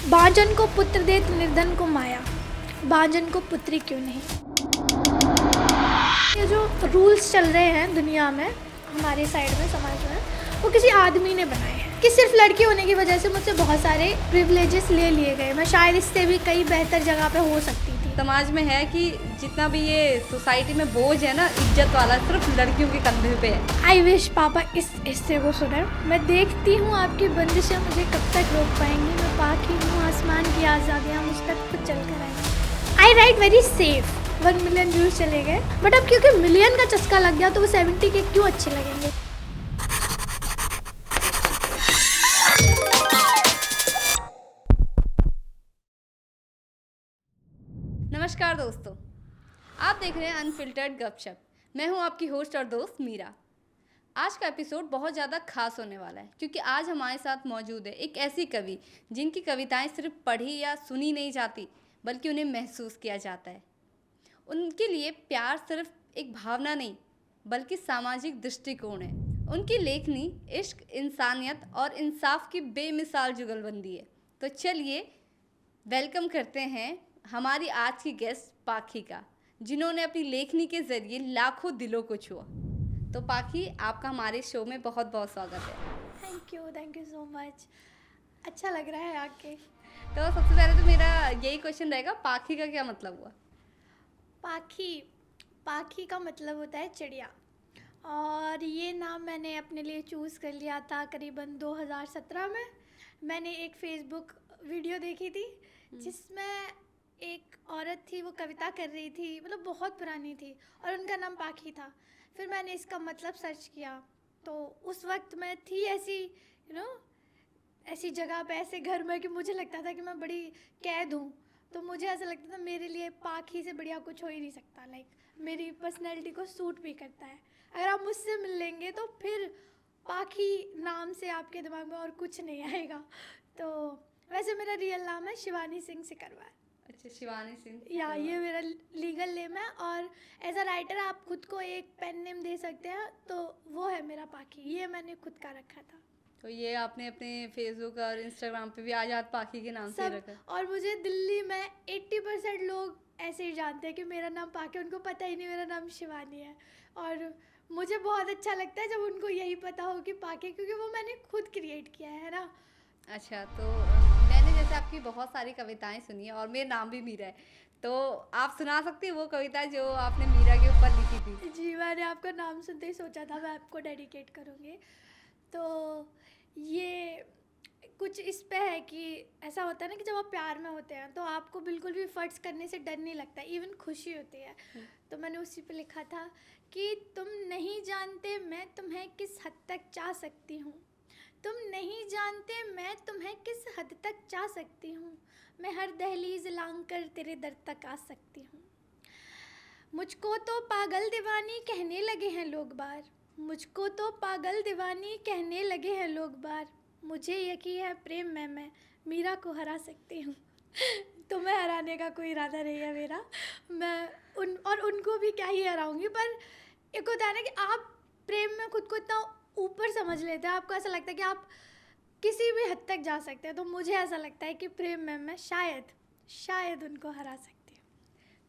बांझन को पुत्र देत निर्धन को माया, बांझन को पुत्री क्यों नहीं। ये जो रूल्स चल रहे हैं दुनिया में, हमारे साइड में, समाज में, वो किसी आदमी ने बनाए हैं कि सिर्फ लड़की होने की वजह से मुझसे बहुत सारे प्रिविलेजेस ले लिए गए। मैं शायद इससे भी कई बेहतर जगह पे हो सकती थी। समाज में है कि जितना भी ये सोसाइटी में बोझ है ना इज्जत वाला, सिर्फ लड़कियों के कंधे पे है। आई विश पापा इस हिस्से को सुने। मैं देखती हूँ आपकी बंदिशें मुझे कब तक रोक पाएंगी। मैं पाखी हूँ, आसमान की आज़ादियाँ मुझ तक खुद चल कर आएंगी। I write very safe. 1 million views चले गए, बट अब क्योंकि मिलियन का चस्का लग गया तो वो 70 के क्यों अच्छे लगेंगे। नमस्कार दोस्तों, आप देख रहे हैं अनफिल्टर्ड गपशप। मैं हूं आपकी होस्ट और दोस्त मीरा। आज का एपिसोड बहुत ज़्यादा खास होने वाला है क्योंकि आज हमारे साथ मौजूद है एक ऐसी कवि जिनकी कविताएं सिर्फ पढ़ी या सुनी नहीं जाती बल्कि उन्हें महसूस किया जाता है। उनके लिए प्यार सिर्फ एक भावना नहीं बल्कि सामाजिक दृष्टिकोण है। उनकी लेखनी इश्क, इंसानियत और इंसाफ की बेमिसाल जुगलबंदी है। तो चलिए वेलकम करते हैं हमारी आज की गेस्ट पाखी का, जिन्होंने अपनी लेखनी के जरिए लाखों दिलों को छुआ। तो पाखी, आपका हमारे शो में बहुत बहुत स्वागत है। Thank you so much. अच्छा लग रहा है आके। तो सबसे पहले तो मेरा यही क्वेश्चन रहेगा, पाखी का क्या मतलब हुआ? पाखी का मतलब होता है चिड़िया, और ये नाम मैंने अपने लिए चूज़ कर लिया था करीबन 2017 में। मैंने एक फेसबुक वीडियो देखी थी जिसमें एक औरत थी, वो कविता कर रही थी, मतलब बहुत पुरानी थी, और उनका नाम पाखी था। फिर मैंने इसका मतलब सर्च किया तो उस वक्त मैं थी ऐसी ऐसी जगह पे, ऐसे घर में, कि मुझे लगता था कि मैं बड़ी कैद हूँ। तो मुझे ऐसा लगता था मेरे लिए पाखी से बढ़िया कुछ हो ही नहीं सकता। मेरी पर्सनैलिटी को सूट भी करता है। अगर आप मुझसे मिल लेंगे तो फिर पाखी नाम से आपके दिमाग में और कुछ नहीं आएगा। तो वैसे मेरा रियल नाम है शिवानी सिंह सिकरवार। अच्छा, शिवानी सिंह। या ये मेरा लीगल नेम है, और एज अ राइटर आप खुद को एक पेन नेम दे सकते हैं, तो वो है मेरा पाखी। ये मैंने खुद का रखा था। तो ये आपने अपने फेसबुक और इंस्टाग्राम पे भी आजाद पाखी के नाम से रखा है? और मुझे दिल्ली में 80% लोग ऐसे ही जानते हैं कि मेरा नाम पाखी, उनको पता ही नहीं मेरा नाम शिवानी है। और मुझे बहुत अच्छा लगता है जब उनको यही पता हो कि पाखी, क्योंकि वो मैंने खुद क्रिएट किया है ना। अच्छा, तो मैंने जैसे आपकी बहुत सारी कविताएं सुनी है और मेरा नाम भी मीरा है, तो आप सुना सकती हैं वो कविता जो आपने मीरा के ऊपर लिखी थी? जी, मैंने आपका नाम सुनते ही सोचा था मैं आपको डेडिकेट करूँगी। तो ये कुछ इस पे है कि ऐसा होता है ना कि जब आप प्यार में होते हैं तो आपको बिल्कुल भी फर्ज करने से डर नहीं लगता, इवन खुशी होती है। तो मैंने उसी पे लिखा था कि तुम नहीं जानते मैं तुम्हें किस हद तक चाह सकती हूँ, तुम नहीं जानते मैं तुम्हें किस हद तक चाह सकती हूँ, मैं हर दहलीज लांग कर तेरे दर तक आ सकती हूँ। मुझको तो पागल दीवानी कहने लगे हैं लोग बार, मुझको तो पागल दीवानी कहने लगे हैं लोग बार, मुझे यकीन है प्रेम में मैं मीरा को हरा सकती हूँ। तो मैं हराने का कोई इरादा नहीं है मेरा। मैं उनको भी क्या ही हराऊंगी। पर एक होता है ना कि आप प्रेम में खुद को इतना ऊपर समझ लेते हैं, आपको ऐसा लगता है कि आप किसी भी हद तक जा सकते हैं। तो मुझे ऐसा लगता है कि प्रेम में मैं शायद उनको हरा सकती हूँ।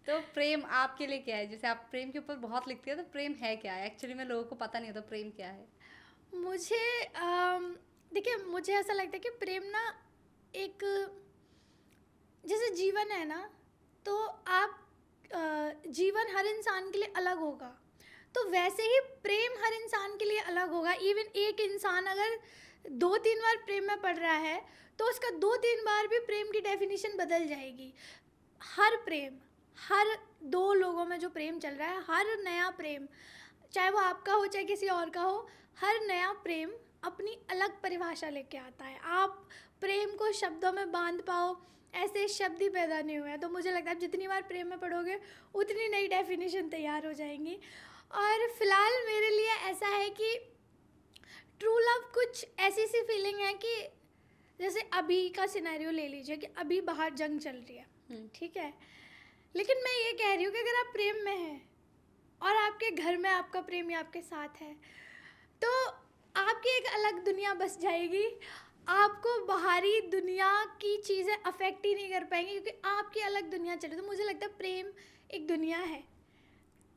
तो प्रेम आपके लिए क्या है? जैसे आप प्रेम के ऊपर बहुत लिखती है, तो प्रेम है क्या है? एक्चुअली में लोगों को पता नहीं होता प्रेम क्या है। मुझे देखिए, मुझे ऐसा लगता है कि प्रेम ना एक जैसे जीवन है ना, तो आप जीवन हर इंसान के लिए अलग होगा, तो वैसे ही प्रेम हर इंसान के लिए अलग होगा। इवन एक इंसान अगर 2-3 बार प्रेम में पड़ रहा है तो उसका 2-3 बार भी प्रेम की डेफिनेशन बदल जाएगी। हर 2 लोगों में जो प्रेम चल रहा है, हर नया प्रेम, चाहे वो आपका हो चाहे किसी और का हो, हर नया प्रेम अपनी अलग परिभाषा लेके आता है। आप प्रेम को शब्दों में बांध पाओ, ऐसे शब्द ही पैदा नहीं हुए हैं। तो मुझे लगता है आप जितनी बार प्रेम में पढ़ोगे उतनी नई डेफिनेशन तैयार हो जाएंगी। और फिलहाल मेरे लिए ऐसा है कि ट्रू लव कुछ ऐसी सी फीलिंग है कि जैसे अभी का सिनेरियो ले लीजिए कि अभी बाहर जंग चल रही है, ठीक है, लेकिन मैं ये कह रही हूँ कि अगर आप प्रेम में हैं और आपके घर में आपका प्रेमी आपके साथ है, तो आपकी एक अलग दुनिया बस जाएगी। आपको बाहरी दुनिया की चीज़ें अफेक्ट ही नहीं कर पाएंगी, क्योंकि आपकी अलग दुनिया चल रही है। तो मुझे लगता है प्रेम एक दुनिया है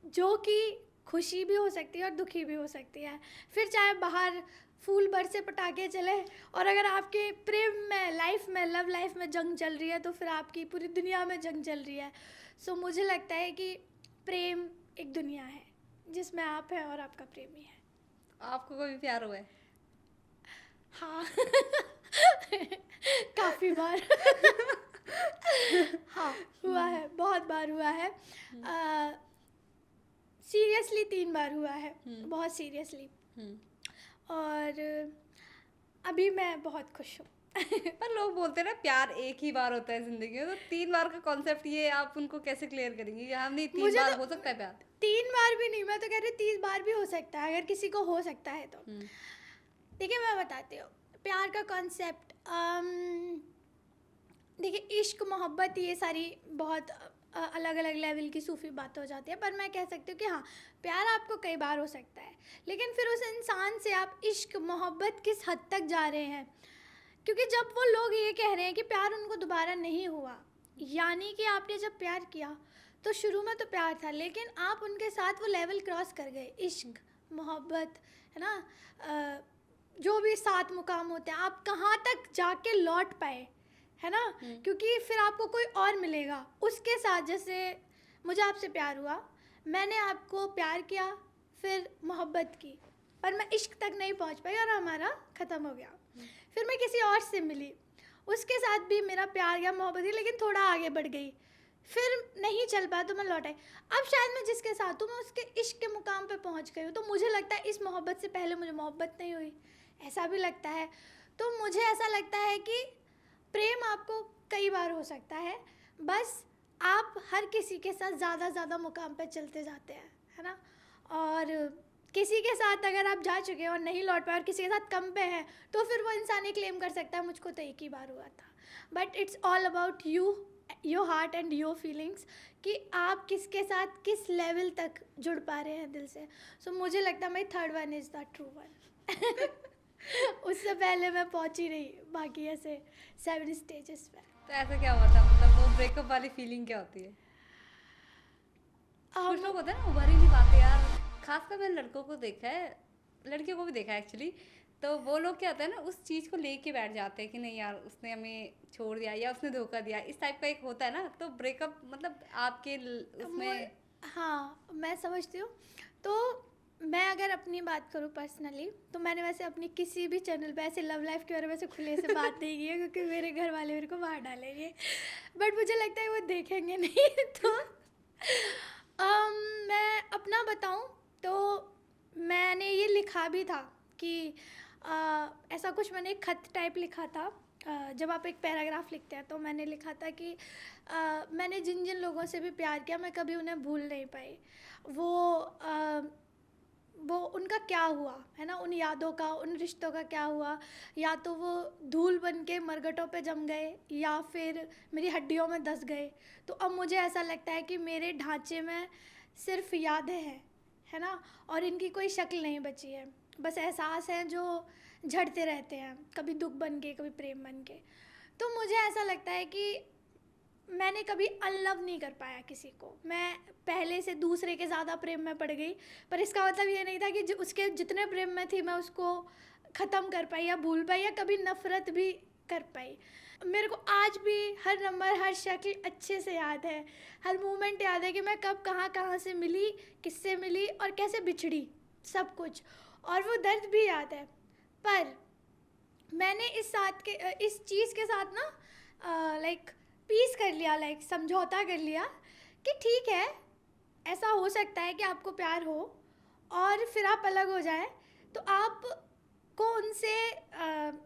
जो कि खुशी भी हो सकती है और दुखी भी हो सकती है। फिर चाहे बाहर फूल बरसे पटाखे चले, और अगर आपके प्रेम में, लाइफ में, लव लाइफ में जंग चल रही है, तो फिर आपकी पूरी दुनिया में जंग चल रही है। सो मुझे लगता है कि प्रेम एक दुनिया है जिसमें आप हैं और आपका प्रेमी है। आपको कभी प्यार हुआ है? हाँ। काफ़ी बार। हाँ, हुआ है, बहुत बार हुआ है। सीरियसली 3 बार हुआ है, बहुत सीरियसली। और अभी मैं बहुत खुश हूँ। पर लोग बोलते हैं ना प्यार एक ही बार होता है जिंदगी में, तो 3 बार का कॉन्सेप्ट ये आप उनको कैसे क्लियर करेंगे? या नहीं 3 मुझे बार तो हो सकता है प्यार? 3 बार भी नहीं, मैं तो कह रही हूँ 30 बार भी हो सकता है, अगर किसी को हो सकता है तो। देखिए मैं बताती हूँ प्यार का कॉन्सेप्ट। देखिए इश्क, मोहब्बत, ये सारी बहुत अलग अलग लेवल की सूफी बातें हो जाती है, पर मैं कह सकती हूँ कि हाँ, प्यार आपको कई बार हो सकता है, लेकिन फिर उस इंसान से आप इश्क, मोहब्बत किस हद तक जा रहे हैं। क्योंकि जब वो लोग ये कह रहे हैं कि प्यार उनको दोबारा नहीं हुआ, यानी कि आपने जब प्यार किया तो शुरू में तो प्यार था, लेकिन आप उनके साथ वो लेवल क्रॉस कर गए, इश्क, मोहब्बत, है ना, जो भी 7 मुकाम होते हैं, आप कहाँ तक जाके लौट पाए, है ना। क्योंकि फिर आपको कोई और मिलेगा उसके साथ। जैसे मुझे आपसे प्यार हुआ, मैंने आपको प्यार किया, फिर मोहब्बत की, पर मैं इश्क तक नहीं पहुंच पाई और हमारा ख़त्म हो गया। फिर मैं किसी और से मिली, उसके साथ भी मेरा प्यार या मोहब्बत थी, लेकिन थोड़ा आगे बढ़ गई, फिर नहीं चल पाया तो मैं लौट आई। अब शायद मैं जिसके साथ हूँ मैं उसके इश्क के मुकाम पे पहुँच गई हूँ, तो मुझे लगता है इस मोहब्बत से पहले मुझे मोहब्बत नहीं हुई, ऐसा भी लगता है। तो मुझे ऐसा लगता है कि प्रेम आपको कई बार हो सकता है, बस आप हर किसी के साथ ज़्यादा मुकाम पे चलते जाते हैं, है ना। और किसी के साथ अगर आप जा चुके हैं और नहीं लौट पाए और किसी के साथ कम पे हैं, तो फिर वो इंसान ही क्लेम कर सकता है मुझको तो एक ही बार हुआ था। But it's all about you, your heart and your feelings, कि आप किसके साथ किस लेवल तक जुड़ पा रहे हैं दिल से। सो मुझे लगता है माई 3rd one is the true one. उससे पहले मैं पहुंची नहीं बाकी ऐसे 7 स्टेजेस पे। तो ऐसा क्या हुआ था? मतलब वो ब्रेकअप वाली फीलिंग क्या होती है? कुछ लोग होते हैं ना उभर ही नहीं पाते यार, खासकर मैंने लड़कों को देखा है, लड़कियों को भी देखा है एक्चुअली। तो वो लोग क्या होता है ना, उस चीज़ को लेके बैठ जाते हैं कि नहीं यार उसने हमें छोड़ दिया या उसने धोखा दिया, इस टाइप का एक होता है ना। तो ब्रेकअप मतलब आपके उसमें। हाँ, मैं समझती हूँ। तो मैं अगर अपनी बात करूँ पर्सनली, तो मैंने वैसे अपनी किसी भी चैनल पे ऐसे लव लाइफ के बारे में ऐसे खुले से बात नहीं की है, क्योंकि मेरे घर वाले मेरे को बाहर डालेंगे, बट मुझे लगता है वो देखेंगे नहीं। तो मैं अपना बताऊँ तो मैंने ये लिखा भी था कि ऐसा कुछ मैंने एक खत टाइप लिखा था। जब आप एक पैराग्राफ लिखते हैं तो मैंने लिखा था कि मैंने जिन जिन लोगों से भी प्यार किया मैं कभी उन्हें भूल नहीं पाई। वो उनका क्या हुआ, है ना, उन यादों का, उन रिश्तों का क्या हुआ, या तो वो धूल बन के मरघटों पे जम गए या फिर मेरी हड्डियों में धंस गए। तो अब मुझे ऐसा लगता है कि मेरे ढांचे में सिर्फ यादें हैं, है ना, और इनकी कोई शक्ल नहीं बची है, बस एहसास हैं जो झड़ते रहते हैं, कभी दुख बन के कभी प्रेम बन के। तो मुझे ऐसा लगता है कि मैंने कभी अनलव नहीं कर पाया किसी को, मैं पहले से दूसरे के ज़्यादा प्रेम में पड़ गई, पर इसका मतलब ये नहीं था कि उसके जितने प्रेम में थी मैं उसको ख़त्म कर पाई या भूल पाई या कभी नफ़रत भी कर पाई। मेरे को आज भी हर नंबर, हर शक्ल अच्छे से याद है, हर मोमेंट याद है कि मैं कब कहाँ से मिली, किससे मिली और कैसे बिछड़ी, सब कुछ, और वो दर्द भी याद है। पर मैंने इस चीज़ के साथ ना लाइक पीस कर लिया, लाइक समझौता कर लिया कि ठीक है, ऐसा हो सकता है कि आपको प्यार हो और फिर आप अलग हो जाएं, तो आप को उनसे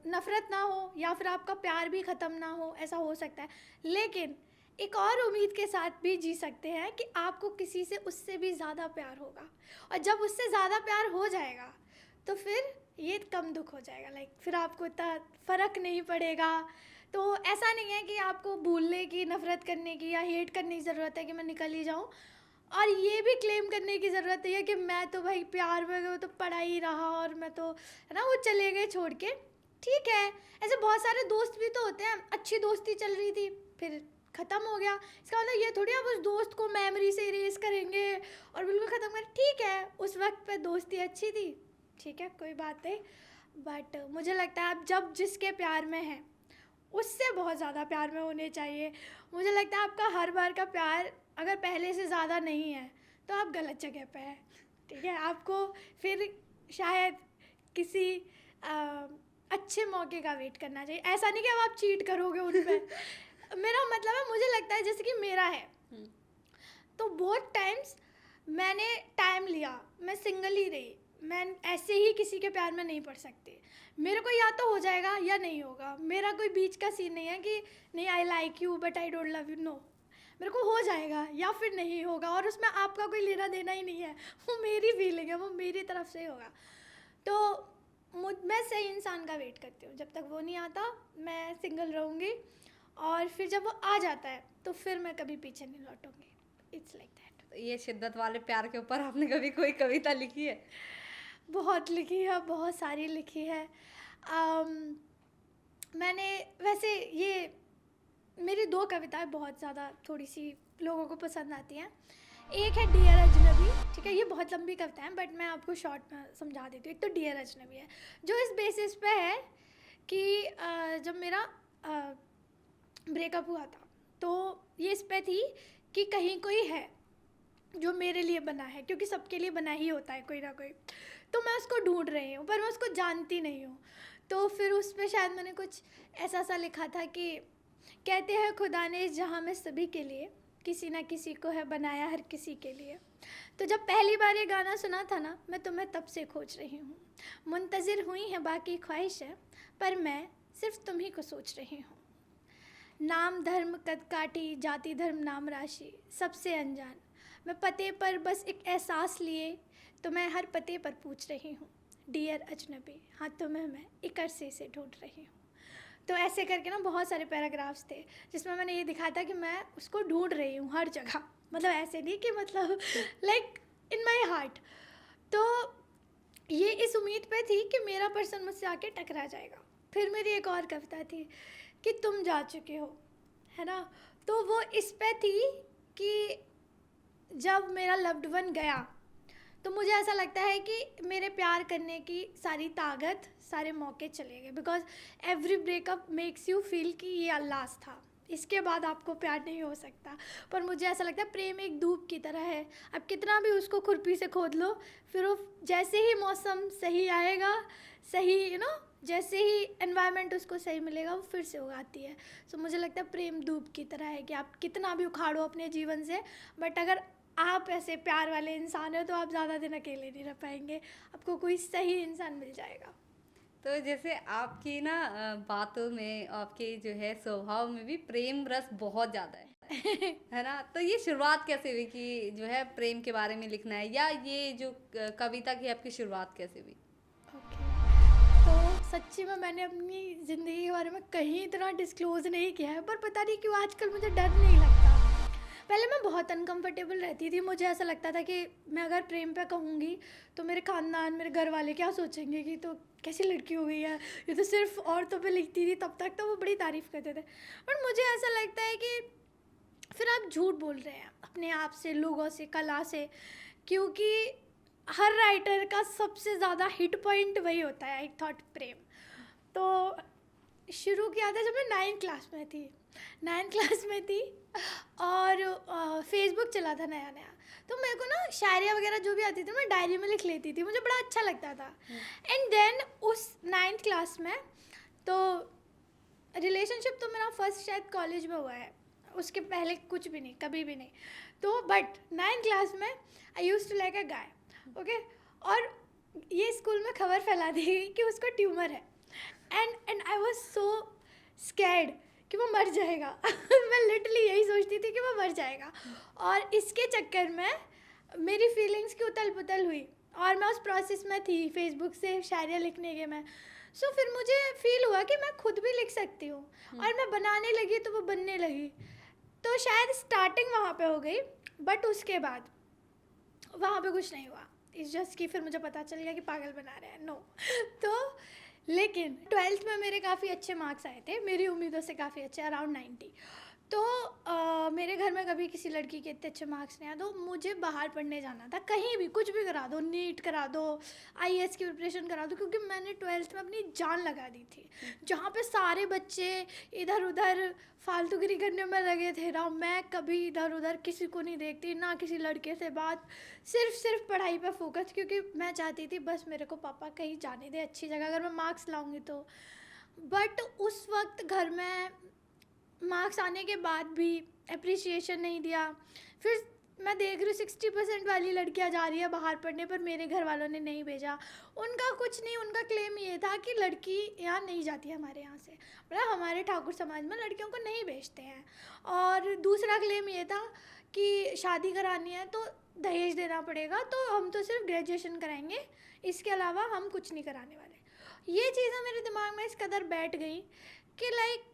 नफ़रत ना हो या फिर आपका प्यार भी ख़त्म ना हो, ऐसा हो सकता है। लेकिन एक और उम्मीद के साथ भी जी सकते हैं कि आपको किसी से उससे भी ज़्यादा प्यार होगा, और जब उससे ज़्यादा प्यार हो जाएगा तो फिर ये कम दुख हो जाएगा, लाइक फिर आपको इतना फ़र्क नहीं पड़ेगा। तो ऐसा नहीं है कि आपको भूलने की, नफ़रत करने की या हेट करने की ज़रूरत है कि मैं निकल ही जाऊँ, और ये भी क्लेम करने की ज़रूरत है कि मैं तो भाई प्यार में वो तो पड़ा ही रहा और मैं तो, है ना, वो चले गए छोड़ के। ठीक है। ऐसे बहुत सारे दोस्त भी तो होते हैं, अच्छी दोस्ती चल रही थी फिर ख़त्म हो गया, इसका मतलब ये थोड़ी आप उस दोस्त को मेमोरी से इरेज करेंगे और बिल्कुल ख़त्म करें। ठीक है, उस वक्त पे दोस्ती अच्छी थी, ठीक है, कोई बात नहीं। बट मुझे लगता है आप जब जिसके प्यार में हैं उससे बहुत ज़्यादा प्यार में होने चाहिए। मुझे लगता है आपका हर बार का प्यार अगर पहले से ज़्यादा नहीं है तो आप गलत जगह पे हैं, ठीक है। आपको फिर शायद किसी अच्छे मौके का वेट करना चाहिए। ऐसा नहीं कि अब आप चीट करोगे उन पे। मेरा मतलब है, मुझे लगता है जैसे कि मेरा है तो बहुत टाइम्स मैंने टाइम लिया, मैं सिंगल ही रही, मैं ऐसे ही किसी के प्यार में नहीं पड़ सकती। मेरे को या तो हो जाएगा या नहीं होगा, मेरा कोई बीच का सीन नहीं है कि नहीं I like you but I don't love you, no. मेरे को हो जाएगा या फिर नहीं होगा, और उसमें आपका कोई लेना देना ही नहीं है, वो मेरी फीलिंग है, वो मेरी तरफ से होगा। तो मैं सही इंसान का वेट करती हूँ, जब तक वो नहीं आता मैं सिंगल रहूँगी, और फिर जब वो आ जाता है तो फिर मैं कभी पीछे नहीं लौटूंगी। It's like that. ये शिद्दत वाले प्यार के ऊपर आपने कभी कोई कविता लिखी है? बहुत लिखी है, बहुत सारी लिखी है। मैंने वैसे ये मेरी 2 कविताएं बहुत ज़्यादा थोड़ी सी लोगों को पसंद आती हैं। एक है डियर अजनबी, ठीक है, ये बहुत लंबी कविता है बट मैं आपको शॉर्ट में समझा देती हूँ। एक तो डियर अजनबी है जो इस बेसिस पे है कि जब मेरा ब्रेकअप हुआ था तो ये इस पे थी कि कहीं कोई है जो मेरे लिए बना है, क्योंकि सबके लिए बना ही होता है कोई ना कोई, तो मैं उसको ढूंढ रही हूँ पर मैं उसको जानती नहीं हूँ। तो फिर उस पे शायद मैंने कुछ ऐसा सा लिखा था कि कहते हैं खुदा ने इस जहाँ में सभी के लिए किसी ना किसी को है बनाया, हर किसी के लिए। तो जब पहली बार ये गाना सुना था ना, मैं तुम्हें तब से खोज रही हूँ, मुंतज़िर हुई है बाकी ख्वाहिशें, पर मैं सिर्फ तुम ही को सोच रही हूँ। नाम धर्म कद काठी, जाति धर्म नाम राशि, सबसे अनजान मैं पते पर बस एक एहसास लिए, तो मैं हर पते पर पूछ रही हूँ डियर अजनबी, हाँ तुम्हें मैं एक अरसे से ढूंढ रही हूँ। तो ऐसे करके ना बहुत सारे पैराग्राफ्स थे जिसमें मैंने ये दिखाया था कि मैं उसको ढूंढ रही हूँ हर जगह, मतलब ऐसे नहीं कि मतलब लाइक इन माई हार्ट। तो ये इस उम्मीद पे थी कि मेरा पर्सन मुझसे आके टकरा जाएगा। फिर मेरी एक और कविता थी कि तुम जा चुके हो, है ना, तो वो इस पे थी कि जब मेरा लव्ड वन गया तो मुझे ऐसा लगता है कि मेरे प्यार करने की सारी ताकत, सारे मौके चले गए, because every breakup makes you feel कि ये लास्ट था, इसके बाद आपको प्यार नहीं हो सकता। पर मुझे ऐसा लगता है प्रेम एक धूप की तरह है, आप कितना भी उसको खुरपी से खोद लो, फिर वो जैसे ही मौसम सही आएगा, सही जैसे ही एनवायरनमेंट उसको सही मिलेगा वो फिर से उगाती है। सो मुझे लगता है प्रेम धूप की तरह है कि आप कितना भी उखाड़ो अपने जीवन से, बट अगर आप ऐसे प्यार वाले इंसान हो तो आप ज़्यादा दिन अकेले नहीं रह पाएंगे, आपको कोई सही इंसान मिल जाएगा। तो जैसे आपकी ना बातों में, आपके जो है स्वभाव में भी प्रेम रस बहुत ज़्यादा है ना? तो ये शुरुआत कैसे हुई कि जो है प्रेम के बारे में लिखना है, या ये जो कविता की आपकी शुरुआत कैसे हुई? ओके, तो सच्ची में मैंने अपनी ज़िंदगी के बारे में कहीं इतना डिस्क्लोज़ नहीं किया है, पर पता नहीं क्यों आजकल मुझे डर नहीं लगता। पहले मैं बहुत अनकंफर्टेबल रहती थी, मुझे ऐसा लगता था कि मैं अगर प्रेम पे कहूँगी तो मेरे ख़ानदान, मेरे घर वाले क्या सोचेंगे कि तो कैसी लड़की हो गई है, ये तो सिर्फ औरतों पे लिखती थी। तब तक तो वो बड़ी तारीफ़ करते थे, बट मुझे ऐसा लगता है कि फिर आप झूठ बोल रहे हैं अपने आप से, लोगों से, कला से, क्योंकि हर राइटर का सबसे ज़्यादा हिट पॉइंट वही होता है, आई थॉट प्रेम। तो शुरू किया था जब मैं 9th क्लास में थी, 9th क्लास में थी, और फेसबुक चला था नया नया, तो मेरे को ना शायरिया वगैरह जो भी आती थी मैं डायरी में लिख लेती थी, मुझे बड़ा अच्छा लगता था। एंड देन उस 9th क्लास में तो रिलेशनशिप तो मेरा फर्स्ट शायद कॉलेज में हुआ है, उसके पहले कुछ भी नहीं, कभी भी नहीं। तो बट 9th क्लास में I used to like a guy, okay, और ये स्कूल में खबर फैला दी गई कि उसको ट्यूमर है, and I was so scared कि वो मर जाएगा। मैं लिटरली यही सोचती थी कि वो मर जाएगा, और इसके चक्कर में मेरी फीलिंग्स की उथल पुथल हुई, और मैं उस प्रोसेस में थी फेसबुक से शायरिया लिखने के मैं। सो फिर मुझे फील हुआ कि मैं खुद भी लिख सकती हूँ, और मैं बनाने लगी तो वो बनने लगी। तो शायद स्टार्टिंग वहाँ पे हो गई, बट उसके बाद वहाँ पे कुछ नहीं हुआ। इट्स जस्ट कि फिर मुझे पता चल गया कि पागल बना रहे हैं, नो। तो लेकिन 12th में मेरे काफ़ी अच्छे मार्क्स आए थे, मेरी उम्मीदों से काफ़ी अच्छे, अराउंड 90। तो मेरे घर में कभी किसी लड़की के इतने अच्छे मार्क्स नहीं आए, तो मुझे बाहर पढ़ने जाना था, कहीं भी कुछ भी करा दो, नीट करा दो, आईएएस की प्रिपरेशन करा दो, क्योंकि मैंने 12th में अपनी जान लगा दी थी। जहाँ पे सारे बच्चे इधर उधर फालतूगिरी करने में लगे थे ना, मैं कभी इधर उधर किसी को नहीं देखती, ना किसी लड़के से बात, सिर्फ पढ़ाई पे फोकस, क्योंकि मैं चाहती थी बस मेरे को पापा कहीं जाने दे अच्छी जगह, अगर मैं मार्क्स लाऊंगी तो। बट उस वक्त घर में मार्क्स आने के बाद भी अप्रिसिएशन नहीं दिया। फिर मैं देख रही हूँ 60% वाली लड़कियाँ जा रही है बाहर पढ़ने, पर मेरे घर वालों ने नहीं भेजा। उनका कुछ नहीं, उनका क्लेम ये था कि लड़की यहाँ नहीं जाती है हमारे यहाँ से, मतलब हमारे ठाकुर समाज में लड़कियों को नहीं भेजते हैं। और दूसरा क्लेम ये था कि शादी करानी है तो दहेज देना पड़ेगा, तो हम तो सिर्फ ग्रेजुएशन कराएंगे, इसके अलावा हम कुछ नहीं कराने वाले। ये चीज़ें मेरे दिमाग में इस कदर बैठ गई कि लाइक,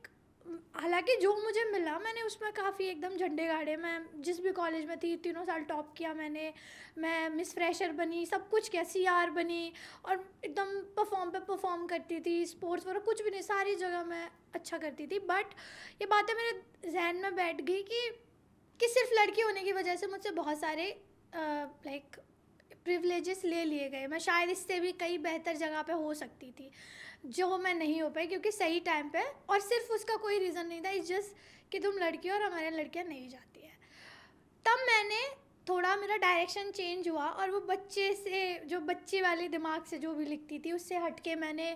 हालांकि जो मुझे मिला मैंने उसमें काफ़ी एकदम झंडे गाड़े। मैं जिस भी कॉलेज में थी 3 साल टॉप किया मैंने, मैं मिस फ्रेशर बनी, सब कुछ किया, सीआर बनी, और एकदम परफॉर्म करती थी, स्पोर्ट्स वगैरह कुछ भी नहीं, सारी जगह मैं अच्छा करती थी। बट ये बातें मेरे जहन में बैठ गई कि सिर्फ लड़की होने की वजह से मुझसे बहुत सारे लाइक प्रिविलेजेस ले लिए गए। मैं शायद इससे भी कई बेहतर जगह पे हो सकती थी, जो मैं नहीं हो पाई क्योंकि सही टाइम पे, और सिर्फ उसका कोई रीज़न नहीं था, इस जस्ट कि तुम लड़की हो और हमारे लड़कियां नहीं जाती है। तब मैंने थोड़ा, मेरा डायरेक्शन चेंज हुआ, और वो बच्चे से, जो बच्चे वाले दिमाग से जो भी लिखती थी उससे हट के मैंने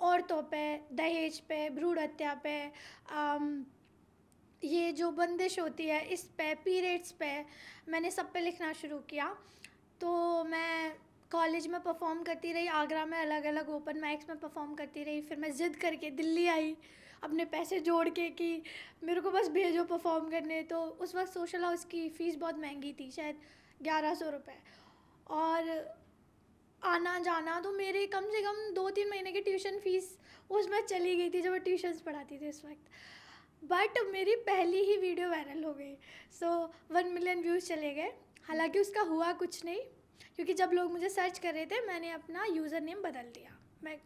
औरतों पे, दहेज पे, भ्रूण हत्या पे, ये जो बंदिश होती है इस पे, पीरियड्स पे, मैंने सब पे लिखना शुरू किया। तो मैं कॉलेज में परफॉर्म करती रही, आगरा में अलग अलग ओपन माइक्स में परफॉर्म करती रही। फिर मैं ज़िद करके दिल्ली आई, अपने पैसे जोड़ के कि मेरे को बस भेजो परफॉर्म करने। तो उस वक्त सोशल हाउस की फ़ीस बहुत महंगी थी, शायद 1100 रुपये, और आना जाना तो मेरे कम से कम 2-3 महीने की ट्यूशन फ़ीस उसमें चली गई थी, जब मैं ट्यूशन्स पढ़ाती थी उस वक्त। बट मेरी पहली ही वीडियो वायरल हो गई, सो 1 मिलियन व्यूज़ चले गए। हालांकि उसका हुआ कुछ नहीं, क्योंकि जब लोग मुझे सर्च कर रहे थे मैंने अपना यूज़र नेम बदल दिया। मैं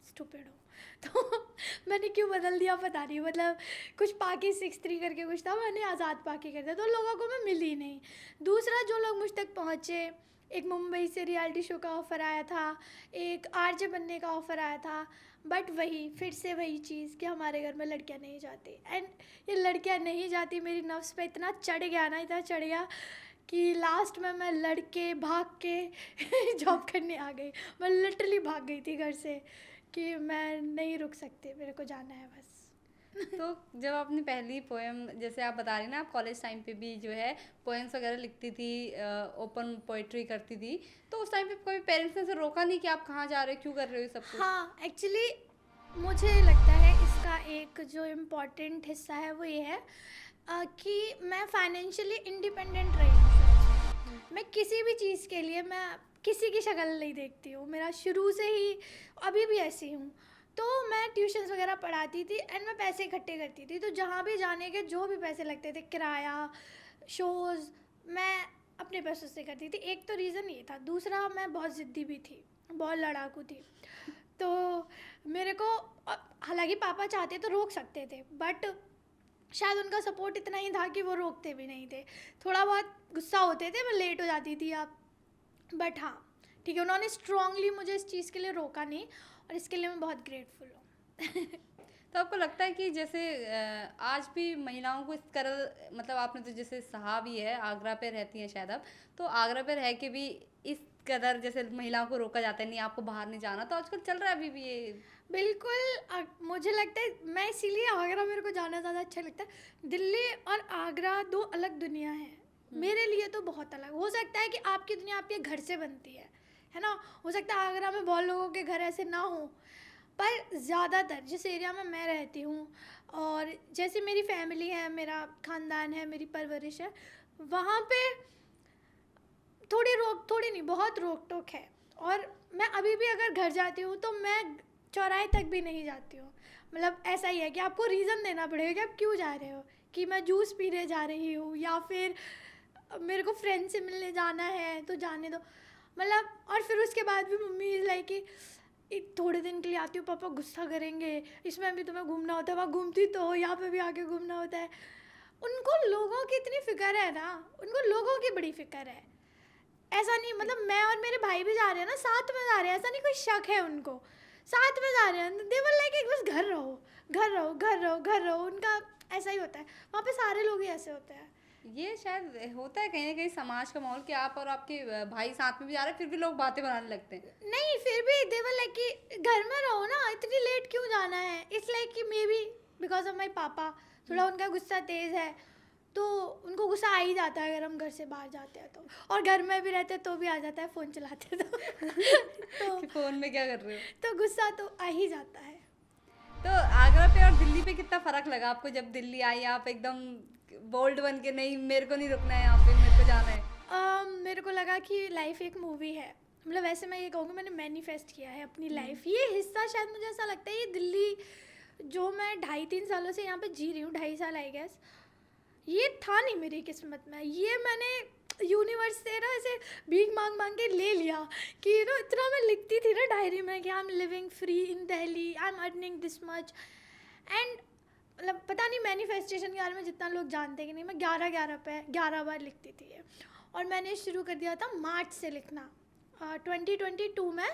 स्टूपिड हूँ तो मैंने क्यों बदल दिया पता नहीं, मतलब कुछ पाकि 63 करके कुछ था, मैंने आज़ाद पाकि कर दिया, तो लोगों को मैं मिली नहीं। दूसरा, जो लोग मुझ तक पहुँचे, एक मुंबई से रियलिटी शो का ऑफ़र आया था, एक आरजे बनने का ऑफ़र आया था, बट वही फिर से वही चीज़ कि हमारे घर में लड़कियां नहीं जाती। एंड ये लड़कियां नहीं जाती मेरी नफ्स पे इतना चढ़ गया ना, इतना चढ़ गया कि लास्ट में मैं लड़के भाग के जॉब करने आ गई। मैं लिटरली भाग गई थी घर से कि मैं नहीं रुक सकती, मेरे को जाना है बस। तो जब आपने पहली पोएम, जैसे आप बता रही ना, आप कॉलेज टाइम पे भी जो है पोएम्स वगैरह लिखती थी, ओपन पोइट्री करती थी, तो उस टाइम पे कोई पेरेंट्स ने से रोका नहीं कि आप कहाँ जा रहे हो, क्यों कर रहे हो ये सब कुछ? हाँ, एक्चुअली मुझे लगता है इसका एक जो इम्पोर्टेंट हिस्सा है वो ये है कि मैं फाइनेंशियली इंडिपेंडेंट रही हूँ शुरू से। मैं किसी भी चीज़ के लिए मैं किसी की शक्ल नहीं देखती हूँ, मेरा शुरू से ही, अभी भी ऐसी हूँ। तो मैं ट्यूशन्स वगैरह पढ़ाती थी एंड मैं पैसे इकट्ठे करती थी, तो जहाँ भी जाने के जो भी पैसे लगते थे, किराया, शोज़, मैं अपने पैसों से करती थी। एक तो रीज़न ये था। दूसरा, मैं बहुत ज़िद्दी भी थी, बहुत लड़ाकू थी। तो मेरे को, हालांकि पापा चाहते तो रोक सकते थे, बट शायद उनका सपोर्ट इतना ही था कि वो रोकते भी नहीं थे। थोड़ा बहुत गुस्सा होते थे, मैं लेट हो जाती थी आप, बट हाँ ठीक है, उन्होंने स्ट्रांगली मुझे इस चीज़ के लिए रोका नहीं, और इसके लिए मैं बहुत ग्रेटफुल हूँ। तो आपको लगता है कि जैसे आज भी महिलाओं को इस कदर, मतलब आपने तो जैसे सहा भी है, आगरा पे रहती हैं शायद आप, तो आगरा पे रह के भी इस कदर जैसे महिलाओं को रोका जाता है, नहीं आपको बाहर नहीं जाना, तो आजकल चल रहा है अभी भी ये? बिल्कुल, मुझे लगता है, मैं इसीलिए आगरा मेरे को जाना ज़्यादा अच्छा लगता है। दिल्ली और आगरा दो अलग दुनिया है, मेरे लिए तो बहुत अलग। हो सकता है कि आपकी दुनिया आपके घर से बनती है ना, हो सकता है आगरा में बहुत लोगों के घर ऐसे ना हो, पर ज़्यादातर जिस एरिया में मैं रहती हूँ और जैसे मेरी फैमिली है, मेरा ख़ानदान है, मेरी परवरिश है, वहाँ पे थोड़ी नहीं, बहुत रोक टोक है। और मैं अभी भी अगर घर जाती हूँ तो मैं चौराहे तक भी नहीं जाती हूँ। मतलब ऐसा ही है कि आपको रीज़न देना पड़ेगा कि आप क्यों जा रहे हो, कि मैं जूस पीने जा रही हूँ या फिर मेरे को फ्रेंड से मिलने जाना है तो जाने दो। मतलब, और फिर उसके बाद भी मम्मी इज़ लाइक कि थोड़े दिन के लिए आती हूँ, पापा गुस्सा करेंगे, इसमें भी तुम्हें घूमना होता है, वहाँ घूमती तो हो, यहाँ पे भी आके घूमना होता है। उनको लोगों की इतनी फिक्र है ना, उनको लोगों की बड़ी फिक्र है। ऐसा नहीं, मतलब मैं और मेरे भाई भी जा रहे हैं ना, साथ में जा रहे हैं, ऐसा नहीं कोई शक है उनको, साथ में जा रहे हैं। दे वर लाइक एक बस घर रहो, घर रहो, घर रहो, घर रहो, उनका ऐसा ही होता है। वहाँ पे सारे लोग ही ऐसे होते हैं। ये शायद होता है कहीं ना कहीं समाज का माहौल कि आप और आपके भाई साथ में भी जा रहे हैं, फिर भी लोग बातें बनाने लगते हैं। नहीं, फिर भी दे वर लाइक कि घर में रहो ना, इतनी लेट क्यों जाना है। इट्स लाइक कि may be because of my पापा, थोड़ा उनका गुस्सा तेज़ है, तो उनको गुस्सा आ ही जाता है अगर हम घर से बाहर जाते हैं तो, और घर में भी रहते हैं तो भी आ जाता है, फ़ोन चलाते हैं तो कि फ़ोन में क्या कर रहे हो। तो गुस्सा तो आ ही जाता है। तो आगरा पे और दिल्ली पे कितना फ़र्क लगा आपको जब दिल्ली आई? आप एकदम बोल्ड बन के, नहीं मेरे को नहीं रुकना है यहाँ पे, मेरे को जाना है। मेरे को लगा कि लाइफ एक मूवी है। मतलब वैसे मैं ये कहूँगी, मैंने मैनिफेस्ट किया है अपनी लाइफ। ये हिस्सा शायद मुझे ऐसा लगता है, ये दिल्ली जो मैं 2.5-3 सालों से यहाँ पे जी रही हूँ, 2.5 साल आई गेस, ये था नहीं मेरी किस्मत में। ये मैंने यूनिवर्स से ना ऐसे भीख मांग मांग के ले लिया कि इतना मैं लिखती थी ना डायरी में कि I am living free in Delhi, I am earning this much, and मतलब पता नहीं मैनिफेस्टेशन के बारे में जितना लोग जानते हैं कि नहीं, मैं 11 पे 11 बार लिखती थी ये। और मैंने शुरू कर दिया था मार्च से लिखना, 2022 में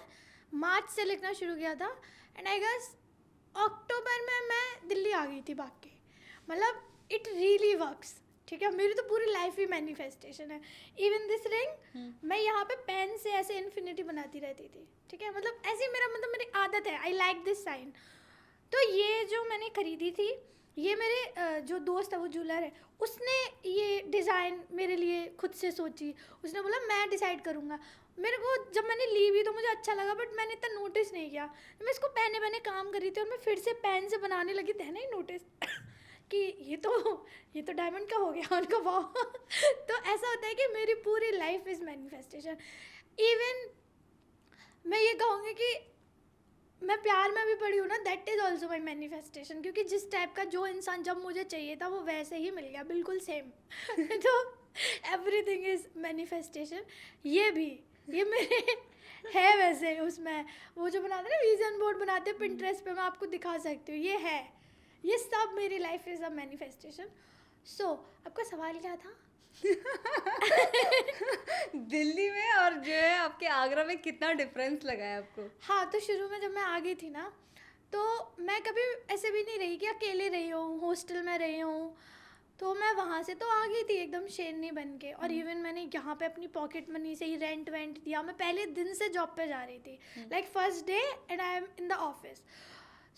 मार्च से लिखना शुरू किया था, एंड आई गेस अक्टूबर में मैं दिल्ली आ गई थी भाग के। मतलब इट रियली वर्क्स, ठीक है। मेरी तो पूरी लाइफ ही मैनिफेस्टेशन है। इवन दिस रिंग, मैं यहाँ पे पेन से ऐसे इन्फिनिटी बनाती रहती थी, ठीक है। मतलब ऐसी मेरी आदत है, आई लाइक दिस साइन। तो ये जो मैंने खरीदी थी, ये मेरे जो दोस्त है वो ज्वेलर है, उसने ये डिज़ाइन मेरे लिए खुद से सोची। उसने बोला मैं डिसाइड करूँगा। मेरे को जब मैंने ली भी तो मुझे अच्छा लगा, बट मैंने इतना नोटिस नहीं किया। मैं इसको पहने पहने काम कर रही थी और मैं फिर से पेन से बनाने लगी, देना ही नोटिस कि ये तो डायमंड का हो गया उनका वाह। तो ऐसा होता है कि मेरी पूरी लाइफ इज़ मैनिफेस्टेशन। इवन मैं ये कहूँगी कि मैं प्यार में भी पड़ी हूँ ना, that is also my manifestation, क्योंकि जिस टाइप का जो इंसान जब मुझे चाहिए था वो वैसे ही मिल गया, बिल्कुल सेम। तो एवरीथिंग इज़ मैनिफेस्टेशन। ये मेरे है वैसे, उसमें वो जो बनाते हैं ना, विजन बोर्ड बनाते हैं पिंटरेस्ट पे, मैं आपको दिखा सकती हूँ, ये है, ये सब मेरी लाइफ इज़ अ मैनिफेस्टेशन। सो आपका सवाल क्या था? दिल्ली में और जो है आपके आगरा में कितना डिफरेंस लगा है आपको? हाँ, तो शुरू में जब मैं आ गई थी ना, तो मैं कभी ऐसे भी नहीं रही कि अकेले रही हूँ, हॉस्टल में रही हूँ। तो मैं वहाँ से तो आ गई थी एकदम शेरनी बन के, और इवन मैंने यहाँ पे अपनी पॉकेट मनी से ही रेंट वेंट दिया। मैं पहले दिन से जॉब पे जा रही थी, like first day and I am in the office.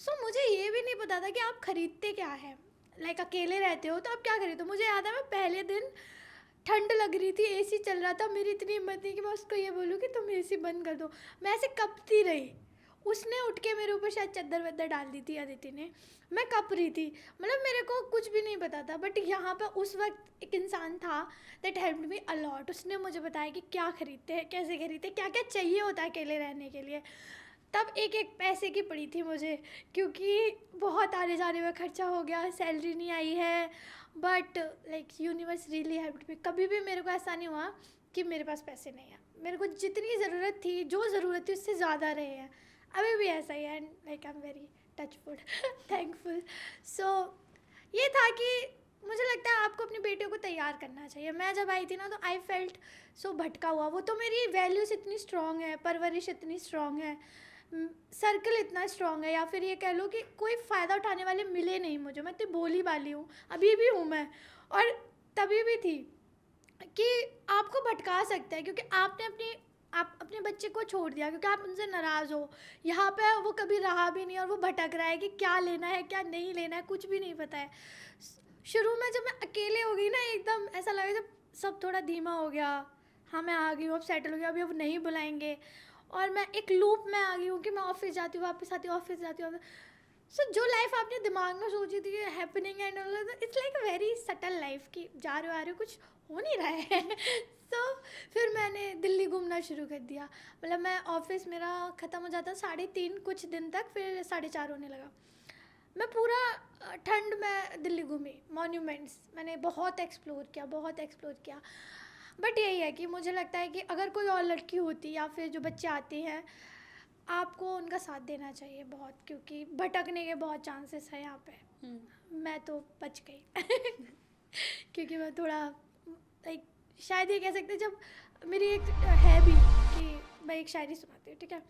So मुझे ये भी नहीं पता था कि आप खरीदते क्या है, लाइक अकेले रहते हो तो आप क्या खरीदो। मुझे याद है मैं पहले दिन, ठंड लग रही थी, एसी चल रहा था, मेरी इतनी हिम्मत नहीं कि मैं उसको ये बोलूँ कि तुम एसी बंद कर दो। मैं ऐसे कपती रही, उसने उठ के मेरे ऊपर शायद चद्दर वद्दर डाल दी थी अदिति ने, मैं कप रही थी। मतलब मेरे को कुछ भी नहीं पता था, बट यहाँ पर उस वक्त एक इंसान था दैट हेल्प्ड मी अलॉट। उसने मुझे बताया कि क्या खरीदते हैं, कैसे खरीदते हैं, क्या क्या चाहिए होता है अकेले रहने के लिए। तब एक एक पैसे की पड़ी थी मुझे, क्योंकि बहुत आने जाने में खर्चा हो गया, सैलरी नहीं आई है। But like universe really helped me. कभी भी मेरे को ऐसा नहीं हुआ कि मेरे पास पैसे नहीं हैं। मेरे को जितनी ज़रूरत थी, जो ज़रूरत थी उससे ज़्यादा रहे हैं, अभी भी ऐसा ही है, and like I am very touchwood thankful. So ये था कि मुझे लगता है आपको अपनी बेटियों को तैयार करना चाहिए। मैं जब आई थी ना, तो आई फेल्ट सो भटका हुआ। वो तो मेरी वैल्यूज़ इतनी स्ट्रॉन्ग है, परवरिश इतनी स्ट्रॉन्ग है, सर्कल इतना स्ट्रॉन्ग है, या फिर ये कह लो कि कोई फ़ायदा उठाने वाले मिले नहीं मुझे। मैं इतनी भोली भाली हूँ, अभी भी हूँ मैं, और तभी भी थी कि आपको भटका सकता है, क्योंकि आप अपने बच्चे को छोड़ दिया क्योंकि आप उनसे नाराज़ हो। यहाँ पे वो कभी रहा भी नहीं और वो भटक रहा है कि क्या लेना है क्या नहीं लेना है, कुछ भी नहीं पता है। शुरू में जब मैं अकेले हो गई ना, एकदम ऐसा लगा जब सब थोड़ा धीमा हो गया, हाँ मैं आ गई हूँ, अब सेटल हो गया, अभी अब नहीं बुलाएंगे, और मैं एक लूप में आ गई हूँ कि मैं ऑफिस जाती हूँ, वापस आती हूँ, ऑफिस जाती हूँ। सो जो लाइफ आपने दिमाग में सोची थी happening and all, it's like a very subtle life कि जा रहे हो आ रहे हो, कुछ हो नहीं रहा है। तो फिर मैंने दिल्ली घूमना शुरू कर दिया। मतलब मैं ऑफिस मेरा ख़त्म हो जाता 3:30 कुछ दिन तक, फिर 4:30 होने लगा। मैं पूरा ठंड में दिल्ली घूमी, मॉन्यूमेंट्स मैंने बहुत एक्सप्लोर किया। बट यही है कि मुझे लगता है कि अगर कोई और लड़की होती या फिर जो बच्चे आते हैं, आपको उनका साथ देना चाहिए बहुत, क्योंकि भटकने के बहुत चांसेस है यहाँ पे। मैं तो बच गई क्योंकि मैं थोड़ा लाइक शायद ये कह सकते हैं, जब मेरी एक है भी कि मैं एक शायरी सुनाती हूँ, ठीक है,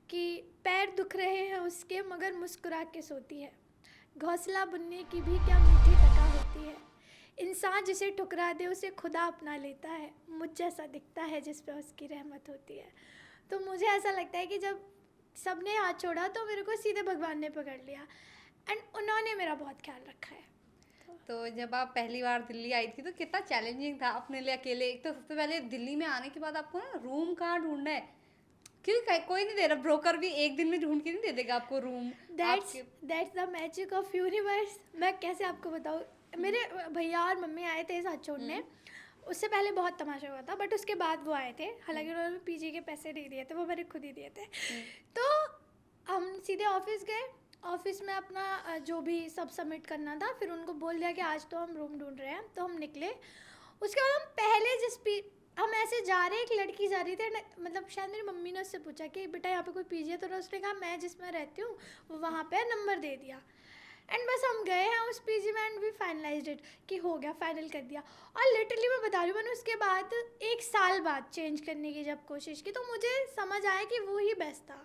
कि पैर दुख रहे हैं उसके मगर मुस्कुरा के सोती है, घोंसला बुनने की भी क्या मीठी तका होती है, इंसान जिसे ठुकरा दे उसे खुदा अपना लेता है, मुझ जैसा दिखता है जिस पे उसकी रहमत होती है। तो मुझे ऐसा लगता है कि जब सबने हाथ छोड़ा तो मेरे को सीधे भगवान ने पकड़ लिया, एंड उन्होंने मेरा बहुत ख्याल रखा है। तो जब आप पहली बार दिल्ली आई थी तो कितना चैलेंजिंग था अपने लिए अकेले? एक तो सबसे पहले दिल्ली में आने के बाद आपको ना रूम कहाँ ढूंढना है, क्योंकि कोई नहीं दे रहा, ब्रोकर भी एक दिन में ढूंढ के नहीं दे देगा आपको room. That's the magic of universe. मैं कैसे आपको बताऊँ, मेरे भैया और मम्मी आए थे साथ छोड़ने, उससे पहले बहुत तमाशा हुआ था, बट उसके बाद वो आए थे, हालांकि उन्होंने पीजी के पैसे नहीं दिए थे, वो मैंने खुद ही दिए थे। तो हम सीधे ऑफिस गए, ऑफिस में अपना जो भी सब सबमिट करना था, फिर उनको बोल दिया कि आज तो हम रूम ढूंढ रहे हैं, तो हम निकले। उसके बाद हम पहले हम ऐसे जा रहे, एक लड़की जा रही थी, मतलब शायद मेरी मम्मी ने उससे पूछा कि बेटा यहाँ पे कोई पीजी है, तो उसने कहा मैं जिसमें रहती हूँ वो वहाँ पे नंबर दे दिया, एंड बस हम गए हैं उस पीजी में, एंड वी फाइनलाइज्ड इट कि हो गया, फाइनल कर दिया। और लिटरली मैं बता रही हूँ, मैंने उसके बाद 1 साल बाद चेंज करने की जब कोशिश की, तो मुझे समझ आया कि वो ही बेस्ट था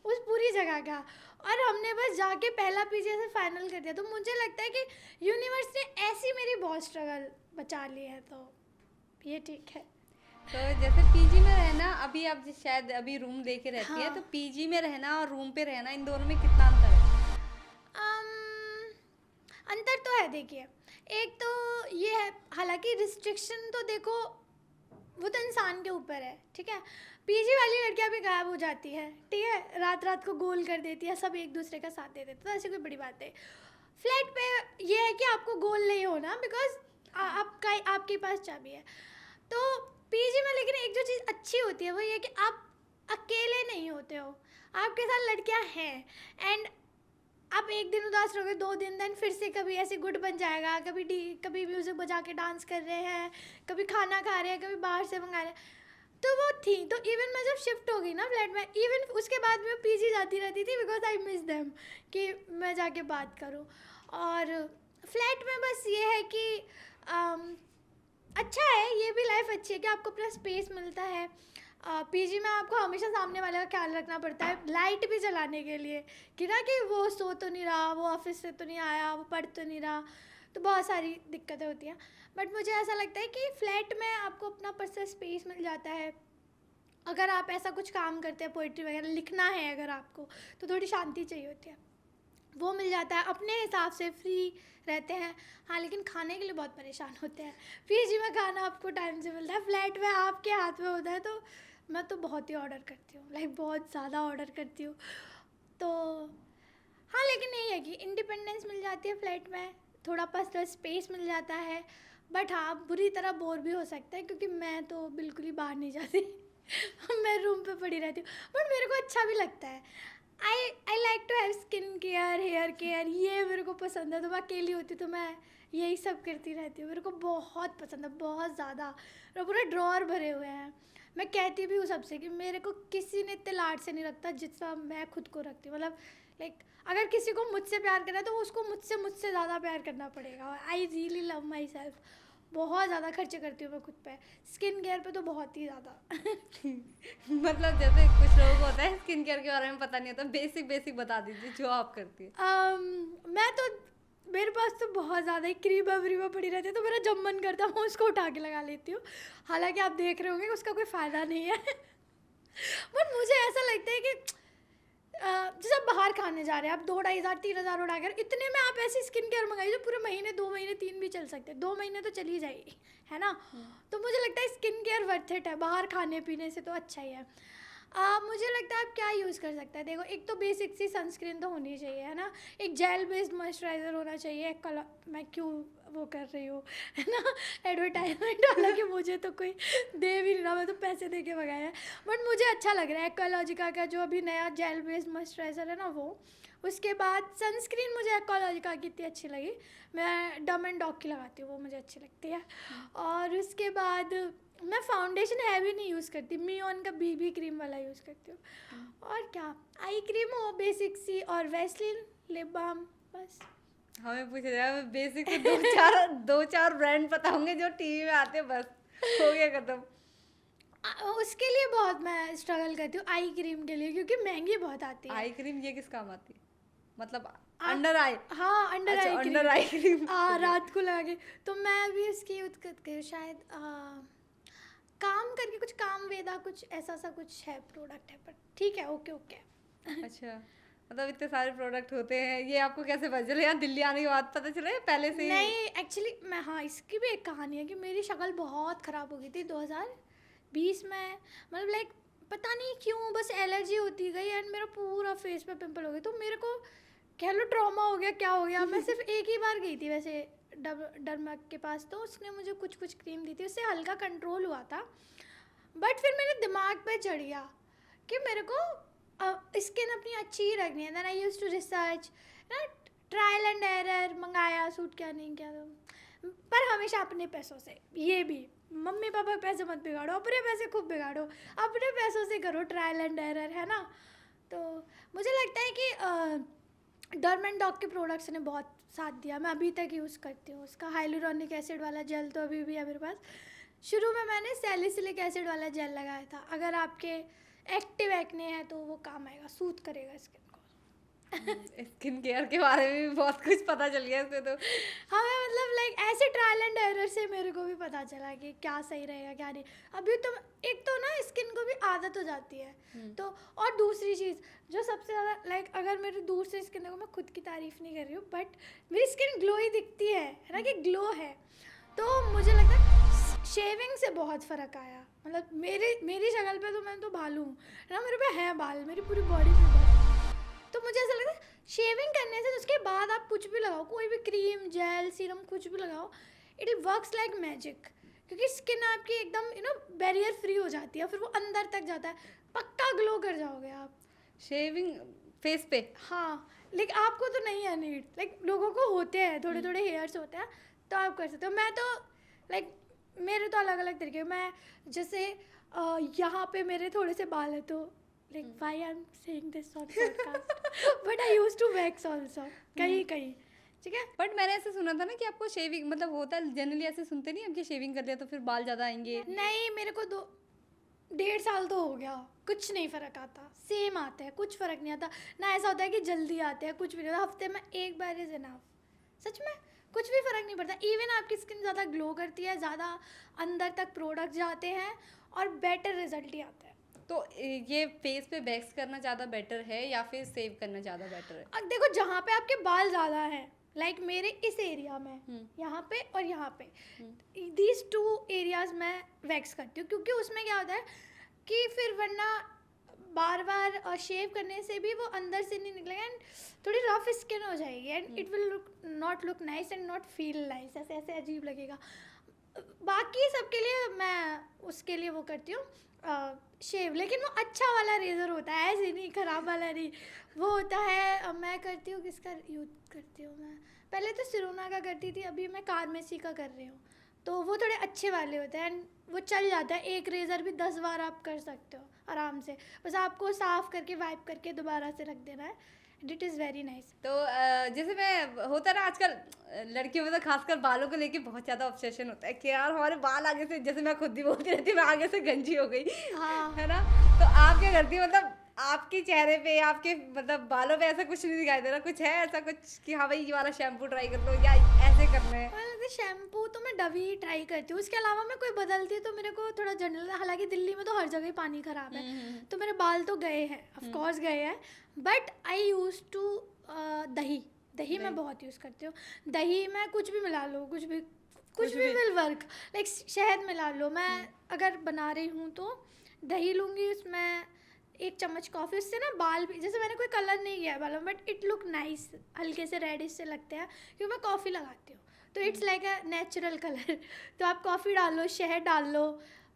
उस पूरी जगह का, और हमने बस जाके पहला पीजी से फाइनल कर दिया। तो मुझे लगता है कि यूनिवर्स ने ऐसी मेरी बहुत स्ट्रगल बचा ली है, तो ये ठीक है। तो जैसे पीजी में रहना, अभी आप शायद अभी रूम लेके रहती है, हाँ। तो पीजी में रहना और रूम पे रहना, इन दोनों में कितना अंतर है? अंतर तो है, देखिए, एक तो ये है, हालांकि रिस्ट्रिक्शन तो देखो वो तो इंसान के ऊपर है, ठीक है। पीजी वाली लड़कियां भी गायब हो जाती है, ठीक है, रात रात को गोल कर देती है, सब एक दूसरे का साथ दे देते, तो ऐसी कोई बड़ी बात है। फ्लैट पे ये है कि आपको गोल नहीं होना, बिकॉज आपके पास चाबी है। तो पीजी में लेकिन एक जो चीज़ अच्छी होती है वो ये कि आप अकेले नहीं होते हो, आपके साथ लड़कियां हैं, एंड आप एक दिन उदास रहोगे, 2 दिन, देन फिर से कभी ऐसे गुड बन जाएगा, कभी म्यूज़िक बजा के डांस कर रहे हैं, कभी खाना खा रहे हैं, कभी बाहर से मंगा रहे हैं। तो वो थी, तो इवन मैं जब शिफ्ट हो गई ना फ्लैट में, इवन उसके बाद मैं पीजी जाती रहती थी, बिकॉज आई मिस देम, कि मैं जाके बात करूँ। और फ्लैट में बस ये है कि अच्छा है, ये भी लाइफ अच्छी है कि आपको अपना स्पेस मिलता है। पीजी में आपको हमेशा सामने वाले का ख्याल रखना पड़ता है, लाइट भी जलाने के लिए, कि ना कि वो सो तो नहीं रहा, वो ऑफिस से तो नहीं आया, वो पढ़ तो नहीं रहा, तो बहुत सारी दिक्कतें होती हैं। बट मुझे ऐसा लगता है कि फ्लैट में आपको अपना पर्सनल स्पेस मिल जाता है। अगर आप ऐसा कुछ काम करते हैं, पोइट्री वगैरह लिखना है अगर आपको, तो थोड़ी शांति चाहिए होती है, वो मिल जाता है, अपने हिसाब से फ्री रहते हैं। हाँ, लेकिन खाने के लिए बहुत परेशान होते हैं। पीजी में खाना आपको टाइम से मिलता है, फ्लैट में आपके हाथ में होता है। तो मैं तो बहुत ही ऑर्डर करती हूँ, लाइक बहुत ज़्यादा ऑर्डर करती हूँ। तो हाँ, लेकिन यही है कि इंडिपेंडेंस मिल जाती है फ्लैट में, थोड़ा पर्सनल स्पेस मिल जाता है। बट हाँ, बुरी तरह बोर भी हो सकता है, क्योंकि मैं तो बिल्कुल ही बाहर नहीं जाती मैं रूम पे पड़ी रहती हूँ, बट मेरे को अच्छा भी लगता है। I like to have skin care, hair care, ये मेरे को पसंद है। तो मैं अकेली होती तो मैं यही सब करती रहती हूँ, मेरे को बहुत पसंद है, बहुत ज़्यादा। मेरे पूरे ड्रॉअर भरे हुए हैं। मैं कहती भी हूँ सबसे कि मेरे को किसी ने इतने लाड से नहीं रखता जितना मैं खुद को रखती हूँ। मतलब लाइक अगर किसी को मुझसे प्यार करना है तो उसको मुझसे ज़्यादा प्यार करना पड़ेगा। I really love my self, बहुत ज़्यादा खर्चे करती हूँ मैं खुद पे, स्किन केयर पे तो बहुत ही ज़्यादा मतलब जैसे कुछ लोगों को होता है स्किन केयर के बारे में पता नहीं होता, बेसिक बता दीजिए जो आप करती है। मैं तो, मेरे पास तो बहुत ज़्यादा ही क्रीम वरीमा पड़ी रहती है, तो मेरा जब मन करता है मैं उसको उठा के लगा लेती हूँ। हालांकि आप देख रहे होंगे उसका कोई फ़ायदा नहीं है बट मुझे ऐसा लगता है कि जैसे आप बाहर खाने जा रहे हैं, आप 2,500-3,000 उड़ाकर, इतने में आप ऐसी स्किन केयर मंगाइए जो पूरे महीने, 2 महीने, 3 भी चल सकते हैं, 2 महीने तो चली जाएगी, है ना। तो मुझे लगता है स्किन केयर वर्थ इट है, बाहर खाने पीने से तो अच्छा ही है। मुझे लगता है आप क्या यूज़ कर सकते हैं। देखो, एक तो बेसिक सी सनस्क्रीन तो होनी चाहिए, है ना। एक जेल बेस्ड मॉइस्चराइज़र होना चाहिए। मैं क्यों वो कर रही हूँ, है ना, एडवर्टाइजमेंट, हालांकि मुझे तो कोई दे भी नहीं रहा, मैं तो पैसे दे के मंगाया है, बट मुझे अच्छा लग रहा है। एक्वालॉजिका का जो अभी नया जेल बेस्ड मॉइस्चराइज़र है ना, वो उसके बाद सनस्क्रीन मुझे एक्वालॉजिका की इतनी अच्छी लगी, मैं डम एंड डॉग की लगाती हूँ, वो मुझे अच्छी लगती है। और उसके बाद मैं फाउंडेशन हैवी नहीं यूज़ करती, मियोन का बीबी क्रीम वाला यूज़ करती हूँ। और क्या, आई क्रीम हो बेसिक सी, और वैसलीन, लिप बाम, बस। हमें पूछा जाए बेसिक से दो चार ब्रांड पता होंगे जो टीवी में आते हैं, बस हो गया खत्म। उसके लिए बहुत मैं स्ट्रगल करती हूँ आई क्रीम के लिए, क्योंकि महंगी बहुत आती है। आई क्रीम ये किस काम आती है, मतलब अंडर आई? हाँ, अंडर अच्छा, आई अंडर आई क्रीम। रात को लगा के। तो मैं अभी उसकी यूज करती हूँ शायद, काम करके कुछ, काम वेदा कुछ ऐसा सा कुछ है, प्रोडक्ट है, पर ठीक है, ओके ओके। अच्छा, मतलब इतने सारे प्रोडक्ट होते हैं, ये आपको कैसे पता चले? यहाँ दिल्ली आने के बाद पता चला या पहले से ही? नहीं, एक्चुअली मैं, हाँ, इसकी भी एक कहानी है कि मेरी शक्ल बहुत ख़राब हो गई थी 2020 में, मतलब लाइक पता नहीं क्यों, बस एलर्जी होती गई एंड मेरा पूरा फेस पे पिंपल हो गए। तो मेरे को कह लो ट्रॉमा हो गया, क्या हो गया। मैं सिर्फ एक ही बार गई थी वैसे डर्मक के पास, तो उसने मुझे कुछ क्रीम दी थी, उससे हल्का कंट्रोल हुआ था। बट फिर मेरे दिमाग पे चढ़ गया कि मेरे को स्किन अपनी अच्छी ही रखनी है। Then I used to research ना, ट्रायल एंड एरर, मंगाया सूट क्या नहीं क्या, तो पर हमेशा अपने पैसों से। ये भी मम्मी पापा के पैसे मत बिगाड़ो, अपने पैसे खूब बिगाड़ो, अपने पैसों से करो ट्रायल एंड एरर, है ना। तो मुझे लगता है कि डर्म एंड डॉग के प्रोडक्ट्स ने बहुत साथ दिया, मैं अभी तक यूज़ करती हूँ उसका। हाइलुरोनिक एसिड वाला जेल तो अभी भी है मेरे पास। शुरू में मैंने सैलिसिलिक एसिड वाला जेल लगाया था, अगर आपके एक्टिव एक्ने है तो वो काम आएगा, सूट करेगा स्किन को। स्किन केयर के बारे में भी बहुत कुछ पता चल गया इसमें तो। हमें मतलब लाइक ऐसे ट्रायल एंड एरर से मेरे को भी पता चला कि क्या सही रहेगा क्या नहीं। अभी तो एक तो ना स्किन को भी आदत हो जाती है। तो और दूसरी चीज़ जो सबसे ज़्यादा लाइक, अगर मेरी दूर से स्किन देखो, मैं खुद की तारीफ़ नहीं कर रही हूँ, बट मेरी स्किन ग्लो ही दिखती है ना, कि ग्लो है। तो मुझे लगता है शेविंग से बहुत फ़र्क आया, मतलब मेरी शक्ल पे तो मैं तो भालू हूँ ना, मेरे पे है बाल, मेरी पूरी बॉडी में बहुत। तो मुझे ऐसा लगता है शेविंग करने से उसके बाद आप कुछ भी लगाओ, कोई भी क्रीम, जेल, सीरम, कुछ भी लगाओ, इट वर्क्स लाइक मैजिक, क्योंकि स्किन आपकी एकदम बैरियर फ्री हो जाती है, फिर वो अंदर तक जाता है, पक्का ग्लो कर जाओगे आप। शेविंग फेस पे? हाँ, लेकिन आपको तो नहीं है नीड, लाइक लोगों को होते हैं, थोड़े थोड़े हेयर्स होते हैं, तो आप कर सकते हो। मैं तो लाइक मेरे तो अलग अलग तरीके, मैं जैसे यहाँ पे मेरे थोड़े से बाल है, तो like why I am saying this on podcast, but I used to wax also कहीं, ठीक है। बट मैंने ऐसे सुना था ना कि आपको शेविंग, मतलब होता है जनरली ऐसे सुनते नहीं हम कि शेविंग कर लिया तो फिर बाल ज़्यादा आएंगे। नहीं, मेरे को 1.5 साल तो हो गया, कुछ नहीं फ़र्क आता, सेम आता है, कुछ फ़र्क नहीं आता ना। ऐसा होता है कि जल्दी आते हैं, कुछ भी नहीं होता, हफ्ते में एक बार इज़ इनफ। सच में कुछ भी फ़र्क नहीं पड़ता। इवन आपकी स्किन ज़्यादा ग्लो करती है, ज़्यादा अंदर तक प्रोडक्ट जाते हैं और बेटर रिजल्ट ही आता है। तो ये फेस पे वैक्स करना ज़्यादा बेटर है या फिर सेव करना ज़्यादा बेटर है? अब देखो, जहाँ पे आपके बाल ज़्यादा हैं, लाइक मेरे इस एरिया में, यहाँ पे और यहाँ पे, दीज 2 एरियाज मैं वैक्स करती हूँ, क्योंकि उसमें क्या होता है कि फिर वरना बार बार शेव करने से भी वो अंदर से नहीं निकलेगा एंड थोड़ी रफ स्किन हो जाएगी and it will not look nice and not feel nice, ऐसे ऐसे अजीब लगेगा। बाकी सबके लिए मैं उसके लिए वो करती हूँ शेव, लेकिन वो अच्छा वाला रेज़र होता है, ऐसे नहीं ख़राब वाला नहीं, वो होता है। मैं करती हूँ, किसका यूज़ करती हूँ मैं, पहले तो सिरोना का करती थी, अभी मैं कार्मेसी का कर रही हूँ, तो वो थोड़े अच्छे वाले होते हैं एंड वो चल जाता है, एक रेज़र भी 10 बार आप कर सकते हो आराम से, बस आपको साफ़ करके वाइप करके दोबारा से रख देना है, इट इज़ वेरी नाइस। तो जैसे मैं होता है ना आजकल लड़कियों में तो खासकर बालों को लेके बहुत ज़्यादा ऑब्सेशन होता है कि यार हमारे बाल आगे से, जैसे मैं खुद ही बोलती रहती हूँ, मैं आगे से गंजी हो गई। हाँ, है ना। तो आप क्या करती हो, मतलब आपके चेहरे पे, आपके मतलब बालों पे ऐसा कुछ नहीं दिखाई दे रहा? कुछ है ऐसा कुछ कि हाँ भाई ये वाला शैम्पू ट्राई कर लो या ऐसे करना है? शैम्पू तो मैं डव ही ट्राई करती हूँ, उसके अलावा मैं कोई बदलती हूँ तो मेरे को थोड़ा जनरल, हालांकि दिल्ली में तो हर जगह पानी ख़राब है, तो मेरे बाल तो गए हैं, ऑफ कोर्स गए हैं, बट आई यूज़ टू दही मैं बहुत यूज़ करती हूँ। दही में कुछ भी मिला लो, कुछ भी विल वर्क, लाइक शहद मिला लो, मैं अगर बना रही हूँ तो दही लूँगी, उसमें 1 चम्मच कॉफ़ी, उससे ना बाल भी, जैसे मैंने कोई कलर नहीं किया है बालों में, बट इट लुक नाइस, हल्के से रेडिश से लगते हैं क्योंकि मैं कॉफ़ी लगाती हूँ, तो it's like a natural colour. तो आप कॉफ़ी डाल लो, शहद डाल लो,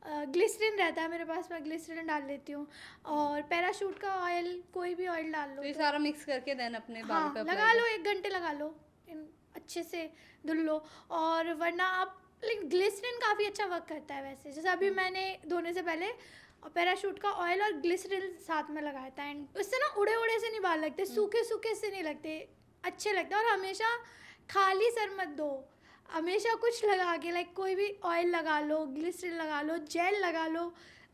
ग्लिसरीन रहता है मेरे पास, मैं ग्लिसरीन डाल लेती हूँ, और पैराशूट का ऑयल, कोई भी ऑयल डाल लो तो ये तो सारा मिक्स करके देन अपने बालों हाँ पे लगा अप्लाई लो, 1 घंटे लगा लो, अच्छे से धुल लो। और वरना आप, लेकिन ग्लिसरीन काफ़ी अच्छा वर्क करता है वैसे, जैसे अभी मैंने धोने से पहले पैराशूट का ऑयल और ग्लिसरीन साथ में लगाया था, एंड उससे ना उड़े उड़े से नहीं बाल लगते, सूखे सूखे से नहीं लगते, अच्छे लगते। और हमेशा खाली सर मत दो, हमेशा कुछ लगा के, लाइक कोई भी ऑयल लगा लो, ग्लिसरीन लगा लो, जेल लगा लो,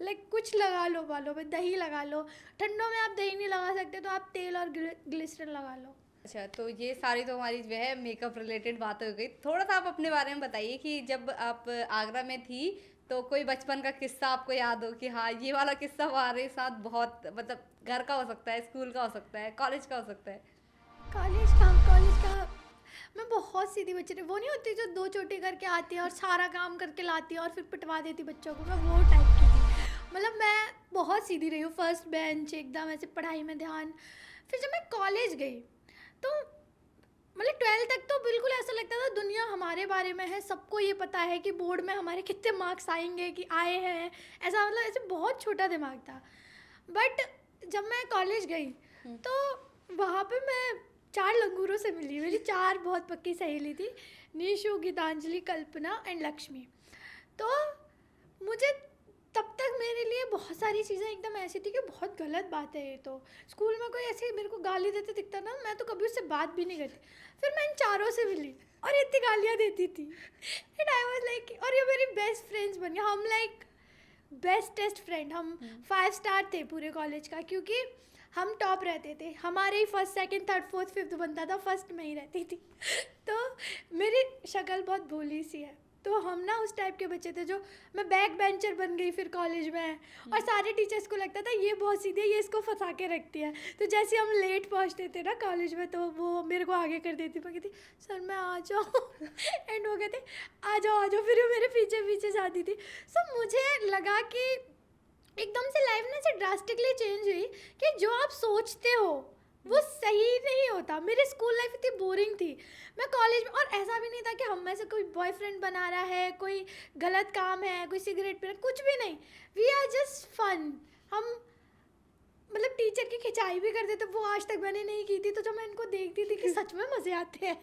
लाइक कुछ लगा लो बालों में, दही लगा लो। ठंडों में आप दही नहीं लगा सकते तो आप तेल और ग्लिसरीन लगा लो। अच्छा, तो ये सारी तो हमारी जो है मेकअप रिलेटेड बातें हो गई। थोड़ा सा आप अपने बारे में बताइए कि जब आप आगरा में थी तो कोई बचपन का किस्सा आपको याद हो कि हाँ ये वाला किस्सा हमारे साथ बहुत, मतलब घर का हो सकता है, स्कूल का हो सकता है, कॉलेज का हो सकता है। कॉलेज का मैं बहुत सीधी बच्ची थी, वो नहीं होती जो 2 चोटी करके आती है और सारा काम करके लाती है और फिर पिटवा देती बच्चों को, मैं वो टाइप की थी। मतलब मैं बहुत सीधी रही हूँ, फर्स्ट बेंच एकदम, ऐसे पढ़ाई में ध्यान। फिर जब मैं कॉलेज गई तो मतलब 12th तक तो बिल्कुल ऐसा लगता था दुनिया हमारे बारे में है, सबको ये पता है कि बोर्ड में हमारे कितने मार्क्स आएंगे, कि आए हैं, ऐसा, मतलब ऐसे बहुत छोटा दिमाग था। बट जब मैं कॉलेज गई तो वहाँ पे मैं 4 लंगूरों से मिली, मेरी 4 बहुत पक्की सहेली थी, निशु, गीतांजलि, कल्पना एंड लक्ष्मी। तो मुझे तब तक मेरे लिए बहुत सारी चीज़ें एकदम ऐसी थी कि बहुत गलत बात है ये तो। स्कूल में कोई ऐसे मेरे को गाली देते दिखता ना, मैं तो कभी उससे बात भी नहीं करती। फिर मैं इन 4 से मिली और इतनी गालियाँ देती थी, एंड आई वाज लाइक, और ये मेरी बेस्ट फ्रेंड्स बन गया, हम लाइक बेस्टेस्ट फ्रेंड, हम 5 स्टार थे पूरे कॉलेज का, क्योंकि हम टॉप रहते थे, हमारे ही first second third fourth fifth बनता था, फर्स्ट में ही रहती थी। तो मेरी शक्ल बहुत भोली सी है, तो हम ना उस टाइप के बच्चे थे जो, मैं बैक बेंचर बन गई फिर कॉलेज में, और सारे टीचर्स को लगता था ये बहुत सीधी है, ये इसको फंसा के रखती है। तो जैसे हम लेट पहुंचते थे ना कॉलेज में तो वो मेरे को आगे कर देती, मैं कहती सर मैं आ जाऊँ एंड वो कहते आ जाओ, फिर वो मेरे पीछे पीछे जाती थी। सो मुझे लगा कि एकदम से लाइफ ना से ड्रास्टिकली चेंज हुई कि जो आप सोचते हो वो सही नहीं होता। मेरी स्कूल लाइफ इतनी बोरिंग थी, मैं कॉलेज में, और ऐसा भी नहीं था कि हम में से कोई बॉयफ्रेंड बना रहा है, कोई गलत काम है, कोई सिगरेट पी रहा है, कुछ भी नहीं। We are just fun. हम मतलब टीचर की खिंचाई भी करते थे, वो आज तक मैंने नहीं की थी। तो जब मैं इनको देखती थी कि सच में मज़े आते हैं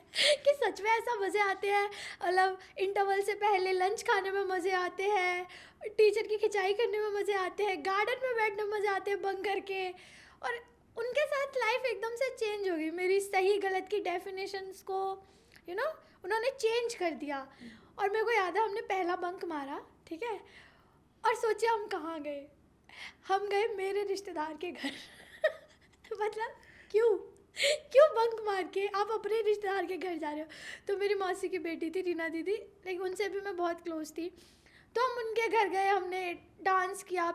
कि सच में ऐसा मज़े आते हैं, मतलब इंटरवल से पहले लंच खाने में मज़े आते हैं, टीचर की खिंचाई करने में मज़े आते हैं, गार्डन में बैठने में मज़े आते हैं बंक करके। और उनके साथ लाइफ एकदम से चेंज हो गई, मेरी सही गलत की डेफिनेशंस को उन्होंने चेंज कर दिया। और मेरे को याद है हमने पहला बंक मारा, ठीक है, और सोचिए हम कहाँ गए, हम गए मेरे रिश्तेदार के घर मतलब क्यों बंक मार के आप अपने रिश्तेदार के घर जा रहे हो। तो मेरी मौसी की बेटी थी रीना दीदी, लेकिन उनसे भी मैं बहुत क्लोज थी। तो हम उनके घर गए, हमने डांस किया,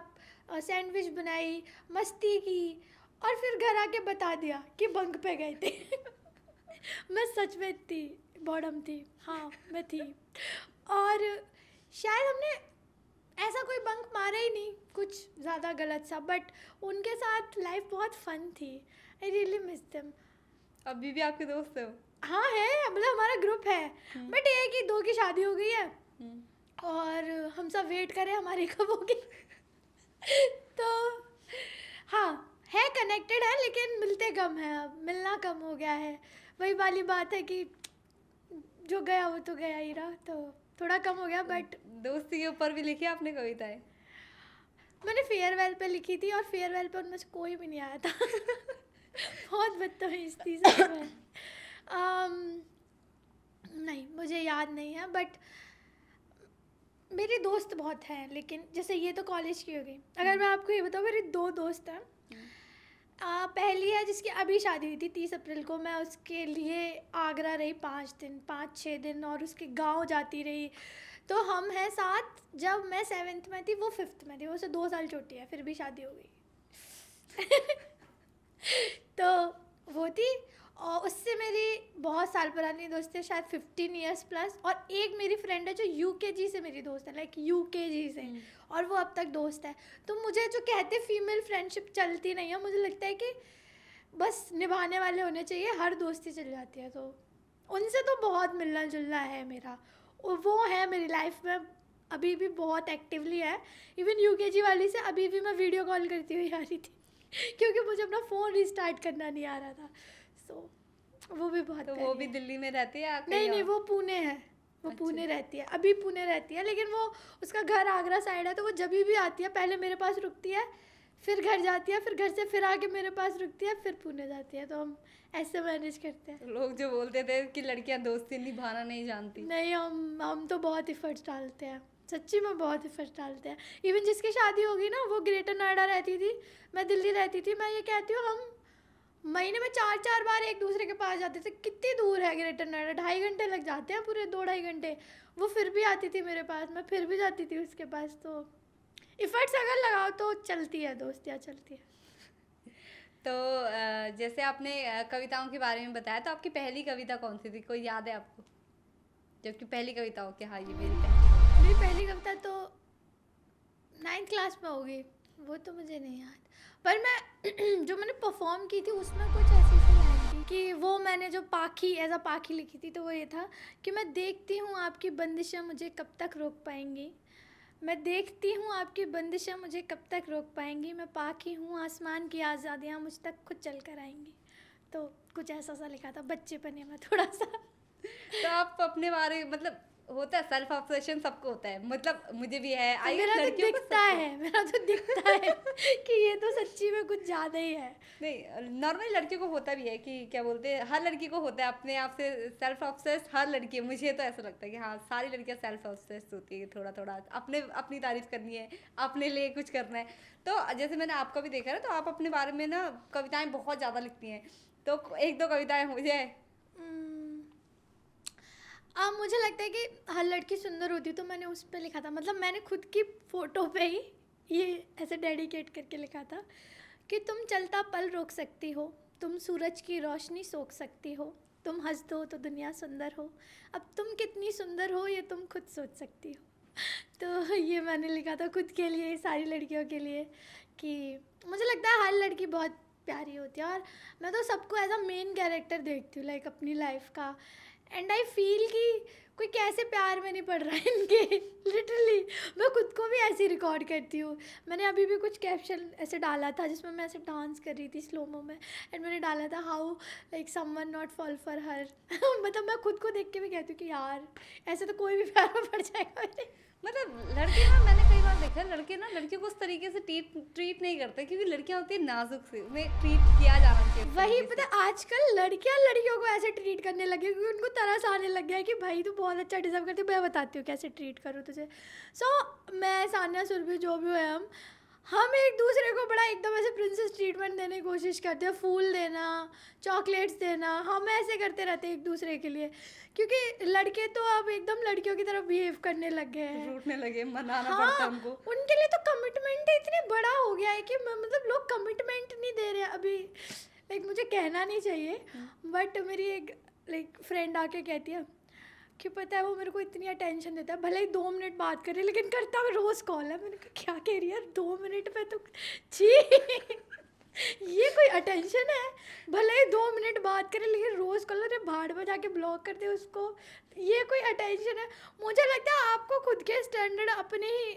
सैंडविच बनाई, मस्ती की, और फिर घर आके बता दिया कि बंक पे गए थे मैं सच में थी, बॉडम थी, हाँ मैं थी। और शायद हमने ऐसा कोई बंक मारा ही नहीं कुछ ज़्यादा गलत सा, बट उनके साथ लाइफ बहुत फन थी। I really miss them. अभी भी आपके दोस्त हो? हाँ है, मतलब हमारा ग्रुप है, बट ये है कि 2 की शादी हो गई है और हम सब वेट करें हमारी कब होगी तो हाँ है, कनेक्टेड है, लेकिन मिलते कम है, अब मिलना कम हो गया है। वही वाली बात है कि जो गया वो तो गया ही रहा, तो थोड़ा कम हो गया। बट दोस्ती के ऊपर भी लिखी आपने कविताएं? मैंने फेयरवेल पे लिखी थी, और फेयरवेल पे उनमें से कोई भी नहीं आया था बहुत बदतमीज थी सच में। नहीं मुझे याद नहीं है, बट मेरे दोस्त बहुत हैं, लेकिन जैसे ये तो कॉलेज की हो गई। अगर मैं आपको ये बताऊँ, मेरे 2 दोस्त हैं। पहली है जिसकी अभी शादी हुई थी 30 अप्रैल को, मैं उसके लिए आगरा रही 5-6 दिन, और उसके गांव जाती रही। तो हम हैं साथ, जब मैं 7th में थी वो 5th में थी, वो से 2 साल छोटी है, फिर भी शादी हो गई तो वो थी। और उससे मेरी बहुत साल पुरानी दोस्त है, शायद 15 ईयर्स प्लस। और एक मेरी फ्रेंड है जो यूकेजी से मेरी दोस्त है, लाइक यूकेजी से, और वो अब तक दोस्त है। तो मुझे जो कहते फीमेल फ्रेंडशिप चलती नहीं है, मुझे लगता है कि बस निभाने वाले होने चाहिए, हर दोस्ती चल जाती है। तो उनसे तो बहुत मिलना जुलना है मेरा, और वो है मेरी लाइफ में अभी भी बहुत एक्टिवली है। इवन यूकेजी वाली से अभी भी मैं वीडियो कॉल करती हुई आ रही थी क्योंकि मुझे अपना फ़ोन रिस्टार्ट करना नहीं आ रहा था। सो वो भी बहुत तो वो प्यारी भी है। दिल्ली में रहती है या नहीं कहीं नहीं, और? वो पुणे है। वो अच्छा। पुणे रहती है, अभी पुणे रहती है, लेकिन वो उसका घर आगरा साइड है, तो वो जब भी आती है पहले मेरे पास रुकती है, फिर घर जाती है, फिर घर से फिर आके मेरे पास रुकती है, फिर पुणे जाती है। तो हम ऐसे मैनेज करते हैं। तो लोग जो बोलते थे कि लड़कियां दोस्ती निभाना नहीं जानती। नहीं, हम तो बहुत एफर्ट्स डालते हैं, सच्ची में बहुत एफर्ट्स डालते हैं। इवन जिसकी शादी होगी ना, वो ग्रेटर नोएडा रहती थी, मैं दिल्ली रहती थी। मैं ये कहती हूँ, हम महीने में 4-4 बार एक दूसरे के पास जाते थे। कितनी दूर है ग्रेटर नोएडा, 2.5 घंटे लग जाते हैं, पूरे 2-2.5 घंटे। वो फिर भी आती थी मेरे पास, मैं फिर भी जाती थी उसके पास। तो एफर्ट्स अगर लगाओ तो चलती है, दोस्तियाँ चलती है। तो जैसे आपने कविताओं के बारे में बताया, तो आपकी पहली कविता कौन सी थी, कोई याद है आपको? जबकि पहली कविता हो कि हाँ ये मेरी पहली। मेरी पहली कविता तो 9th क्लास में होगी, वो तो मुझे नहीं याद। पर मैं जो मैंने परफॉर्म की थी उसमें कुछ ऐसी सी लाइन थी कि वो मैंने जो पाखी एज अ पाखी लिखी थी, तो वो ये था कि मैं देखती हूँ आपकी बंदिशें मुझे कब तक रोक पाएंगी, मैं देखती हूँ आपकी बंदिशें मुझे कब तक रोक पाएंगी, मैं पाखी हूँ आसमान की आज़ादियाँ मुझ तक खुद चल कर आएंगी। तो कुछ ऐसा सा लिखा था बच्चेपने में थोड़ा सा। तो आप अपने बारे मतलब होता है सेल्फ ऑब्सेशन, सबको होता है, मतलब मुझे भी है। तो आई मेरा तो लड़कियों को दिखता सबको। है, मेरा तो दिखता है कि ये तो सच्ची में कुछ ज़्यादा ही है। नहीं, नॉर्मली लड़कियों को होता भी है कि क्या बोलते हैं, हर लड़की को होता है अपने आप से सेल्फ ऑब्सेस। हर लड़की, मुझे तो ऐसा लगता है कि हाँ सारी लड़कियां सेल्फ ऑब्सेस होती है, थोड़ा थोड़ा अपने अपनी तारीफ करनी है, अपने लिए कुछ करना है। तो जैसे मैंने आपका भी देखा है, तो आप अपने बारे में ना कविताएं बहुत ज़्यादा लिखती हैं। तो 1-2 कविताएं मुझे। अब मुझे लगता है कि हर लड़की सुंदर होती, तो मैंने उस पर लिखा था। मतलब मैंने खुद की फ़ोटो पे ही ये ऐसे डेडिकेट करके लिखा था कि तुम चलता पल रोक सकती हो, तुम सूरज की रोशनी सोख सकती हो, तुम हंस दो तो दुनिया सुंदर हो, अब तुम कितनी सुंदर हो ये तुम खुद सोच सकती हो। तो ये मैंने लिखा था खुद के लिए, सारी लड़कियों के लिए, कि मुझे लगता है हर लड़की बहुत प्यारी होती है, और मैं तो सबको एज अ मेन कैरेक्टर देखती हूँ लाइक अपनी लाइफ का। एंड आई फील कि कोई कैसे प्यार में नहीं पड़ रहा है इनके। लिटरली मैं खुद को भी ऐसे ही रिकॉर्ड करती हूँ। मैंने अभी भी कुछ कैप्शन ऐसे डाला था जिसमें मैं ऐसे डांस कर रही थी स्लोमो में, एंड मैंने डाला था how like someone not fall for her. मतलब मैं खुद को देख के भी कहती हूँ कि यार ऐसे तो कोई भी प्यार में पड़ जाएगा मेरे। मतलब लड़के ना, मैंने कई बार देखा है, लड़के ना लड़कियों को उस तरीके से ट्रीट नहीं करते, क्योंकि लड़कियां होती है नाजुक से, उन्हें ट्रीट किया जाना चाहिए उस वही तरीके पता से। है, आजकल लड़कियां लड़कियों को ऐसे ट्रीट करने लगी क्योंकि उनको तरस आने लग गया है कि भाई तू बहुत अच्छा डिजर्व करती है, मैं बताती हूँ कैसे ट्रीट करूँ तुझे। सो मैं सान्या सुरभि जो भी है, हम एक दूसरे को बड़ा एकदम ऐसे प्रिंसेस ट्रीटमेंट देने की कोशिश करते हैं, फूल देना, चॉकलेट्स देना, हम ऐसे करते रहते हैं एक दूसरे के लिए, क्योंकि लड़के तो अब एकदम लड़कियों की तरफ बिहेव करने लग गए हैं। रूठने लगे, मनाना हाँ, पड़ता उनको। उनके लिए तो कमिटमेंट इतनी बड़ा हो गया है कि मतलब लोग कमिटमेंट नहीं दे रहे अभी। लाइक मुझे कहना नहीं चाहिए, बट मेरी एक लाइक फ्रेंड आके कहती है कि पता है वो मेरे को इतनी अटेंशन देता है, भले ही 2 मिनट बात करे लेकिन करता है रोज़ कॉल है। मैंने कहा क्या कह रही है 2 मिनट पे तो छी। ये कोई अटेंशन है? भले ही 2 मिनट बात करे लेकिन रोज़ कॉल, अरे भाड़ में जाके ब्लॉक कर दे उसको, ये कोई अटेंशन है? मुझे लगता है आपको खुद के स्टैंडर्ड अपने ही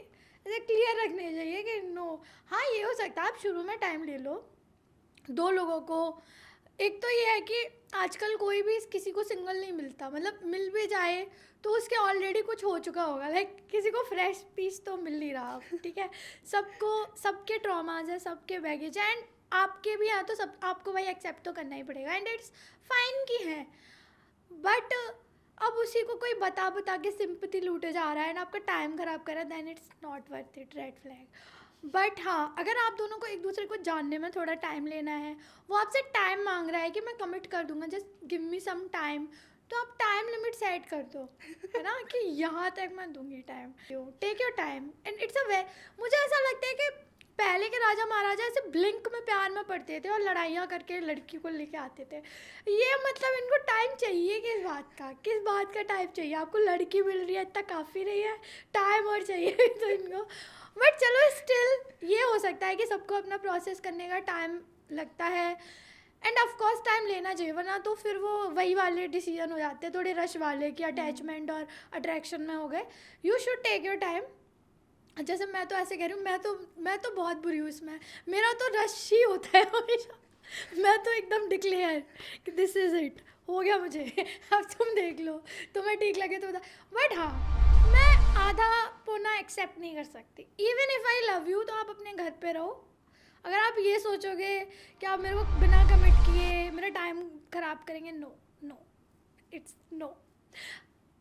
ऐसे क्लियर रखने चाहिए कि नो, हाँ ये हो सकता है आप शुरू में टाइम ले लो 2 लोगों को। एक तो ये है कि आजकल कोई भी किसी को सिंगल नहीं मिलता, मतलब मिल भी जाए तो उसके ऑलरेडी कुछ हो चुका होगा। लाइक किसी को फ्रेश पीस तो मिल नहीं रहा, ठीक है। सबको सबके ट्रॉमाज है, सबके बैगेज है, एंड आपके भी हैं, तो सब आपको भाई एक्सेप्ट तो करना ही पड़ेगा, एंड इट्स फाइन की है। बट अब उसी को कोई बता बता के सिंपैथी लूटे जा रहा है एंड आपका टाइम ख़राब कर रहा है, then it's not worth it, red flag. But हाँ, अगर आप दोनों को एक दूसरे को जानने में थोड़ा टाइम लेना है, वो आपसे टाइम मांग रहा है कि मैं कमिट कर दूंगा, just give me some time, तो आप टाइम लिमिट सेट कर दो, है ना, कि यहाँ तक मैं दूंगी time, take your time. And it's a way, मुझे ऐसा लगता है कि पहले के राजा महाराजा ऐसे ब्लिंक में प्यार में पड़ते थे और लड़ाइयाँ करके लड़की को लेके आते थे। ये मतलब इनको टाइम चाहिए किस बात का टाइम चाहिए? आपको लड़की मिल रही है, इतना काफ़ी नहीं है, टाइम और चाहिए तो इनको। बट चलो स्टिल ये हो सकता है कि सबको अपना प्रोसेस करने का टाइम लगता है, एंड ऑफ कोर्स टाइम लेना चाहिए, वरना तो फिर वो वही वाले डिसीजन हो जाते हैं थोड़े रश वाले कि अटैचमेंट और अट्रैक्शन में हो गए. You should take your time. जैसे मैं तो ऐसे कह रही हूँ, मैं तो बहुत बुरी हूँ इसमें. मेरा तो रश ही होता है हमेशा. मैं तो एकदम डिक्लेयर कि दिस इज़ इट, हो गया मुझे. अब तुम देख लो, तुम्हें ठीक लगे तो बता. बट हाँ, मैं आधा पौना एक्सेप्ट नहीं कर सकती. Even if I love you, तो आप अपने घर पे रहो. अगर आप ये सोचोगे कि आप मेरे को बिना कमिट किए मेरा टाइम ख़राब करेंगे, नो नो, इट्स नो.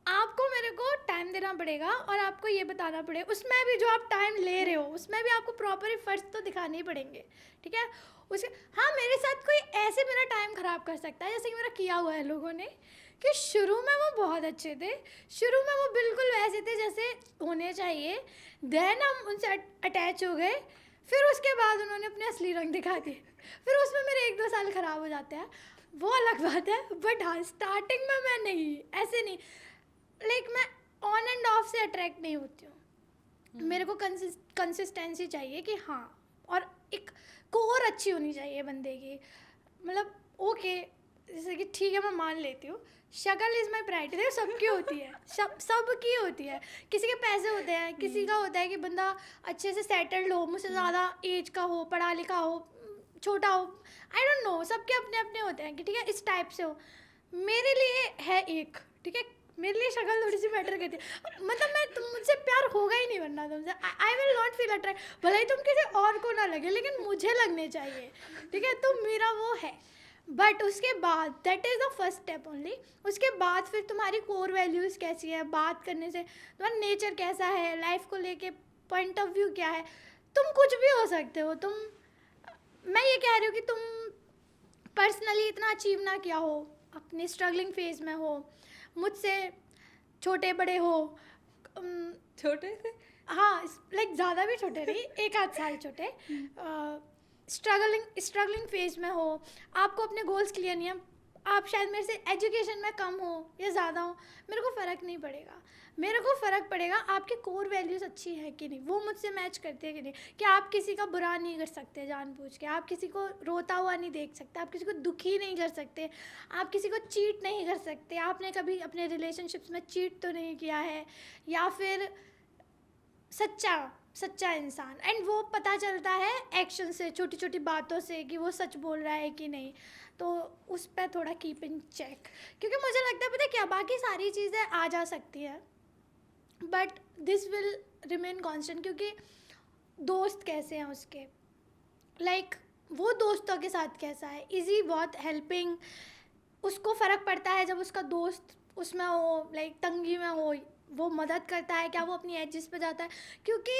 आपको मेरे को टाइम देना पड़ेगा और आपको ये बताना पड़ेगा. उसमें भी जो आप टाइम ले रहे हो उसमें भी आपको प्रॉपर एफर्ट्स तो दिखाने ही पड़ेंगे, ठीक है. उसे हाँ, मेरे साथ कोई ऐसे मेरा टाइम ख़राब कर सकता है जैसे कि मेरा किया हुआ है लोगों ने, कि शुरू में वो बहुत अच्छे थे, शुरू में वो बिल्कुल वैसे थे जैसे होने चाहिए. देन हम उनसे अटैच हो गए, फिर उसके बाद उन्होंने अपने असली रंग दिखा दिए. फिर उसमें मेरे 1-2 साल ख़राब हो जाते हैं, वो अलग बात है. बट हाँ, स्टार्टिंग में मैं नहीं, ऐसे नहीं. लाइक मैं ऑन एंड ऑफ से अट्रैक्ट नहीं होती हूँ. मेरे को कंसिस्टेंसी चाहिए कि हाँ, और एक कोर अच्छी होनी चाहिए बंदे की. मतलब ओके, जैसे कि ठीक है, मैं मान लेती हूँ शक्ल इज़ माई प्राइड. देखो सबकी होती है, सबकी होती है. किसी के पैसे होते हैं, किसी का होता है कि बंदा अच्छे से सेटल्ड हो, मुझसे ज़्यादा एज का हो, पढ़ा लिखा हो, छोटा हो. आई डोंट नो, सबके अपने अपने होते हैं कि ठीक है इस टाइप से हो. मेरे लिए है एक, ठीक है, मेरे लिए शक्ल थोड़ी सी मैटर करती है. मतलब मैं, तुम मुझसे प्यार होगा ही नहीं वरना तुमसे. I will not feel attract. भले ही तुम किसी और को ना लगे, लेकिन मुझे लगने चाहिए, ठीक है. तो मेरा वो है. बट उसके बाद that is the first step only. उसके बाद फिर तुम्हारी कोर वैल्यूज़ कैसी है, बात करने से तुम्हारा नेचर कैसा है, लाइफ को लेके पॉइंट ऑफ व्यू क्या है. तुम कुछ भी हो सकते हो. मैं ये कह रही हूँ कि तुम पर्सनली इतना अचीव ना किया हो, अपने स्ट्रगलिंग फेज में हो, मुझसे छोटे बड़े हो. छोटे से हाँ, लाइक ज़्यादा भी छोटे नहीं, 1-8 साल छोटे. स्ट्रगलिंग फेज में हो, आपको अपने गोल्स क्लियर नहीं है, आप शायद मेरे से एजुकेशन में कम हो या ज़्यादा हो, मेरे को फ़र्क नहीं पड़ेगा. मेरे को फ़र्क पड़ेगा आपकी कोर वैल्यूज़ अच्छी है कि नहीं, वो मुझसे मैच करती है कि नहीं. कि आप किसी का बुरा नहीं कर सकते जानबूझ के, आप किसी को रोता हुआ नहीं देख सकते, आप किसी को दुखी नहीं कर सकते, आप किसी को चीट नहीं कर सकते. आपने कभी अपने रिलेशनशिप्स में चीट तो नहीं किया है, या फिर सच्चा इंसान. एंड वो पता चलता है एक्शन से, छोटी छोटी बातों से कि वो सच बोल रहा है कि नहीं. तो उस पर थोड़ा कीप इन चेक, क्योंकि मुझे लगता है पता है क्या, बाकी सारी चीज़ें आ जा सकती हैं but this will remain constant. क्योंकि दोस्त कैसे हैं उसके, लाइक वो दोस्तों के साथ कैसा है, इज़ ही बहुत हेल्पिंग. उसको फ़र्क पड़ता है जब उसका दोस्त उसमें हो, लाइक तंगी में हो, वो मदद करता है क्या, वो अपनी एजेस पे जाता है. क्योंकि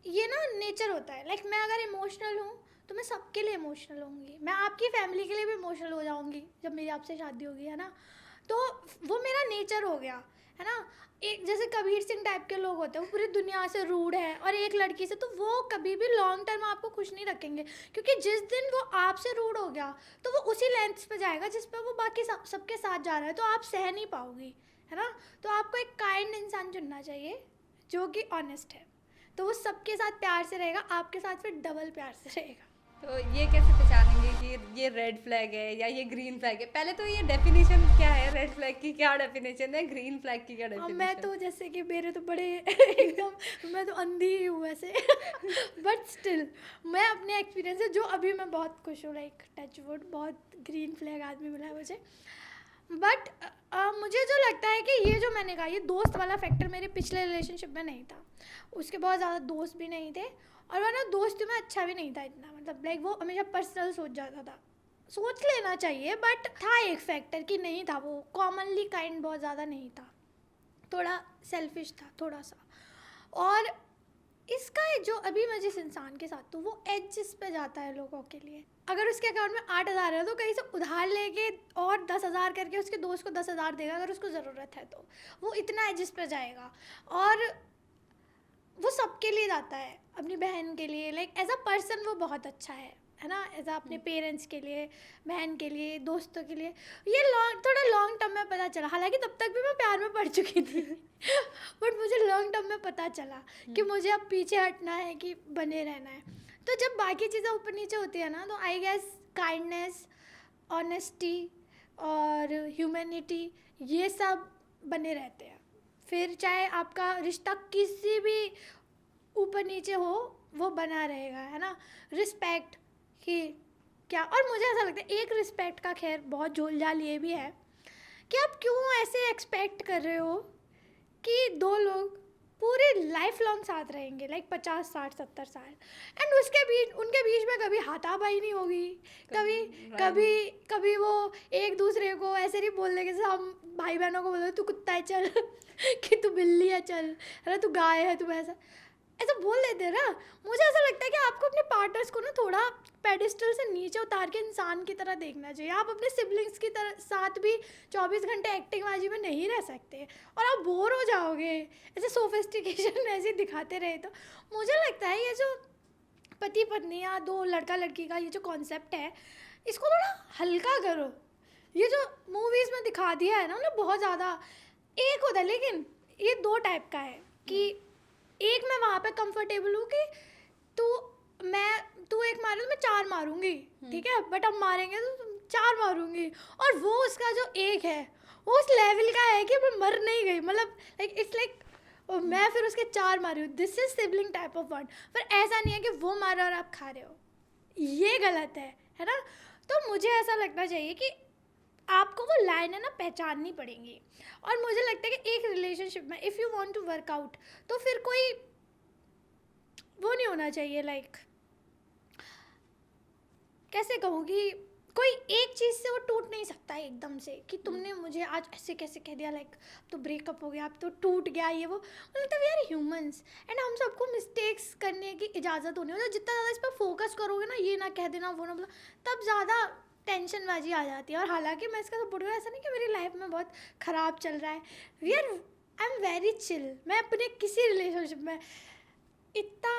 ये ना नेचर होता है. लाइक मैं अगर इमोशनल हूँ तो मैं सबके लिए इमोशनल होंगी, मैं आपकी फैमिली के लिए भी इमोशनल हो जाऊँगी जब मेरी आपसे शादी होगी, है ना. तो वो मेरा नेचर हो गया, है ना. एक जैसे कबीर सिंह टाइप के लोग होते हैं, वो पूरी दुनिया से रूड है और एक लड़की से, तो वो कभी भी लॉन्ग टर्म आपको खुश नहीं रखेंगे. क्योंकि जिस दिन वो आपसे रूड हो गया तो वो उसी लेंथ पे जाएगा जिस पे वो बाकी सबके साथ जा रहा है, तो आप सह नहीं पाओगी, है ना. तो आपको एक काइंड इंसान चुनना चाहिए जो कि ऑनेस्ट है, तो वो सबके साथ प्यार से रहेगा, आपके साथ फिर डबल प्यार से रहेगा. तो ये कैसे पहचानेंगे कि ये रेड फ्लैग है या ये ग्रीन फ्लैग है? पहले तो ये डेफिनेशन क्या है, रेड फ्लैग की क्या डेफिनेशन है, ग्रीन फ्लैग की क्या अब डेफिनेशन? मैं तो जैसे कि मेरे तो बड़े एकदम मैं तो अंधी ही हूँ वैसे. बट स्टिल मैं अपने एक्सपीरियंस से, जो अभी मैं बहुत खुश हूँ, लाइक टच वुड, बहुत ग्रीन फ्लैग आदमी मिला है मुझे. बट मुझे जो लगता है कि ये जो मैंने कहा, ये दोस्त वाला फैक्टर मेरे पिछले रिलेशनशिप में नहीं था. उसके बहुत ज़्यादा दोस्त भी नहीं थे, और वरना दोस्ती में अच्छा भी नहीं था इतना. मतलब लाइक वो हमेशा पर्सनल सोच जाता था. सोच लेना चाहिए, बट था एक फैक्टर कि नहीं था, वो कॉमनली काइंड बहुत ज़्यादा नहीं था, थोड़ा सेल्फिश था थोड़ा सा. और इसका जो अभी मैं जिस इंसान के साथ हूँ, वो एज पे जाता है लोगों के लिए. अगर उसके अकाउंट में 8,000 है तो कहीं से उधार लेके और 10,000 करके उसके दोस्त को 10,000 देगा अगर उसको ज़रूरत है. तो वो इतना एजिस पे जाएगा, और वो सबके लिए जाता है, अपनी बहन के लिए. लाइक एज अ पर्सन वो बहुत अच्छा है ना. एज अ अपने पेरेंट्स के लिए, बहन के लिए, दोस्तों के लिए. ये थोड़ा लॉन्ग टर्म में पता चला, हालांकि तब तक भी मैं प्यार में पड़ चुकी थी. बट मुझे लॉन्ग टर्म में पता चला कि मुझे अब पीछे हटना है कि बने रहना है. तो जब बाकी चीज़ें ऊपर नीचे होती है ना, तो आई गेस काइंडनेस ऑनेस्टी और ह्यूमैनिटी, ये सब बने रहते हैं। फिर चाहे आपका रिश्ता किसी भी ऊपर नीचे हो, वो बना रहेगा, है ना। रिस्पेक्ट कि क्या, और मुझे ऐसा लगता है एक रिस्पेक्ट का खैर बहुत झोल झाल ये भी है कि आप क्यों ऐसे एक्सपेक्ट कर रहे हो कि दो लोग पूरे लाइफ लॉन्ग साथ रहेंगे, लाइक 50 60 70 साल, एंड उसके बीच उनके बीच में कभी हाथापाई नहीं होगी, कभी कभी कभी वो एक दूसरे को ऐसे नहीं बोल देंगे जैसे हम भाई बहनों को बोलते तू कुत्ता है चल कि तू बिल्ली है चल, है ना, तू गाय है, तू ऐसा ऐसा बोल देते हैं ना। मुझे ऐसा लगता है कि आपको अपने पार्टनर्स को ना थोड़ा पेडिस्टल से नीचे उतार के इंसान की तरह देखना चाहिए। आप अपने सिबलिंग्स की तरह साथ भी 24 घंटे एक्टिंग बाजी में नहीं रह सकते और आप बोर हो जाओगे ऐसे सोफिस्टिकेशन ऐसे दिखाते रहे। तो मुझे लगता है ये जो पति पत्नी या दो लड़का लड़की का ये जो कॉन्सेप्ट है, इसको थोड़ा हल्का करो। ये जो मूवीज़ में दिखा दिया है ना, मतलब बहुत ज़्यादा एक होता है, लेकिन ये दो टाइप का है कि एक मैं वहाँ पे कंफर्टेबल हूँ कि तू एक मारे तो मैं 4 मारूंगी, ठीक है, बट अब मारेंगे तो 4 मारूंगी, और वो उसका जो एक है वो उस लेवल का है कि मैं मर नहीं गई, मतलब लाइक इट्स लाइक मैं फिर उसके 4 मारी हूँ। This is sibling type of one. पर ऐसा नहीं है कि वो मारा और आप खा रहे हो, ये गलत है ना। तो मुझे ऐसा लगना चाहिए कि आपको वो लाइन है ना पहचाननी पड़ेंगी। और मुझे लगता है कि एक रिलेशनशिप में if you want to work out, तो फिर कोई वो नहीं होना चाहिए, लाइक कैसे कहूँ कि कोई एक चीज़ से वो टूट नहीं सकता है एकदम से कि तुमने मुझे आज ऐसे कैसे कह दिया, लाइक अब तो ब्रेकअप हो गया, अब तो टूट गया, ये वो मतलब वी आर ह्यूमंस एंड हम सबको मिस्टेक्स करने की इजाज़त होनी है। जितना ज़्यादा इस पर फोकस करोगे ना, ये ना कह देना वो ना, तब ज़्यादा टेंशनबाजी आ जाती है। और हालांकि मैं इसका सपोर्ट करूँ, ऐसा नहीं कि मेरी लाइफ में बहुत ख़राब चल रहा है, आई एम वेरी चिल। मैं अपने किसी रिलेशनशिप में इतना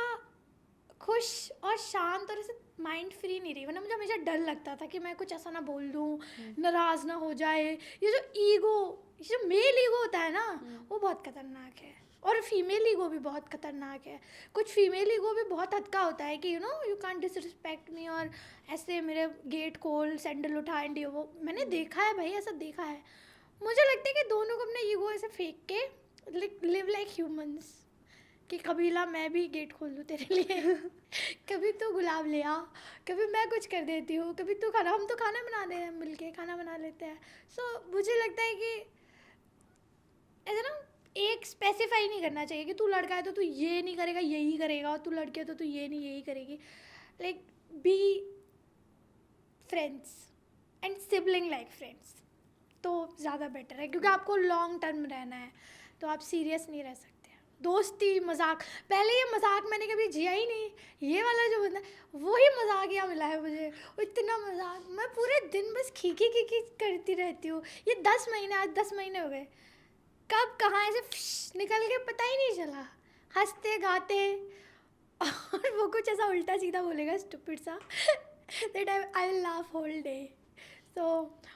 खुश और शांत और ऐसे माइंड फ्री नहीं रही, वरना मुझे हमेशा डर लगता था कि मैं कुछ ऐसा ना बोल दूँ, नाराज़ ना हो जाए। ये जो मेल ईगो होता है ना, वो बहुत खतरनाक है, और फीमेल ईगो भी बहुत खतरनाक है। कुछ फीमेल ईगो भी बहुत हद का होता है कि यू कांट डिसरिस्पेक्ट मी, और ऐसे मेरे गेट खोल सैंडल उठा एंड ये वो। मैंने देखा है भाई, ऐसा देखा है। मुझे लगता है कि दोनों को अपने ईगो ऐसे फेंक के लिव लाइक ह्यूमंस, कि कबीला मैं भी गेट खोल दूँ तेरे लिए कभी तू गुलाब ले आ, कभी मैं कुछ कर देती हूँ, कभी तू खाना, हम तो खाना बनाने हैं मिलके, खाना बना लेते हैं। मुझे लगता है कि ऐसा ना एक स्पेसिफाई नहीं करना चाहिए कि तू लड़का है तो तू ये नहीं करेगा यही करेगा, और तू लड़की है तो तू ये नहीं यही करेगी। Like be friends and sibling like friends, तो ज़्यादा बेटर है, क्योंकि आपको लॉन्ग टर्म रहना है, तो आप सीरियस नहीं रह सकते। दोस्ती मजाक, पहले ये मजाक मैंने कभी जिया ही नहीं। ये वाला जो बंदा, वही मजाकिया मिला है मुझे, इतना मजाक, मैं पूरे दिन बस खीखी करती रहती हूँ। ये 10 महीने, आज 10 महीने हो गए, कब कहाँ ऐसे निकल के पता ही नहीं चला, हंसते गाते। और वो कुछ ऐसा उल्टा सीधा बोलेगा स्टूपिड सा that I will laugh whole day. तो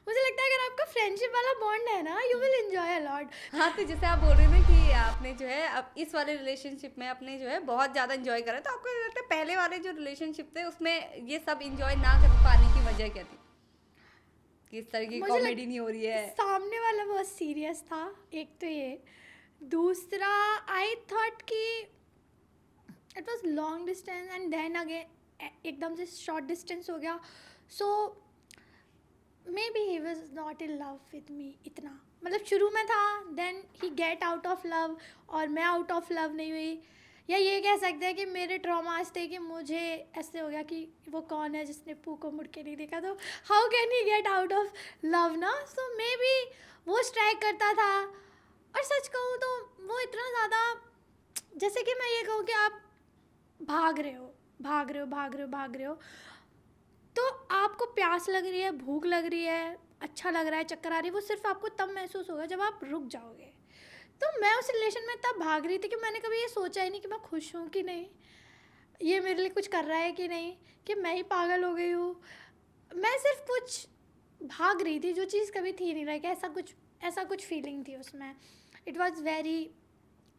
मुझे लगता है अगर आपका फ्रेंडशिप वाला बॉन्ड है ना, you will enjoy a lot. हाँ, तो जैसे आप बोल रहे थे कि आपने जो है अब इस वाले रिलेशनशिप में आपने जो है बहुत ज़्यादा एंजॉय करा, तो आपको लगता है पहले वाले जो रिलेशनशिप थे उसमें ये सब एंजॉय ना कर पाने की वजह क्या थी, कि इस तरह की कॉमेडी नहीं हो रही है? सामने वाला बहुत सीरियस था, एक तो ये। दूसरा, आई थॉट कि it was long distance and then again एकदम से शॉर्ट डिस्टेंस हो गया। So maybe he was not in love with me इतना, मतलब शुरू में था, then he get out of love और मैं आउट ऑफ लव नहीं हुई। या ये कह सकते हैं कि मेरे ट्रॉमास थे कि मुझे ऐसे हो गया कि वो कौन है जिसने पू को मुड़ के नहीं देखा, तो how can he get out of love ना। सो मे बी वो स्ट्राइक करता था। और सच कहूँ तो वो इतना ज़्यादा, जैसे कि मैं ये कहूँ कि आप भाग रहे हो, तो आपको प्यास लग रही है, भूख लग रही है, अच्छा लग रहा है, चक्कर आ रही है, वो सिर्फ आपको तब महसूस होगा जब आप रुक जाओगे। तो मैं उस रिलेशन में तब भाग रही थी कि मैंने कभी ये सोचा ही नहीं कि मैं खुश हूँ कि नहीं, ये मेरे लिए कुछ कर रहा है कि नहीं, कि मैं ही पागल हो गई हूँ। मैं सिर्फ कुछ भाग रही थी, जो चीज़ कभी थी नहीं, लाइक ऐसा कुछ फीलिंग थी उसमें। It was very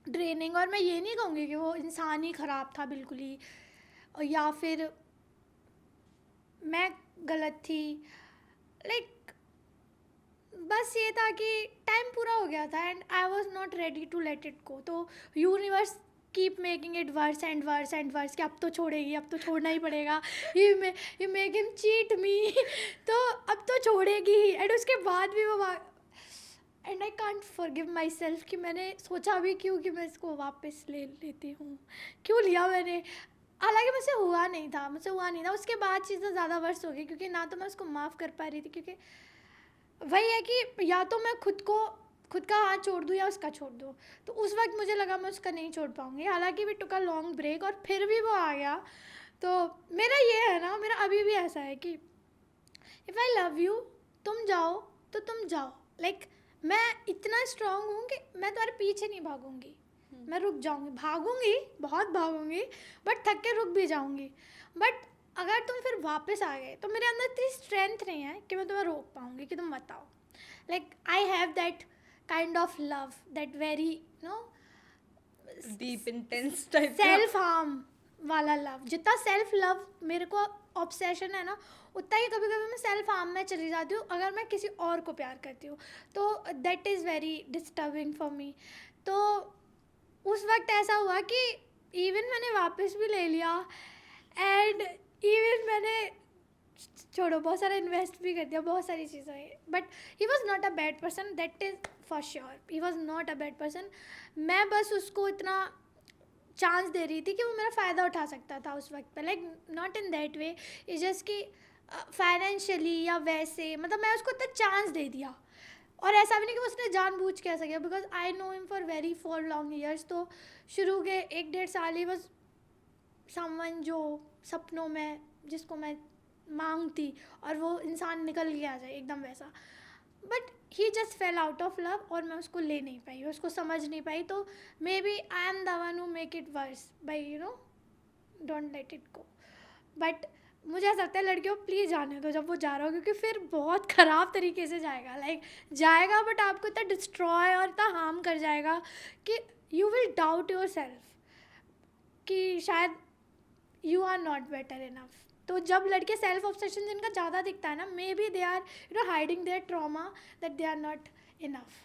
draining. और मैं ये नहीं कहूँगी कि वो इंसान ही ख़राब था बिल्कुल ही, या फिर मैं गलत थी, लाइक बस ये था कि टाइम पूरा हो गया था and I was not ready to let it go. तो universe keep making it worse and worse and worse कि अब तो छोड़ेगी, अब तो छोड़ना ही पड़ेगा. You make him cheat me. तो अब तो छोड़ेगी ही. एंड उसके बाद भी वो and I can't forgive my self कि मैंने सोचा भी क्यों कि मैं इसको वापस ले लेती हूँ, क्यों लिया मैंने. हालांकि मुझसे हुआ नहीं था. उसके बाद चीज़ें ज़्यादा वर्स हो गई क्योंकि ना तो मैं उसको माफ़ कर पा रही थी, क्योंकि वही है कि या तो मैं खुद का हाथ छोड़ दूँ या उसका छोड़ दूँ. तो उस वक्त मुझे लगा मैं उसका नहीं छोड़ पाऊँगी. हालांकि we took a long break और फिर भी वो आ गया. तो मेरा ये है ना, मेरा अभी भी ऐसा है कि इफ़ आई लव यू, तुम जाओ तो तुम जाओ. लाइक मैं इतना स्ट्रांग हूँ कि मैं तुम्हारे पीछे नहीं भागूंगी. मैं रुक जाऊँगी, भागूंगी, बहुत भागूंगी, बट थक के रुक भी जाऊँगी. बट अगर तुम फिर वापस आ गए तो मेरे अंदर इतनी स्ट्रेंथ नहीं है कि मैं तुम्हें रोक पाऊँगी कि तुम बताओ. Like I have that kind of love, that very deep intense type self harm वाला लव. जितना सेल्फ लव मेरे को ऑब्सेशन है ना, उतना ही कभी कभी मैं सेल्फ हार्म में चली जाती हूँ अगर मैं किसी और को प्यार करती हूँ. तो that is very disturbing for me. तो उस वक्त ऐसा हुआ कि इवन मैंने वापस भी ले लिया एंड इवन मैंने छोड़ो बहुत सारा इन्वेस्ट भी कर दिया, बहुत सारी चीज़ें. But he was not a bad person, that is for sure. He was not a bad person. मैं बस उसको इतना चांस दे रही थी कि वो मेरा फ़ायदा उठा सकता था उस वक्त पे. Like not in that way, is just कि फाइनेंशियली या वैसे, मतलब मैं उसको इतना चांस दे दिया. और ऐसा भी नहीं कि उसने जानबूझ के ऐसा किया, because I know him for long years. तो शुरू के 1-1.5 साल ही बस समवन जो सपनों में जिसको मैं मांगती और वो इंसान निकल के आ जाए एकदम वैसा. But he just fail out of love और मैं उसको ले नहीं पाई, उसको समझ नहीं पाई. तो maybe I am the one who make it worse by don't let it go. But मुझे ऐसा लगता है लड़कियों प्लीज़ जाने दो जब वो जा रहा हो, क्योंकि फिर बहुत ख़राब तरीके से जाएगा. लाइक जाएगा बट आपको इतना डिस्ट्रॉय और इतना हार्म कर जाएगा कि you will doubt yourself कि शायद you are not better enough. तो जब लड़के सेल्फ ऑब्सेशन जिनका ज़्यादा दिखता है ना, maybe they are hiding their trauma that they are not enough.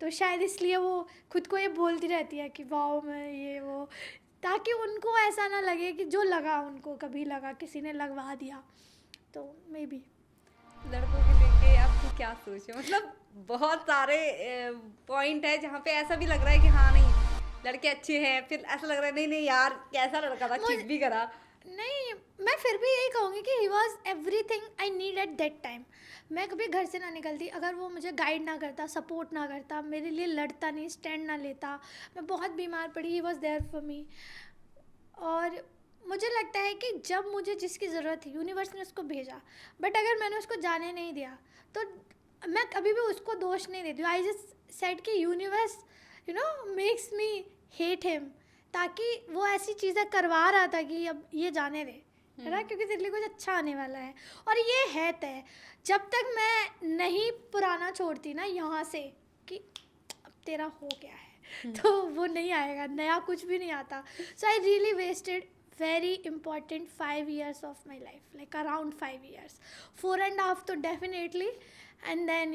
तो शायद इसलिए वो खुद को ये बोलती रहती है कि वाओ मैं ये वो, ताकि उनको ऐसा ना लगे कि जो लगा उनको कभी लगा किसी ने लगवा दिया. तो मे बी लड़कों के लेके आपकी क्या सोच है? मतलब बहुत सारे पॉइंट है जहाँ पे ऐसा भी लग रहा है कि हाँ नहीं लड़के अच्छे हैं, फिर ऐसा लग रहा है नहीं नहीं यार कैसा लड़का था, चीट भी करा. नहीं, मैं फिर भी यही कहूँगी कि he was everything I need at that time. मैं कभी घर से ना निकलती अगर वो मुझे गाइड ना करता, सपोर्ट ना करता, मेरे लिए लड़ता नहीं, स्टैंड ना लेता. मैं बहुत बीमार पड़ी, he was there for me. और मुझे लगता है कि जब मुझे जिसकी ज़रूरत थी यूनिवर्स ने उसको भेजा. बट अगर मैंने उसको जाने नहीं दिया तो मैं कभी भी उसको दोष नहीं देती हूँ. आई जस्ट सेड कि universe makes me hate him, ताकि वो ऐसी चीज़ें करवा रहा था कि अब ये जाने दे, है ना, क्योंकि तेरे लिए कुछ अच्छा आने वाला है. और ये है तय, जब तक मैं नहीं पुराना छोड़ती ना यहाँ से कि अब तेरा हो गया है, तो वो नहीं आएगा, नया कुछ भी नहीं आता. So I really wasted very important 5 years of my life, like around 5 years, 4.5 तो definitely, and then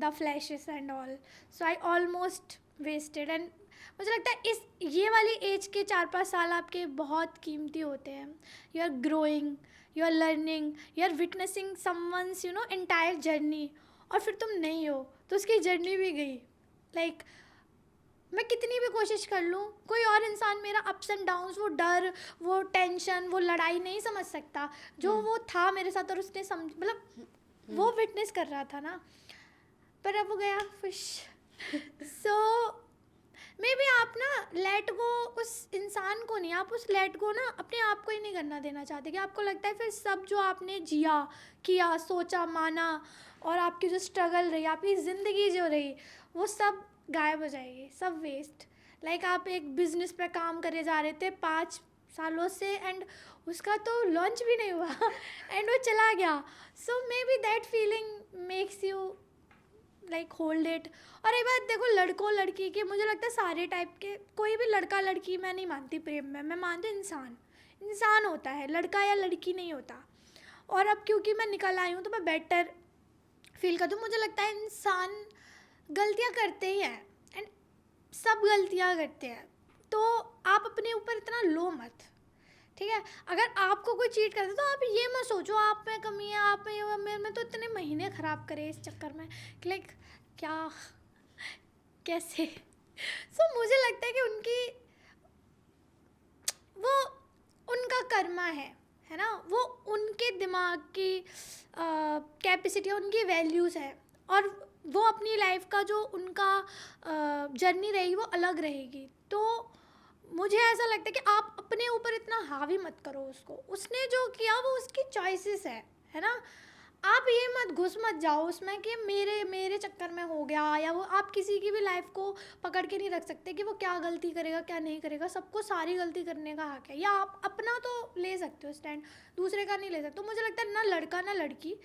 the flashes and all, so I almost wasted. And मुझे लगता है इस ये वाली एज के 4-5 साल आपके बहुत कीमती होते हैं. You are growing, you are learning, you are witnessing someone's entire journey. और फिर तुम नहीं हो तो उसकी जर्नी भी गई. लाइक मैं कितनी भी कोशिश कर लूँ, कोई और इंसान मेरा अप्स एंड डाउन्स, वो डर, वो टेंशन, वो लड़ाई नहीं समझ सकता जो वो था मेरे साथ. और उसने मतलब वो विटनेस कर रहा था ना, पर अब वो गया खुश. सो मे बी आप ना लेट गो उस इंसान को नहीं, आप उस लेट गो ना अपने आप को ही नहीं करना देना चाहते. कि आपको लगता है फिर सब जो आपने जिया, किया, सोचा, माना, और आपकी जो स्ट्रगल रही, आपकी ज़िंदगी जो रही, वो सब गायब हो जाएगी, सब वेस्ट. लाइक आप एक बिजनेस पे काम करे जा रहे थे 5 सालों से एंड उसका तो लॉन्च भी नहीं हुआ एंड वो चला गया. So maybe that feeling makes you like hold it. और एक बात देखो, लड़कों लड़की के मुझे लगता है सारे टाइप के, कोई भी लड़का लड़की मैं नहीं मानती प्रेम में, मैं मानती इंसान होता है, लड़का या लड़की नहीं होता. और अब क्योंकि मैं निकल आई हूँ तो मैं बेटर फील करती हूँ। मुझे लगता है इंसान गलतियाँ करते ही हैं, एंड सब गलतियाँ करते हैं, तो आप अपने ऊपर इतना लो मत, ठीक है। अगर आपको कोई चीट करता है तो आप ये मत सोचो आप में कमी है, आप में ये, मैं तो इतने महीने ख़राब करे इस चक्कर में कि लाइक क्या कैसे। सो मुझे लगता है कि वो उनका कर्मा है ना, वो उनके दिमाग की कैपेसिटी, उनकी वैल्यूज़ है, और वो अपनी लाइफ का जो उनका जर्नी रहेगी वो अलग रहेगी। तो मुझे ऐसा लगता है कि आप अपने ऊपर इतना हावी मत करो उसको, उसने जो किया वो उसकी चॉइसेस है ना। आप ये मत घुस मत जाओ उसमें कि मेरे चक्कर में हो गया, या वो आप किसी की भी लाइफ को पकड़ के नहीं रख सकते कि वो क्या गलती करेगा क्या नहीं करेगा। सबको सारी गलती करने का हक है, या आप अपना तो ले सकते हो स्टैंड, दूसरे का नहीं ले सकते। तो मुझे लगता है ना लड़का ना लड़की,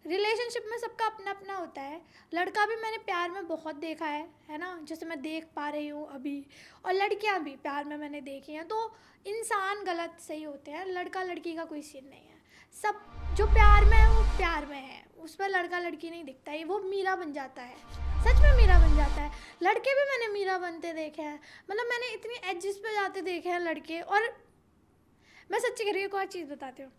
रिलेशनशिप में सबका अपना अपना होता है। लड़का भी मैंने प्यार में बहुत देखा है ना, जैसे मैं देख पा रही हूँ अभी, और लड़कियाँ भी प्यार में मैंने देखी हैं। तो इंसान गलत सही होते हैं, लड़का लड़की का कोई सीन नहीं है। सब जो प्यार में है वो प्यार में है, उस पर लड़का लड़की नहीं दिखता है, वो मीरा बन जाता है, सच में मीरा बन जाता है। लड़के भी मैंने मीरा बनते देखे हैं, मतलब मैंने इतनी एजेस पे जाते देखे हैं लड़के। और मैं सच्ची कह रही हूँ, एक और चीज़ बताती हूँ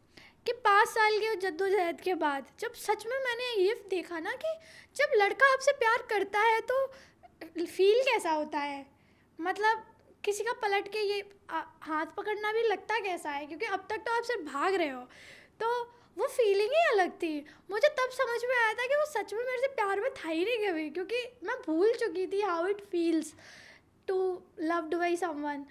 कि 5 साल की जद्दोजहद के बाद जब सच में मैंने ये देखा ना कि जब लड़का आपसे प्यार करता है तो फील कैसा होता है, मतलब किसी का पलट के ये हाथ पकड़ना भी लगता कैसा है, क्योंकि अब तक तो आप सिर्फ भाग रहे हो, तो वो फीलिंग ही अलग थी। मुझे तब समझ में आया था कि वो सच में मेरे से प्यार में था ही नहीं कभी, क्योंकि मैं भूल चुकी थी how it feels to loved by someone.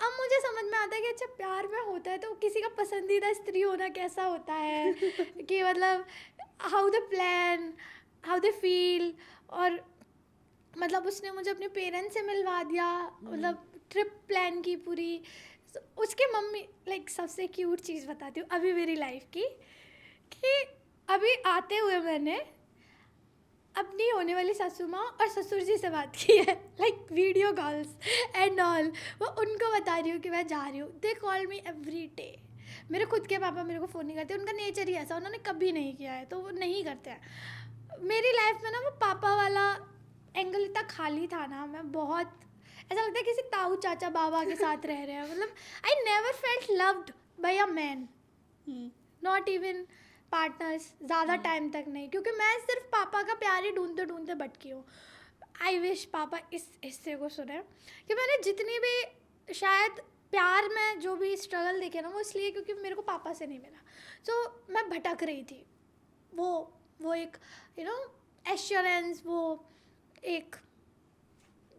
अब मुझे समझ में आता है कि अच्छा प्यार में होता है तो किसी का पसंदीदा स्त्री होना कैसा होता है कि मतलब how the plan, how they feel. और मतलब उसने मुझे अपने पेरेंट्स से मिलवा दिया, मतलब ट्रिप प्लान की पूरी। उसके मम्मी लाइक सबसे क्यूट चीज़ बताती हूँ अभी मेरी लाइफ की, कि अभी आते हुए मैंने अपनी होने वाली सासू माँ और ससुर जी से बात की है, like video calls and all. वो उनको बता रही हूँ कि मैं जा रही हूँ। They call me every day. मेरे खुद के पापा मेरे को फ़ोन नहीं करते, उनका नेचर ही ऐसा, उन्होंने कभी नहीं किया है तो वो नहीं करते हैं। मेरी लाइफ में ना वो पापा वाला एंगल इतना खाली था ना, मैं बहुत ऐसा लगता है किसी ताऊ चाचा बाबा के साथ रह रहे हैं। मतलब I never felt loved by a man, not even partners, ज़्यादा टाइम तक नहीं, क्योंकि मैं सिर्फ पापा का प्यार ही ढूंढते ढूंढते भटकी हूँ। आई विश पापा इस हिस्से को सुने कि मैंने जितनी भी शायद प्यार में जो भी स्ट्रगल देखे ना, वो इसलिए क्योंकि मेरे को पापा से नहीं मिला। तो मैं भटक रही थी, वो एक यू नो एश्योरेंस, वो एक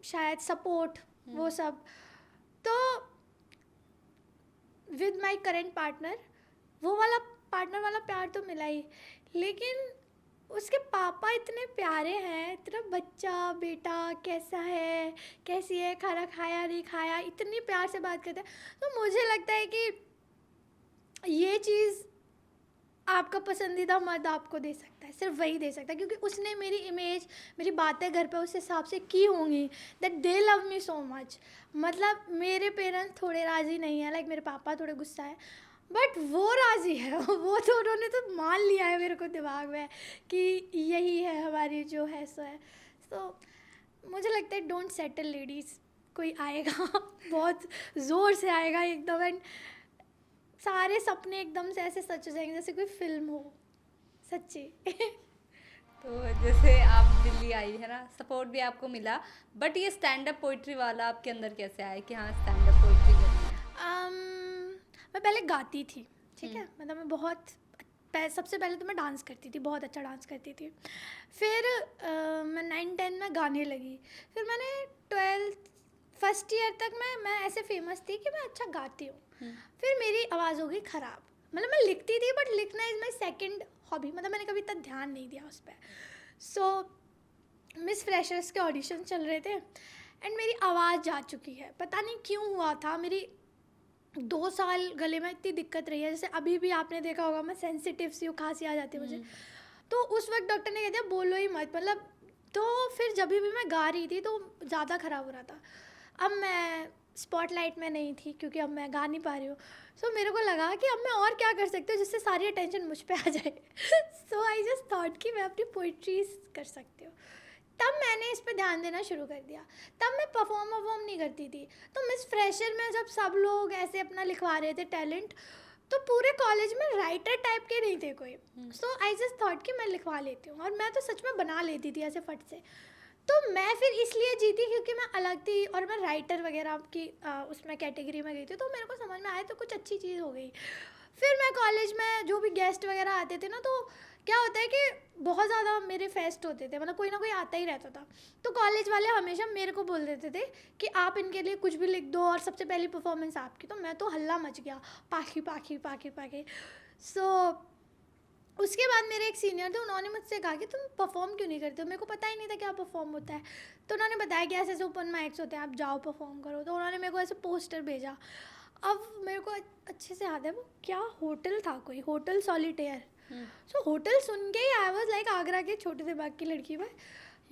शायद सपोर्ट, वो सब। तो विद माई करेंट पार्टनर वो वाला पार्टनर वाला प्यार तो मिला ही, लेकिन उसके पापा इतने प्यारे हैं, इतना बच्चा बेटा कैसा है कैसी है, खाना खाया नहीं खाया, इतनी प्यार से बात करते हैं। तो मुझे लगता है कि ये चीज़ आपका पसंदीदा मर्द आपको दे सकता है, सिर्फ वही दे सकता है, क्योंकि उसने मेरी इमेज, मेरी बातें घर पे उस हिसाब से की होंगी that they love me so much. मतलब मेरे पेरेंट्स थोड़े राज़ी नहीं है, लाइक मेरे पापा थोड़े गुस्सा है, बट वो राज़ी है। वो तो उन्होंने तो मान लिया है मेरे को दिमाग में कि यही है हमारी जो है सो है। तो मुझे लगता है डोंट सेटल लेडीज़, कोई आएगा बहुत ज़ोर से आएगा एकदम, एंड सारे सपने एकदम से ऐसे सच हो जाएंगे जैसे कोई फिल्म हो, सच्ची। तो जैसे आप दिल्ली आई है ना, सपोर्ट भी आपको मिला, बट ये स्टैंड अप पोइट्री वाला आपके अंदर कैसे आया कि हाँ स्टैंड अप पोइट्री करनी है? मैं पहले गाती थी, ठीक है, मतलब मैं बहुत सबसे पहले तो मैं डांस करती थी, बहुत अच्छा डांस करती थी। फिर मैं 9-10 में गाने लगी। फिर मैंने 12th फर्स्ट ईयर तक मैं ऐसे फेमस थी कि मैं अच्छा गाती हूँ। फिर मेरी आवाज़ हो गई ख़राब, मतलब मैं लिखती थी बट लिखना इज़ माई सेकेंड हॉबी, मतलब मैंने कभी इतना ध्यान नहीं दिया उस पर। सो मिस फ्रेशर्स के ऑडिशन चल रहे थे एंड मेरी आवाज़ जा चुकी है, पता नहीं क्यों हुआ था। मेरी 2 साल गले में इतनी दिक्कत रही है, जैसे अभी भी आपने देखा होगा मैं सेंसिटिव सी हूँ, खांसी आ जाती है मुझे। तो उस वक्त डॉक्टर ने कह दिया बोलो ही मत, मतलब। तो फिर जब भी मैं गा रही थी तो ज़्यादा ख़राब हो रहा था। अब मैं स्पॉटलाइट में नहीं थी क्योंकि अब मैं गा नहीं पा रही हूँ। सो मेरे को लगा कि अब मैं और क्या कर सकती हूँ जिससे सारी अटेंशन मुझ पे आ जाए। सो आई जस्ट थॉट कि मैं अपनी पोइट्री कर सकती हूँ। तब मैंने इस पे ध्यान देना शुरू कर दिया। तब मैं परफॉर्म नहीं करती थी। तो मिस फ्रेशर में जब सब लोग ऐसे अपना लिखवा रहे थे टैलेंट, तो पूरे कॉलेज में राइटर टाइप के नहीं थे कोई। सो आई जस्ट थॉट कि मैं लिखवा लेती हूँ, और मैं तो सच में बना लेती थी ऐसे फट से। तो मैं फिर इसलिए जीती क्योंकि मैं अलग थी और मैं राइटर वगैरह की उसमें कैटेगरी में गई थी, तो मेरे को समझ में आया तो कुछ अच्छी चीज़ हो गई। फिर मैं कॉलेज में जो भी गेस्ट वगैरह आते थे ना, तो क्या होता है कि बहुत ज़्यादा मेरे फेस्ट होते थे, मतलब कोई ना कोई आता ही रहता था। तो कॉलेज वाले हमेशा मेरे को बोल देते थे कि आप इनके लिए कुछ भी लिख दो और सबसे पहली परफॉर्मेंस आपकी। तो मैं तो हल्ला मच गया, पाखी पाखी पाखी पाखी। सो उसके बाद मेरे एक सीनियर थे, उन्होंने मुझसे कहा कि तुम परफॉर्म क्यों नहीं करते हो। मेरे को पता ही नहीं था क्या परफॉर्म होता है। तो उन्होंने बताया कि ऐसे ऐसे ओपन माइक्स होते हैं, आप जाओ परफॉर्म करो। तो उन्होंने मेरे को ऐसे पोस्टर भेजा। अब मेरे को अच्छे से याद है वो क्या होटल था, कोई होटल सॉलिटेयर। सो होटल सुन के ही आई वाज लाइक आगरा के छोटे से बाग की लड़की में,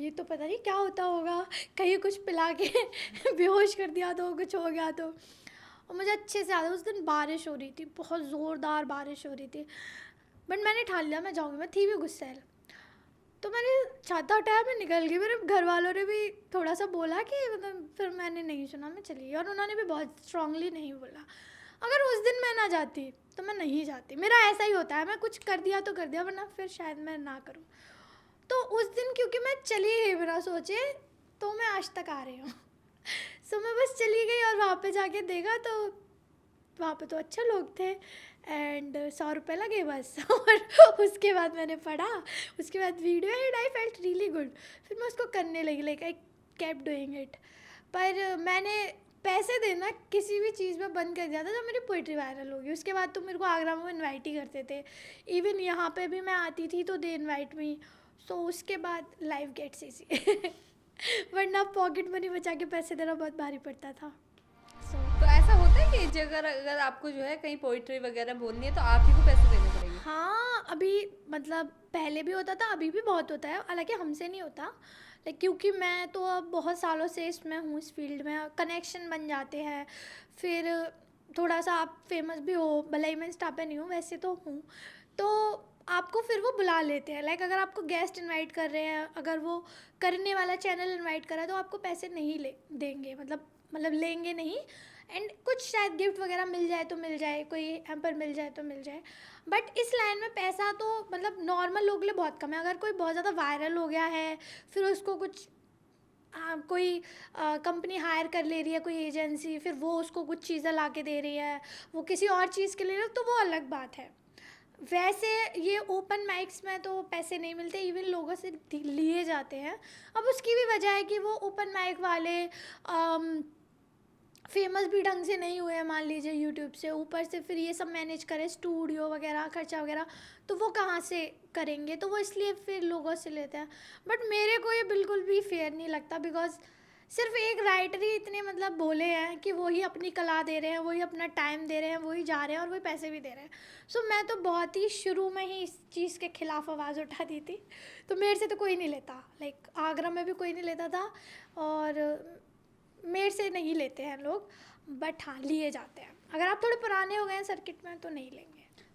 ये तो पता नहीं क्या होता होगा, कहीं कुछ पिला के बेहोश कर दिया तो कुछ हो गया तो। और मुझे अच्छे से याद है उस दिन बारिश हो रही थी, बहुत ज़ोरदार बारिश हो रही थी। बट मैंने ठान लिया मैं जाऊँगी, मैं थी भी गुस्सैल। तो मैंने छाता उठाया, मैं निकल गई। मेरे घर वालों ने भी थोड़ा सा बोला कि मतलब, फिर मैंने नहीं सुना, मैं चली गई। और उन्होंने भी बहुत स्ट्रांगली नहीं बोला। अगर उस दिन मैं ना जाती तो मैं नहीं जाती। मेरा ऐसा ही होता है, मैं कुछ कर दिया तो कर दिया, वरना फिर शायद मैं ना करूँ। तो उस दिन क्योंकि मैं चली गई बिना सोचे, तो मैं आज तक आ रही हूँ। सो मैं बस चली गई और वहाँ पे जाके देखा तो वहाँ पे तो अच्छे लोग थे, एंड 100 रुपये लगे बस। और उसके बाद मैंने पढ़ा, उसके बाद video, and I felt really good. फिर मैं उसको करने लगी, like I kept doing it. पर मैंने पैसे देना किसी भी चीज़ में बंद कर दिया था जब मेरी पोइट्री वायरल होगी। उसके बाद तो मेरे को आगरा में इनवाइट ही करते थे। इवन यहाँ पे भी मैं आती थी तो दे इनवाइट मी। सो उसके बाद लाइफ गेट्स इजी। वरना पॉकेट मनी बचा के पैसे देना बहुत भारी पड़ता था। सो तो ऐसा होता है कि अगर अगर आपको जो है कहीं पोइट्री वगैरह बोलनी है तो आप ही को पैसे देने पड़ेंगे? हाँ, अभी मतलब पहले भी होता था, अभी भी बहुत होता है, हालांकि हमसे नहीं होता। लाइक क्योंकि मैं तो अब बहुत सालों से इसमें हूँ, इस फील्ड में कनेक्शन बन जाते हैं। फिर थोड़ा सा आप फेमस भी हो, भले ही मैं इंस्टा पे नहीं हूँ, वैसे तो हूँ। तो आपको फिर वो बुला लेते हैं। लाइक अगर आपको गेस्ट इनवाइट कर रहे हैं, अगर वो करने वाला चैनल इनवाइट कर रहा है, तो आपको पैसे नहीं ले देंगे, मतलब लेंगे नहीं। एंड कुछ शायद गिफ्ट वगैरह मिल जाए तो मिल जाए, कोई हैम्पर मिल जाए तो मिल जाए। बट इस लाइन में पैसा तो मतलब नॉर्मल लोग के लिए बहुत कम है। अगर कोई बहुत ज़्यादा वायरल हो गया है, फिर उसको कुछ कोई कंपनी हायर कर ले रही है, कोई एजेंसी, फिर वो उसको कुछ चीज़ें ला के दे रही है, वो किसी और चीज़ के लिए, तो वो अलग बात है। वैसे ये ओपन माइक्स में तो पैसे नहीं मिलते, इवन लोगों से लिए जाते हैं। अब उसकी भी वजह है कि वो ओपन माइक वाले फेमस भी ढंग से नहीं हुए हैं, मान लीजिए यूट्यूब से, ऊपर से फिर ये सब मैनेज करें, स्टूडियो वगैरह खर्चा वगैरह, तो वो कहाँ से करेंगे, तो वो इसलिए फिर लोगों से लेते हैं। बट मेरे को ये बिल्कुल भी फेयर नहीं लगता, बिकॉज सिर्फ एक राइटर ही इतने मतलब बोले हैं कि वही अपनी कला दे रहे हैं, वही अपना टाइम दे रहे हैं, वही जा रहे हैं और वही पैसे भी दे रहे हैं। सो मैं तो बहुत ही शुरू में ही इस चीज़ के खिलाफ आवाज़ उठा दी थी। तो मेरे से तो कोई नहीं लेता, लाइक आगरा में भी कोई नहीं लेता था, और मेरे से नहीं लेते हैं लोग। बट हाँ, लिए जाते हैं। अगर आप थोड़े पुराने हो गए हैं सर्किट में तो नहीं लेंगे।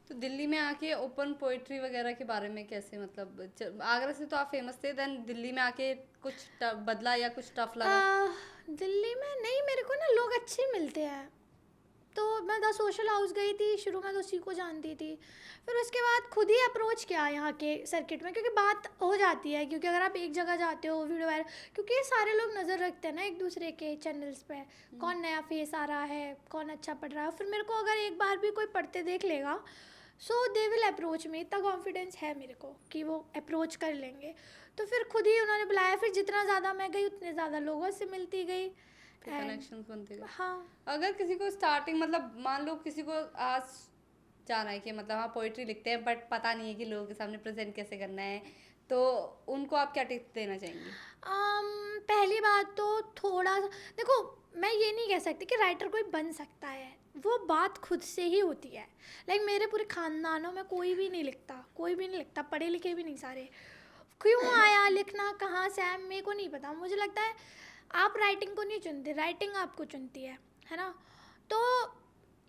तो दिल्ली में आके ओपन पोइट्री वगैरह के बारे में कैसे, मतलब आगरा से तो आप फेमस थे, देन दिल्ली में आके कुछ बदला या कुछ टफ लगा? दिल्ली में नहीं, मेरे को ना लोग अच्छे मिलते हैं। तो मैं द सोशल हाउस गई थी, शुरू में तो उसी को जानती थी। फिर उसके बाद खुद ही अप्रोच किया यहाँ के सर्किट में, क्योंकि बात हो जाती है। क्योंकि अगर आप एक जगह जाते हो वीडियो वायरल, क्योंकि ये सारे लोग नज़र रखते हैं ना एक दूसरे के चैनल्स पे, कौन नया फेस आ रहा है, कौन अच्छा पढ़ रहा है। फिर मेरे को अगर एक बार भी कोई पढ़ते देख लेगा, सो दे विल अप्रोच मी। इतना कॉन्फिडेंस है मेरे को कि वो अप्रोच कर लेंगे। तो फिर खुद ही उन्होंने बुलाया। फिर जितना ज़्यादा मैं गई उतने ज़्यादा लोगों से मिलती गई, कनेक्शंस बनते गए। हाँ। अगर किसी को स्टार्टिंग, मतलब मान लो किसी को आज जाना है कि मतलब हाँ पोइट्री लिखते हैं बट पता नहीं है कि लोगों के सामने प्रेजेंट कैसे करना है, तो उनको आप क्या टिप्स देना चाहेंगी? पहली बात तो थोड़ा देखो, मैं ये नहीं कह सकती कि राइटर कोई बन सकता है, वो बात खुद से ही होती है। लाइक मेरे पूरे खानदानों में कोई भी नहीं लिखता, कोई भी नहीं लिखता, पढ़े लिखे भी नहीं सारे। क्यों आया लिखना, कहाँ से आया, मेरे को नहीं पता। मुझे लगता है आप राइटिंग को नहीं चुनते, राइटिंग आपको चुनती है है ना। तो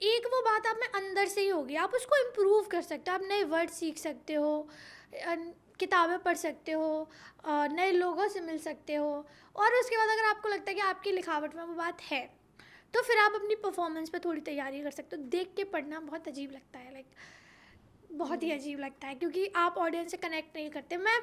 एक वो बात आप में अंदर से ही होगी, आप उसको इम्प्रूव कर सकते हो, आप नए वर्ड सीख सकते हो, किताबें पढ़ सकते हो, नए लोगों से मिल सकते हो। और उसके बाद अगर आपको लगता है कि आपकी लिखावट में वो बात है, तो फिर आप अपनी परफॉर्मेंस पे थोड़ी तैयारी कर सकते हो। देख के पढ़ना बहुत अजीब लगता है, लाइक बहुत ही अजीब लगता है, क्योंकि आप ऑडियंस से कनेक्ट नहीं करते। मैं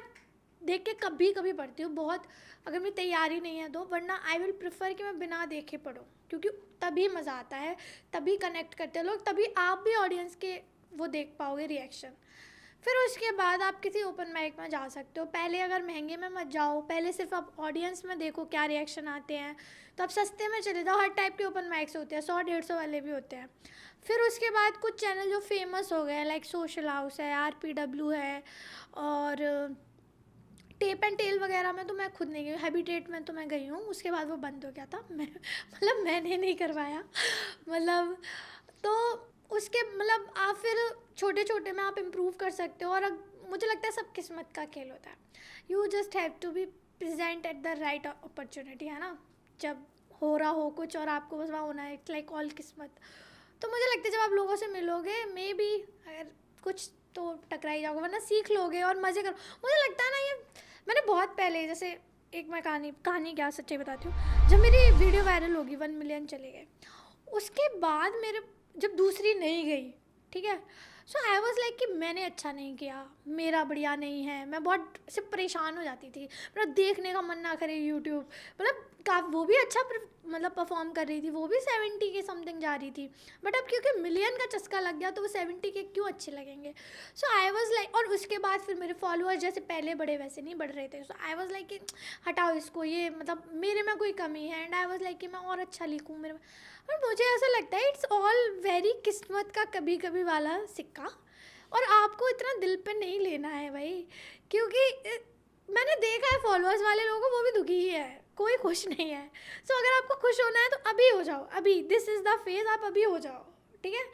देख के कभी कभी पढ़ती हूँ बहुत, अगर मेरी तैयारी नहीं है तो, वरना आई विल प्रेफर कि मैं बिना देखे पढूं, क्योंकि तभी मज़ा आता है, तभी कनेक्ट करते हैं लोग, तभी आप भी ऑडियंस के वो देख पाओगे रिएक्शन। फिर उसके बाद आप किसी ओपन माइक में जा सकते हो। पहले अगर महंगे में मत जाओ, पहले सिर्फ आप ऑडियंस में देखो क्या रिएक्शन आते हैं, तो आप सस्ते में चले जाओ। हर टाइप के ओपन माइक्स होते हैं, 100-150 वाले भी होते हैं। फिर उसके बाद कुछ चैनल जो फेमस हो गए हैं, लाइक सोशल हाउस है, RPW है, और टेप एंड टेल वगैरह में तो मैं खुद नहीं गई, हैबिटेट में तो मैं गई हूँ, उसके बाद वो बंद हो गया था। मैं मतलब मैंने नहीं करवाया, मतलब तो उसके मतलब आप फिर छोटे छोटे में आप इम्प्रूव कर सकते हो। और मुझे लगता है सब किस्मत का खेल होता है, you just have to be present at the right opportunity, है ना। जब हो रहा हो कुछ और आपको बस वहाँ होना है, इट्स लाइक ऑल किस्मत। तो मुझे लगता है जब आप लोगों से मिलोगे, मे बी अगर कुछ तो टकरा ही जाओगे, वरना सीख लोगे और मज़े करो। मुझे लगता है ना, ये मैंने बहुत पहले, जैसे एक मैं कहानी क्या सच्ची बताती हूँ, जब मेरी वीडियो वायरल होगी, 1 मिलियन चले गए, उसके बाद मेरे जब दूसरी नहीं गई, ठीक है, सो आई वॉज लाइक कि मैंने अच्छा नहीं किया, मेरा बढ़िया नहीं है। मैं बहुत से परेशान हो जाती थी, मेरा देखने का मन ना करे यूट्यूब। मतलब वो भी अच्छा मतलब परफॉर्म कर रही थी, वो भी 70 के समथिंग जा रही थी, बट अब क्योंकि मिलियन का चस्का लग गया तो वो 70 के क्यों अच्छे लगेंगे। सो आई वॉज लाइक, और उसके बाद फिर मेरे फॉलोअर्स जैसे पहले बढ़े वैसे नहीं बढ़ रहे थे। सो आई वॉज लाइक कि हटाओ इसको, ये मतलब मेरे में कोई कमी है, एंड आई वॉज लाइक कि मैं और अच्छा लिखूँ मेरे में। और मुझे ऐसा लगता है इट्स ऑल वेरी किस्मत का कभी कभी वाला सिक्का, और आपको इतना दिल पे नहीं लेना है भाई, क्योंकि मैंने देखा है फॉलोअर्स वाले लोगों को, वो भी दुखी ही है, कोई खुश नहीं है। सो अगर आपको खुश होना है तो अभी हो जाओ, अभी दिस इज़ द फेज़, आप अभी हो जाओ, ठीक है।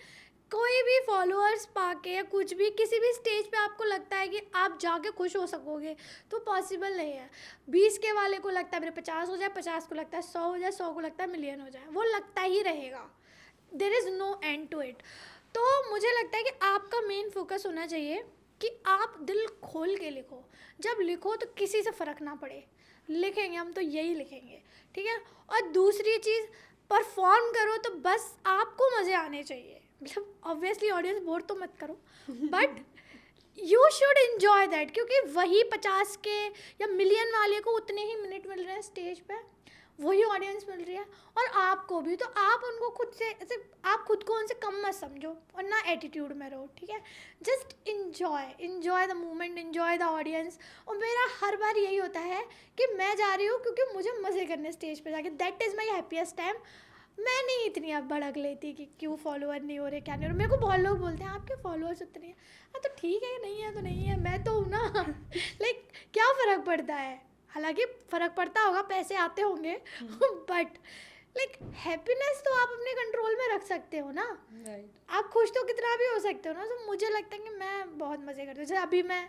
कोई भी फॉलोअर्स पाके या कुछ भी किसी भी स्टेज पे आपको लगता है कि आप जाके खुश हो सकोगे, तो पॉसिबल नहीं है। 20 के वाले को लगता है मेरे 50 हो जाए, 50 को लगता है 100 हो जाए, 100 को लगता है मिलियन हो जाए, वो लगता ही रहेगा, there is no end to it. तो मुझे लगता है कि आपका मेन फोकस होना चाहिए कि आप दिल खोल के लिखो। जब लिखो तो किसी से फ़र्क ना पड़े, लिखेंगे हम तो यही लिखेंगे, ठीक है। और दूसरी चीज़, परफॉर्म करो तो बस आपको मज़े आने चाहिए, मतलब ऑब्वियसली ऑडियंस बोर तो मत करो, but you should enjoy that, क्योंकि वही 50 के या मिलियन वाले को उतने ही मिनट मिल रहे हैं स्टेज पे, वही ऑडियंस मिल रही है, और आपको भी, तो आप उनको खुद से ऐसे, आप खुद को उनसे कम मत समझो और ना एटीट्यूड में रहो, ठीक है। Just enjoy the moment, enjoy the audience. और मेरा हर बार यही होता है कि मैं जा रही हूँ क्योंकि मुझे मज़े करने स्टेज पे जाके, that is my happiest time. मैं नहीं इतनी अब भड़क लेती कि क्यों फॉलोअर नहीं हो रहे, क्या नहीं हो रहे। मेरे को बहुत लोग बोलते हैं आपके फॉलोअर्स उतने हैं, हाँ तो ठीक है, नहीं है तो नहीं है, मैं तो हूँ ना। लाइक क्या फ़र्क पड़ता है, हालांकि फ़र्क पड़ता होगा, पैसे आते होंगे, बट लाइक हैप्पीनेस तो आप अपने कंट्रोल में रख सकते हो ना, आप खुश तो कितना भी हो सकते हो ना। तो मुझे लगता है कि मैं बहुत मज़े करती हूँ, जैसे अभी मैं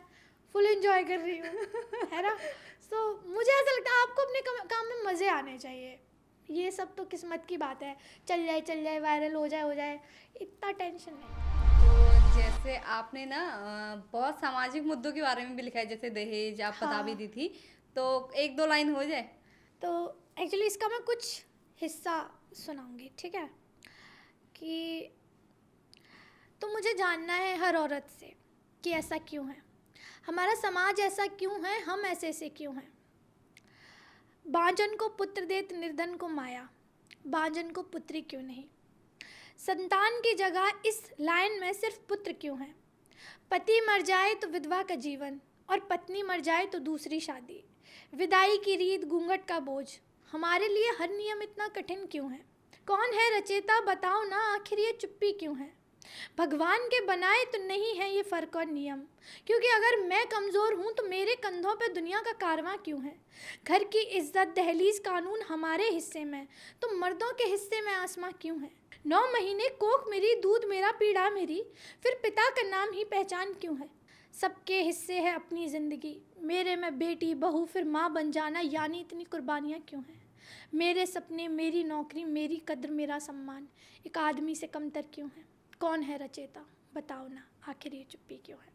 फुल एंजॉय कर रही हूँ, है ना। सो मुझे ऐसा लगता है आपको अपने काम में मज़े आने चाहिए, ये सब तो किस्मत की बात है, चल जाए, वायरल हो जाए, इतना टेंशन नहीं। तो जैसे आपने ना बहुत सामाजिक मुद्दों के बारे में भी लिखा है, जैसे दहेज आप बता भी हाँ, दी थी, तो 1-2 लाइन हो जाए। तो एक्चुअली इसका मैं कुछ हिस्सा सुनाऊंगी, ठीक है। कि तो मुझे जानना है हर औरत से कि ऐसा क्यों है, हमारा समाज ऐसा क्यों है, हम ऐसे क्यों हैं। बांझन को पुत्र देत निर्धन को माया, बांझन को पुत्री क्यों नहीं। संतान की जगह इस लाइन में सिर्फ पुत्र क्यों है। पति मर जाए तो विधवा का जीवन, और पत्नी मर जाए तो दूसरी शादी। विदाई की रीत, घूंघट का बोझ, हमारे लिए हर नियम इतना कठिन क्यों है। कौन है रचेता बताओ ना, आखिर ये चुप्पी क्यों है। भगवान के बनाए तो नहीं है ये फ़र्क और नियम, क्योंकि अगर मैं कमज़ोर हूँ तो मेरे कंधों पे दुनिया का कारवां क्यों है। घर की इज्जत, दहलीज, कानून हमारे हिस्से में, तो मर्दों के हिस्से में आसमां क्यों है। 9 महीने कोख मेरी, दूध मेरा, पीड़ा मेरी, फिर पिता का नाम ही पहचान क्यों है। सबके हिस्से है अपनी ज़िंदगी, मेरे में बेटी, बहू, फिर माँ बन जाना, यानी इतनी कुर्बानियाँ क्यों हैं। मेरे सपने, मेरी नौकरी, मेरी कद्र, मेरा सम्मान एक आदमी से कमतर क्यों है? कौन है रचेता, बताओ ना, आखिर ये चुप्पी क्यों है?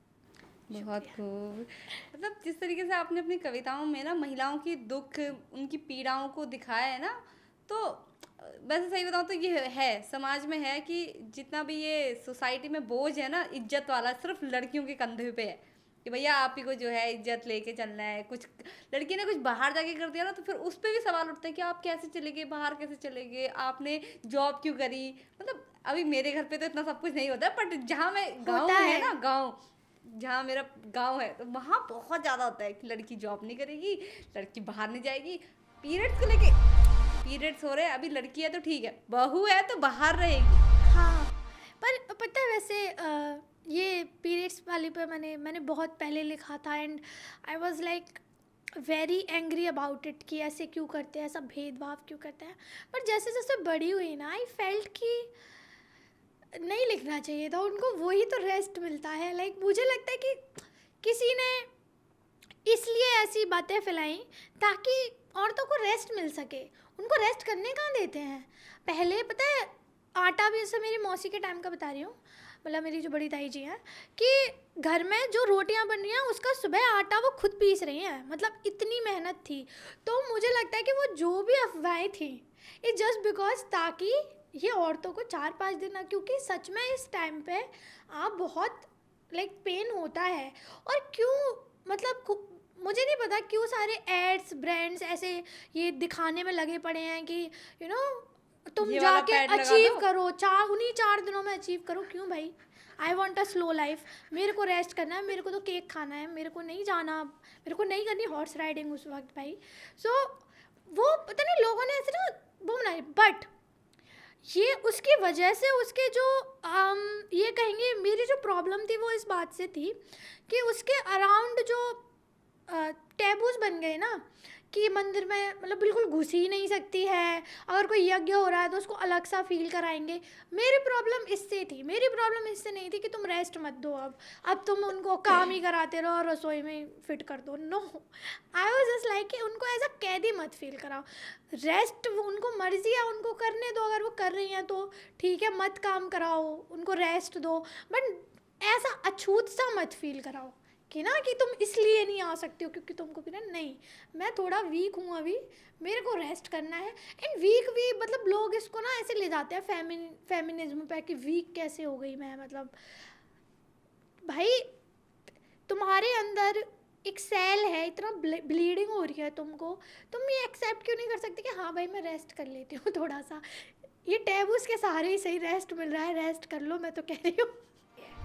बहुत खूब। मतलब जिस तरीके से आपने अपनी कविताओं में ना महिलाओं की दुख, उनकी पीड़ाओं को दिखाया है ना, तो वैसे सही बताऊँ तो ये है समाज में है कि जितना भी ये सोसाइटी में बोझ है ना इज्जत वाला, सिर्फ लड़कियों के कंधे पे है कि भैया आप ही को जो है इज्जत लेके चलना है। कुछ लड़की ने कुछ बाहर जाके कर दिया ना तो फिर उस पर भी सवाल उठते हैं कि आप कैसे चले गए बाहर, कैसे चले गए, आपने जॉब क्यों करी। मतलब अभी मेरे घर पे तो इतना सब कुछ नहीं होता है, बट जहाँ मैं गाँव होता है है। ना, गाँव जहाँ मेरा गांव है तो वहाँ बहुत ज़्यादा होता है कि लड़की जॉब नहीं करेगी, लड़की बाहर नहीं जाएगी। पीरियड्स को लेके, पीरियड्स हो रहे हैं, अभी लड़की है तो ठीक है, बहू है तो बाहर रहेगी। हाँ, पर पता है वैसे ये पीरियड्स वाली पे मैंने बहुत पहले लिखा था and I was like very angry about it कि ऐसे क्यों करते हैं, ऐसा भेदभाव क्यों करते हैं। पर जैसे जैसे बड़ी हुई ना, आई फेल्ट कि नहीं लिखना चाहिए था उनको, वही तो रेस्ट मिलता है। लाइक मुझे लगता है कि किसी ने इसलिए ऐसी बातें फैलाई ताकि औरतों को रेस्ट मिल सके। उनको रेस्ट करने कहाँ देते हैं? पहले पता है आटा भी, जैसे मेरी मौसी के टाइम का बता रही हूँ, मतलब मेरी जो बड़ी ताई जी हैं, कि घर में जो रोटियां बन रही हैं उसका सुबह आटा वो खुद पीस रही हैं। मतलब इतनी मेहनत थी। तो मुझे लगता है कि वो जो भी अफवाहें थी इट जस्ट बिकॉज ताकि ये औरतों को 4-5 दिन ना, क्योंकि सच में इस टाइम पे आप बहुत लाइक पेन होता है। और क्यों, मतलब मुझे नहीं पता क्यों सारे एड्स ब्रांड्स ऐसे ये दिखाने में लगे पड़े हैं कि यू नो तुम ये वाला जाके पैड लगा अचीव दो। करो, उन्हीं 4 दिनों में अचीव करो। क्यों भाई? I want a slow life, मेरे को रेस्ट करना है, मेरे को तो केक खाना है, मेरे को नहीं जाना, मेरे को नहीं करनी हॉर्स राइडिंग उस वक्त भाई। सो वो पता नहीं लोगों ने ऐसे ना वो बनाए, बट ये उसकी वजह से उसके जो ये कहेंगे मेरी जो प्रॉब्लम थी वो इस बात से थी कि उसके अराउंड जो टैबूज बन गए ना, कि मंदिर में मतलब बिल्कुल घुस ही नहीं सकती है, अगर कोई यज्ञ हो रहा है तो उसको अलग सा फील कराएंगे। मेरी प्रॉब्लम इससे थी, मेरी प्रॉब्लम इससे नहीं थी कि तुम रेस्ट मत दो, अब तुम उनको काम ही कराते रहो और रसोई में फिट कर दो। No, I was just like कि उनको एज अ कैदी मत फील कराओ। रेस्ट उनको मर्जी है, उनको करने दो, अगर वो कर रही हैं तो ठीक है, मत काम कराओ, उनको रेस्ट दो, बट ऐसा अछूत सा मत फील कराओ कि ना कि तुम इसलिए नहीं आ सकती हो क्योंकि तुमको भी ना, नहीं, मैं थोड़ा वीक हूँ अभी, मेरे को रेस्ट करना है। एंड वीक भी मतलब लोग इसको ना ऐसे ले जाते हैं फेमिनिज्म पे कि वीक कैसे हो गई मैं। मतलब भाई तुम्हारे अंदर एक सेल है, इतना ब्लीडिंग हो रही है तुमको, तुम ये एक्सेप्ट क्यों नहीं कर सकते कि हाँ भाई मैं रेस्ट कर लेती हूँ थोड़ा सा? ये टैबूज के सहारे ही सही रेस्ट मिल रहा है, रेस्ट कर लो, मैं तो कह रही हूँ।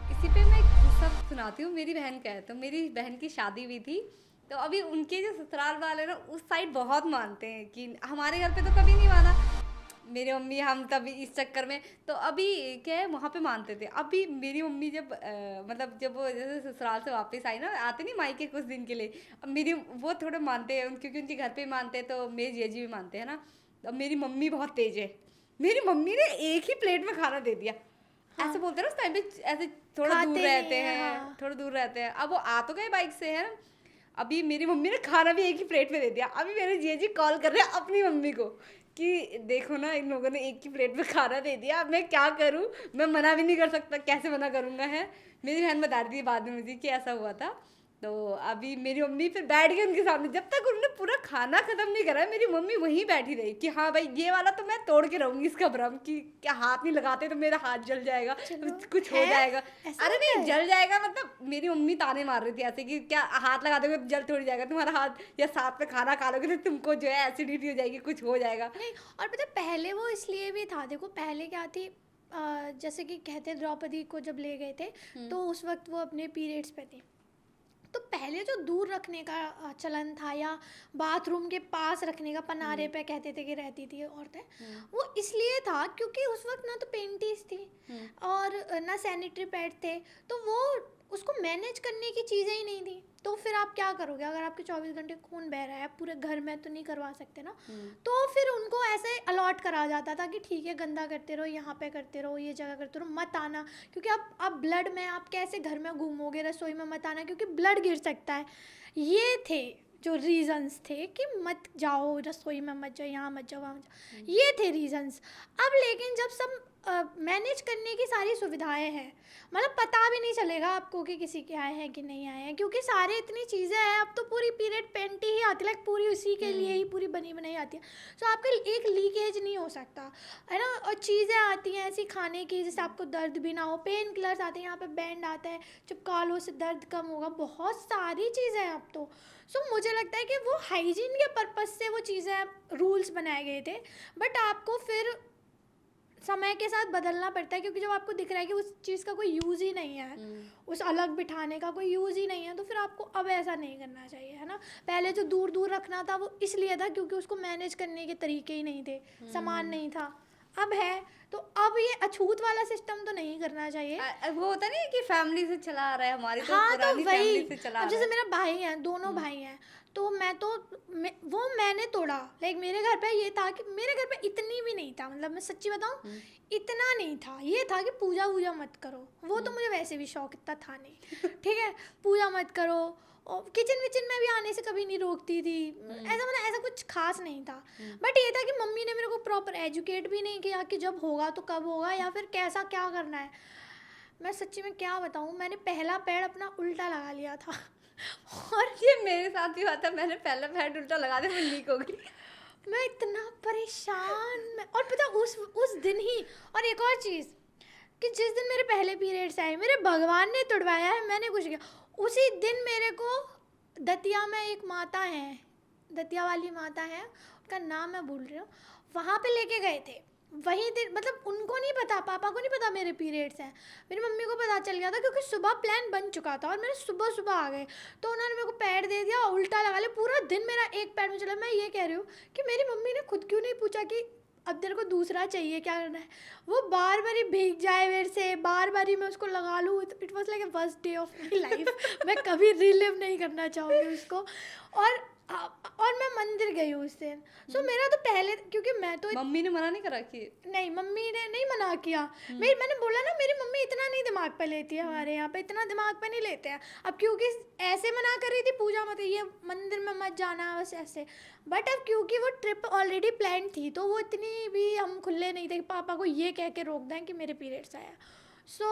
इसी पे मैं एक किस्सा सुनाती हूँ। मेरी बहन का है, तो मेरी बहन की शादी हुई थी, तो अभी उनके जो ससुराल वाले ना उस साइड बहुत मानते हैं कि हमारे घर पे तो कभी नहीं माना मेरी मम्मी, हम तभी इस चक्कर में, तो अभी क्या है वहाँ पे मानते थे। अभी मेरी मम्मी जब मतलब जब वो जैसे ससुराल से वापस आई ना, आते नहीं मायके कुछ दिन के लिए, अब मेरी वो थोड़े मानते हैं क्योंकि उनके घर पे मानते हैं, तो मेरी जीजी भी मानते हैं ना। अब मेरी मम्मी बहुत तेज है, मेरी मम्मी ने एक ही प्लेट में खाना दे दिया। हाँ, ऐसे बोलते हैं ना उस टाइम पे, ऐसे थोड़ा दूर खाते रहते नहीं हैं, हैं, हाँ। थोड़ा दूर रहते हैं। अब वो आ तो गए बाइक से है। अभी मेरी मम्मी ने खाना भी एक ही प्लेट में दे दिया। अभी मेरे जीजी कॉल कर रहे हैं अपनी मम्मी को कि देखो ना इन लोगों ने एक ही प्लेट में खाना दे दिया, अब मैं क्या करूं, मैं मना भी नहीं कर सकता, कैसे मना करूंगा है। मेरी बहन बता रही थी बाद में मुझे कि ऐसा हुआ था। तो अभी मेरी मम्मी फिर बैठ गई उनके सामने, जब तक उन्होंने पूरा खाना खत्म नहीं करा मेरी मम्मी वहीं बैठी रही कि हाँ भाई ये वाला तो मैं तोड़ के रहूंगी इसका भ्रम कि क्या हाथ नहीं लगाते तो मेरा हाथ जल जाएगा, चलो, कुछ हो है जाएगा। ऐसा अरे होता नहीं है? जल जाएगा, मतलब मेरी मम्मी ताने मार रही थी ऐसे कि क्या हाथ लगा दोगे तो जल थोड़ी जाएगा तुम्हारा हाथ, या साथ में खाना खा लोगे तो तुमको जो है एसिडिटी हो जाएगी, कुछ हो जाएगा। नहीं, और पता है पहले वो इसलिए भी था, देखो पहले क्या थी, जैसे कि कहते हैं द्रौपदी को जब ले गए थे तो उस वक्त वो अपने पीरियड्स पे थी, तो पहले जो दूर रखने का चलन था या बाथरूम के पास रखने का, पनारे पे कहते थे कि रहती थी औरतें, वो इसलिए था क्योंकि उस वक्त ना तो पेंटीज थी और ना सैनिटरी पैड थे, तो वो उसको मैनेज करने की चीज़ें ही नहीं थी। तो फिर आप क्या करोगे अगर आपके 24 घंटे खून बह रहा है, पूरे घर में तो नहीं करवा सकते ना, तो फिर उनको ऐसे अलॉट करा जाता था कि ठीक है गंदा करते रहो, यहाँ पे करते रहो, ये जगह करते रहो, मत आना, क्योंकि आप ब्लड में आप कैसे घर में घूमोगे, रसोई में मत आना क्योंकि ब्लड गिर सकता है। ये थे जो रीजंस थे कि मत जाओ रसोई में, मत जाओ यहाँ, मत जाओ वहाँ, मत जाओ, ये थे रीजंस। अब लेकिन जब सब मैनेज करने की सारी सुविधाएं हैं, मतलब पता भी नहीं चलेगा आपको कि किसी के आए हैं कि नहीं आए हैं, क्योंकि सारे इतनी चीज़ें हैं। अब तो पूरी पीरियड पेंटी ही आती है, लाइक पूरी उसी के लिए ही पूरी बनी बनाई आती है। तो आपका एक लीकेज नहीं हो सकता है ना। और चीज़ें आती हैं ऐसी खाने की जिससे आपको दर्द भी ना हो, पेन किलर्स आते हैं, यहाँ पे बैंड आता है, चिपका लो उससे दर्द कम होगा, बहुत सारी चीज़ें हैं अब तो। सो मुझे लगता है कि वो हाइजीन के पर्पज़ से वो चीज़ें रूल्स बनाए गए थे, बट आपको फिर समय के साथ बदलना पड़ता है, क्योंकि जब आपको दिख रहा है कि उस चीज़ का कोई यूज़ ही नहीं है, उस अलग बिठाने का कोई यूज़ ही नहीं है, तो फिर आपको अब ऐसा नहीं करना चाहिए, है ना। पहले जो दूर दूर रखना था वो इसलिए था क्योंकि उसको मैनेज करने के तरीके ही नहीं थे, सामान नहीं था। अब है तो अब ये अछूत वाला सिस्टम तो नहीं करना चाहिए। वो होता नहीं है कि फैमिली से चला आ रहा है, हमारी तो हाँ तो पुरानी वही, फैमिली से चला आ अब रहा जैसे है। मेरा भाई है, दोनों भाई हैं, तो वो मैंने तोड़ा। लाइक मेरे घर पे ये था कि मेरे घर पे इतनी भी नहीं था, मतलब मैं सच्ची बताऊं इतना नहीं था। ये था कि पूजा वूजा मत करो, वो तो मुझे वैसे भी शौक इतना था नहीं, ठीक है, पूजा मत करो। और किचन विचन में भी आने से कभी नहीं रोकती थी, ऐसा मतलब ऐसा कुछ खास नहीं था। बट ये था कि मम्मी ने मेरे को प्रॉपर एजुकेट भी नहीं किया कि जब होगा तो कब होगा या फिर कैसा क्या करना है। मैं सच्ची में क्या बताऊँ, मैंने पहला पैर अपना उल्टा लगा लिया था और ये मेरे साथ भी हुआ था, मैंने पहला पैड उल्टा लगा दिया, मैं लीक हो गई। मैं इतना परेशान और पता उस दिन ही। और एक और चीज़ कि जिस दिन मेरे पहले पीरियड्स आए, मेरे भगवान ने तुड़वाया है, मैंने कुछ किया। उसी दिन मेरे को दतिया में एक माता है, दतिया वाली माता है, उनका नाम मैं भूल रही हूँ, वहाँ पे लेके गए थे। वही दिन, मतलब उनको नहीं पता, पापा को नहीं पता मेरे पीरियड्स हैं, मेरी मम्मी को पता चल गया था क्योंकि सुबह प्लान बन चुका था और मेरे सुबह सुबह आ गए। तो उन्होंने मेरे को पैड दे दिया, उल्टा लगा लिया, पूरा दिन मेरा एक पैड में चला। मैं ये कह रही हूँ कि मेरी मम्मी ने खुद क्यों नहीं पूछा कि अब तेरे को दूसरा चाहिए, क्या करना है। वो बार बार ही भीग जाए मेरे से, बार बार ही मैं उसको लगा लूँ। It was like a first day of my life. मैं कभी रिलिव नहीं करना चाहूँगी उसको। और मैं मंदिर गई हूँ उस दिन। सो मेरा तो पहले, क्योंकि मैं तो मम्मी ने मना नहीं करा कि नहीं, मम्मी ने नहीं मना किया। मैंने बोला ना, मेरी मम्मी इतना नहीं दिमाग पे लेती है, हमारे यहाँ पे इतना दिमाग पे नहीं लेते हैं। अब क्योंकि ऐसे मना कर रही थी, पूजा मत, ये मंदिर में मत जाना, बस ऐसे। बट अब क्योंकि वो ट्रिप ऑलरेडी प्लान थी, तो वो इतनी भी हम खुले नहीं थे कि पापा को ये कह के रोक दें कि मेरे पीरियड्स आया। सो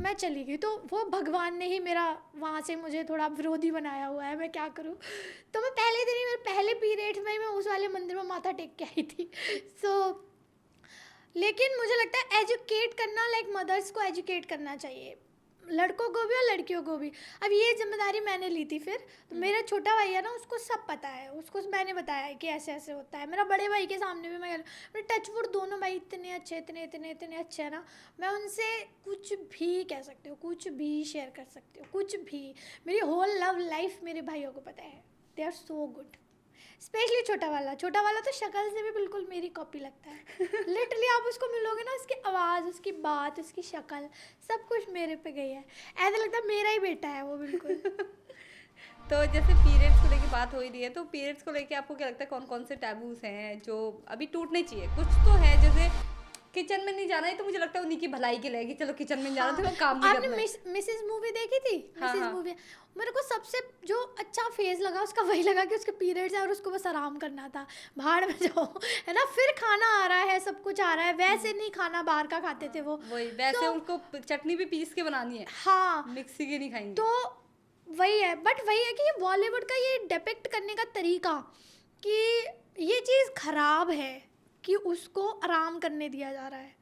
मैं चली गई, तो वो भगवान ने ही मेरा वहाँ से मुझे थोड़ा विरोधी बनाया हुआ है, मैं क्या करूँ। तो मैं पहले दिन ही, मेरे पहले पीरियड्स में ही मैं उस वाले मंदिर में माथा टेक के आई थी। सो लेकिन मुझे लगता है एजुकेट करना, लाइक मदर्स को एजुकेट करना चाहिए, लड़कों को भी और लड़कियों को भी। अब ये जिम्मेदारी मैंने ली थी फिर। तो मेरा छोटा भाई है ना, उसको सब पता है, उसको मैंने बताया है कि ऐसे ऐसे होता है। मेरा बड़े भाई के सामने भी मैं टचवुड, दोनों भाई इतने अच्छे, इतने इतने इतने अच्छे हैं ना, मैं उनसे कुछ भी कह सकती हूँ, कुछ भी शेयर कर सकती हूँ, कुछ भी। मेरी होल लव लाइफ मेरे भाइयों को पता है, they are so good. Specially छोटा वाला तो शक्ल से भी बिल्कुल मेरी कॉपी लगता है। लिटरली आप उसको मिलोगे ना, उसकी आवाज़, उसकी बात, उसकी शक्ल, सब कुछ मेरे पे गई है, ऐसा लगता है मेरा ही बेटा है वो बिल्कुल। तो जैसे पीरियड्स को लेके बात हो ही रही है, तो पीरियड्स को लेके आपको क्या लगता है, कौन कौन से टैबूज हैं जो अभी टूटने चाहिए? कुछ तो है, जैसे किचन में नहीं जाना है, तो मुझे लगता है उन्हीं की भलाई के लिए कि चलो किचन में जाना, तो काम नहीं आपने करना है। मिसेस मूवी देखी थी? हाँ, मिसेस हाँ। मूवी, मेरे को सबसे जो अच्छा फेज लगा उसका वही लगा कि उसके पीरियड्स है और उसको बस आराम करना था, भाड़ में जाओ, है ना। फिर खाना आ रहा है, सब कुछ आ रहा है, वैसे नहीं खाना बाहर का खाते थे वो, वही वैसे तो उनको चटनी भी पीस के बनानी है, हाँ, मिक्सी की नहीं खाएंगे। तो वही है। बट वही है कि ये बॉलीवुड का ये डिपिक्ट करने का तरीका कि ये चीज़ खराब है कि उसको आराम करने दिया जा रहा है,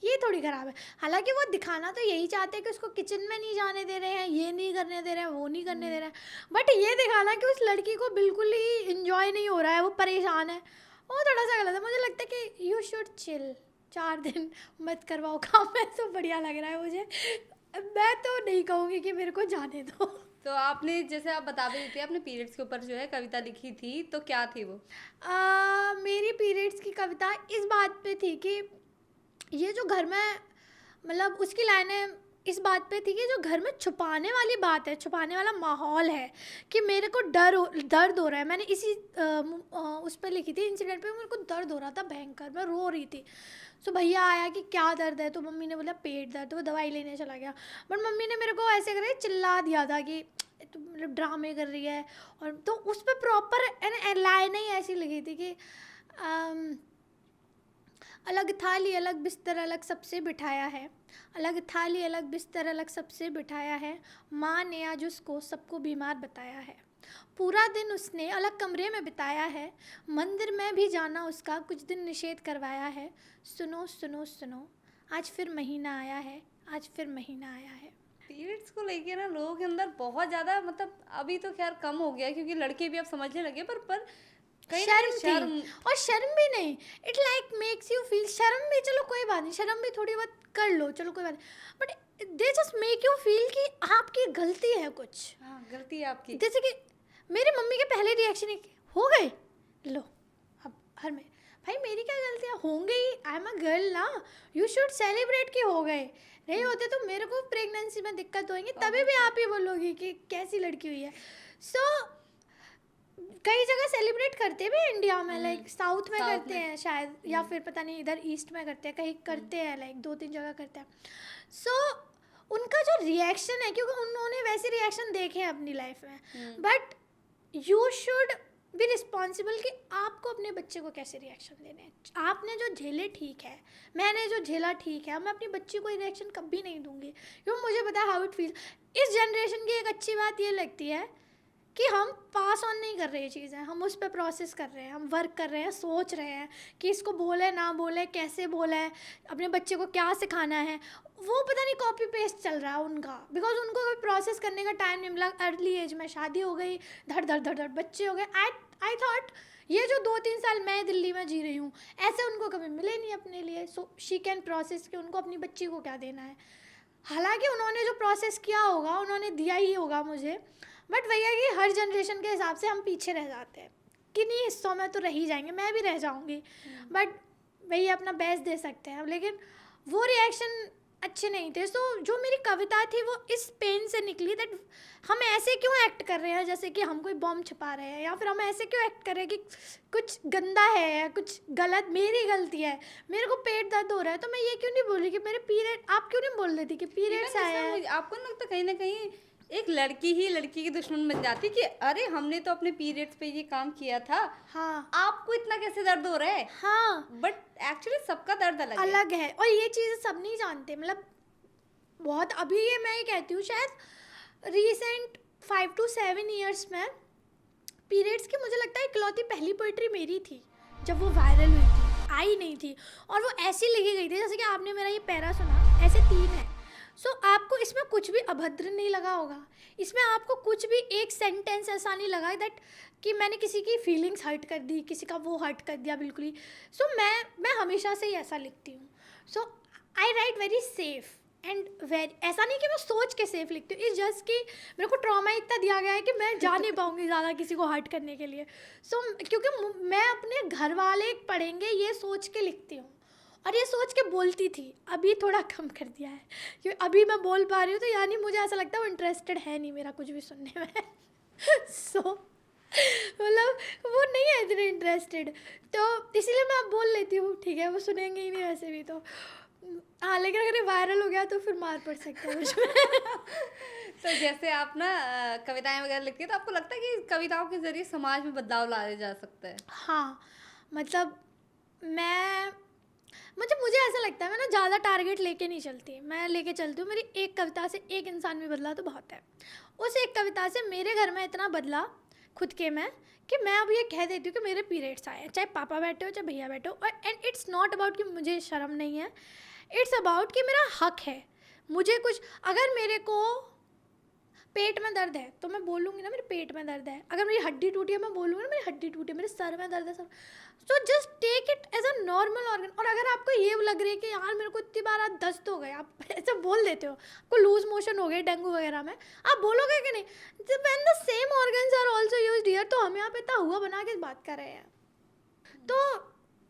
ये थोड़ी ख़राब है। हालांकि वो दिखाना तो यही चाहते हैं कि उसको किचन में नहीं जाने दे रहे हैं, ये नहीं करने दे रहे हैं, वो नहीं करने दे रहे हैं, बट ये दिखाना कि उस लड़की को बिल्कुल ही इंजॉय नहीं हो रहा है, वो परेशान है, वो थोड़ा सा गलत है। मुझे लगता है कि यू शुड चिल, 4 दिन मत करवाओ काम, है तो बढ़िया लग रहा है मुझे। मैं तो नहीं कहूँगी कि मेरे को जाने दो। तो आपने, जैसे आप बता भी रही थी, आपने पीरियड्स के ऊपर जो है कविता लिखी थी, तो क्या थी वो? मेरी पीरियड्स की कविता इस बात पे थी कि ये जो घर में, मतलब उसकी लाइनें इस बात पे थी कि जो घर में छुपाने वाली बात है, छुपाने वाला माहौल है कि मेरे को दर्द हो रहा है। मैंने इसी उस पर लिखी थी इंसिडेंट पे, मेरे को दर्द हो रहा था भयंकर, मैं रो रही थी। सो भैया आया कि क्या दर्द है, तो मम्मी ने बोला पेट दर्द, तो वो दवाई लेने चला गया। बट मम्मी ने मेरे को ऐसे करके चिल्ला दिया था कि तो मतलब ड्रामे कर रही है। और तो उस पर प्रॉपर लाइन ही ऐसी लगी थी कि अलग थाली अलग बिस्तर अलग सबसे बिठाया है, अलग थाली अलग बिस्तर अलग सबसे बिठाया है, माँ ने आज उसको सबको बीमार बताया है, पूरा दिन उसने अलग कमरे में बिताया है, मंदिर में भी जाना उसका कुछ दिन निषेध करवाया है, सुनो सुनो सुनो आज फिर महीना आया है, आज फिर महीना आया है। पीरियड्स को लेके ना लोगों के अंदर बहुत ज़्यादा, मतलब अभी तो खैर कम हो गया है क्योंकि लड़के भी अब समझने लगे, पर कहीं ना कहीं शर्म थी, और शर्म भी नहीं, it like makes you feel, शर्म भी चलो कोई बात नहीं, शर्म भी थोड़ी बहुत कर लो चलो कोई बात नहीं, but they just make you feel कि आपकी गलती है कुछ। हाँ, गलती है आपकी। जैसे कि मेरी मम्मी के पहले रिएक्शन हो गए, लो अब हर में भाई मेरी क्या गलती है, होंगे ही, आई एम अ गर्ल ना, यू शुड सेलिब्रेट कि हो गए, नहीं होते तो मेरे को प्रेगनेंसी में दिक्कत होएगी, तभी भी आप ही बोलोगी कि कैसी लड़की हुई है। सो कई जगह सेलिब्रेट करते भी इंडिया में, लाइक साउथ में करते हैं शायद, या फिर पता नहीं इधर ईस्ट में करते हैं, कहीं करते हैं, लाइक 2-3 जगह करते हैं। सो उनका जो रिएक्शन है, क्योंकि उन्होंने वैसे रिएक्शन देखे हैं अपनी लाइफ में, but you should be responsible कि आपको अपने बच्चे को कैसे रिएक्शन देने हैं। आपने जो झेले ठीक है, मैंने जो झेला ठीक है, मैं अपनी बच्ची को रिएक्शन कभी नहीं दूंगी, क्योंकि मुझे पता है हाउ इट फील्स। इस जनरेशन की एक अच्छी बात ये लगती है कि हम पास ऑन नहीं कर रहे ये चीज़ें, हम उस पर प्रोसेस कर रहे हैं, हम वर्क कर रहे हैं, सोच रहे हैं कि इसको बोले ना बोले, कैसे बोला है, अपने बच्चे को क्या सिखाना है, वो पता नहीं कॉपी पेस्ट चल रहा है उनका, बिकॉज उनको कोई प्रोसेस करने का टाइम नहीं मिला। अर्ली एज में शादी हो गई, धड़ धड़ धड़ धड़ बच्चे हो गए। आई थॉट ये जो 2-3 साल मैं दिल्ली में जी रही हूँ, ऐसे उनको कभी मिले नहीं अपने लिए, सो शी कैन प्रोसेस कि उनको अपनी बच्ची को क्या देना है। हालांकि उन्होंने जो प्रोसेस किया होगा उन्होंने दिया ही होगा मुझे, बट भैया कि हर जनरेशन के हिसाब से हम पीछे रह जाते हैं, किन्हीं हिस्सों में तो रह ही जाएंगे, मैं भी रह जाऊंगी, बट भैया अपना बेस्ट दे सकते हैं। लेकिन वो रिएक्शन अच्छे नहीं थे। सो जो मेरी कविता थी वो इस पेन से निकली दैट हम ऐसे क्यों एक्ट कर रहे हैं जैसे कि हम कोई बॉम्ब छुपा रहे हैं, या फिर हम ऐसे क्यों एक्ट कर रहे हैं कि कुछ गंदा है या कुछ गलत, मेरी गलती है, मेरे को पेट दर्द हो रहा है तो मैं ये क्यों नहीं बोल रही कि मेरे पीरियड, आप क्यों नहीं बोल रही थी कि पीरियड्स आए हैं। आपको नहीं लगता कहीं ना कहीं एक लड़की ही लड़की की दुश्मन बन जाती कि अरे हमने तो अपने पीरियड्स पे ये काम किया था, हाँ आपको इतना कैसे दर्द हो रहा है। हाँ, बट एक्चुअली सबका दर्द अलग है, और ये चीज़ें सब नहीं जानते, मतलब बहुत अभी ये मैं ये कहती हूँ शायद रिसेंट 5 to 7 ईयर्स में पीरियड्स की मुझे लगता है इकलौती पहली पोइट्री मेरी थी जब वो वायरल हुई थी, आई नहीं थी, और वो ऐसी लिखी गई थी जैसे कि आपने मेरा ये पैरा सुना, ऐसे 3 है। सो आपको इसमें कुछ भी अभद्र नहीं लगा होगा, इसमें आपको कुछ भी एक सेंटेंस ऐसा नहीं लगा दैट कि मैंने किसी की फीलिंग्स हर्ट कर दी, किसी का वो हर्ट कर दिया, बिल्कुल ही। सो मैं हमेशा से ही ऐसा लिखती हूँ। So I write very safe and very, ऐसा नहीं कि मैं सोच के सेफ लिखती हूँ, इस जस्ट कि मेरे को ट्रॉमा इतना दिया गया है कि मैं जा नहीं पाऊँगी ज़्यादा किसी को हर्ट करने के लिए। सो क्योंकि मैं अपने घर वाले पढ़ेंगे ये सोच के लिखती हूँ, और ये सोच के बोलती थी, अभी थोड़ा कम कर दिया है क्योंकि अभी मैं बोल पा रही हूँ, तो यानी मुझे ऐसा लगता है वो इंटरेस्टेड है नहीं मेरा कुछ भी सुनने में। सो मतलब वो नहीं है इतने इंटरेस्टेड, तो इसीलिए मैं अब बोल लेती हूँ, ठीक है वो सुनेंगे ही नहीं वैसे भी तो। हाँ, लेकिन अगर ये वायरल हो गया तो फिर मार पड़ सकता है मुझमें। तो जैसे आप ना कविताएं वगैरह लिखती है, तो आपको लगता है कि कविताओं के जरिए समाज में बदलाव लाया जा सकता है? हाँ, मतलब मुझे ऐसा लगता है मैं ना ज़्यादा टारगेट लेके नहीं चलती, मैं लेके चलती हूँ मेरी एक कविता से एक इंसान भी बदला तो बहुत है। उस एक कविता से मेरे घर में इतना बदला खुद के में कि मैं अब ये कह देती हूँ कि मेरे पीरियड्स आए हैं, चाहे पापा बैठे हो चाहे भैया बैठे हो, और एंड इट्स नॉट अबाउट कि मुझे शर्म नहीं है, इट्स अबाउट कि मेरा हक है। मुझे कुछ, अगर मेरे को पेट में दर्द है तो मैं बोलूँगी ना मेरे पेट में दर्द है, अगर मेरी हड्डी टूटी है मैं बोलूँगी ना मेरी हड्डी टूटी है, मेरे सर में दर्द है सर। So just take it as a normal organ. और अगर आपको ये लग रही है कि यार मेरे को इतनी बार आज दस्त हो गए, आप ऐसे बोल देते हो, आपको लूज मोशन हो गए डेंगू वगैरह में, आप बोलोगे कि नहीं when the same organs are also used here, तो हम यहाँ पे इतना हुआ बना के बात कर रहे हैं। तो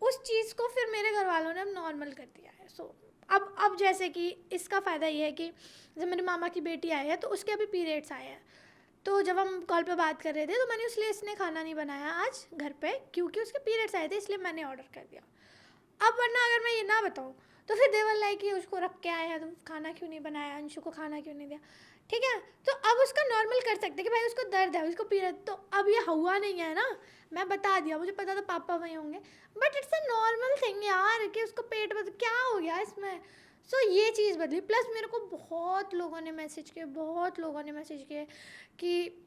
उस चीज़ को फिर मेरे घर वालों ने अब नॉर्मल कर दिया है। सो अब जैसे कि इसका फ़ायदा ये है कि जब मेरे मामा की बेटी आई है तो उसके अभी पीरियड्स आए हैं, तो जब हम कॉल पे बात कर रहे थे तो मैंने इसलिए इसने खाना नहीं बनाया आज घर पे क्योंकि उसके पीरियड्स आए थे, इसलिए मैंने ऑर्डर कर दिया। अब वरना अगर मैं ये ना बताऊँ तो फिर देवल लाइक कि उसको रख के आए हैं तो खाना क्यों नहीं बनाया, अंशु को खाना क्यों नहीं दिया। ठीक है, तो अब उसका नॉर्मल कर सकते कि भाई उसको दर्द है, उसको पीरियड, तो अब ये हुआ नहीं है ना, मैं बता दिया, मुझे पता था पापा वहीं होंगे, but it's a normal thing यार कि उसको पेट में क्या हो गया इसमें। सो ये चीज़ बदली। प्लस मेरे को बहुत लोगों ने मैसेज किए कि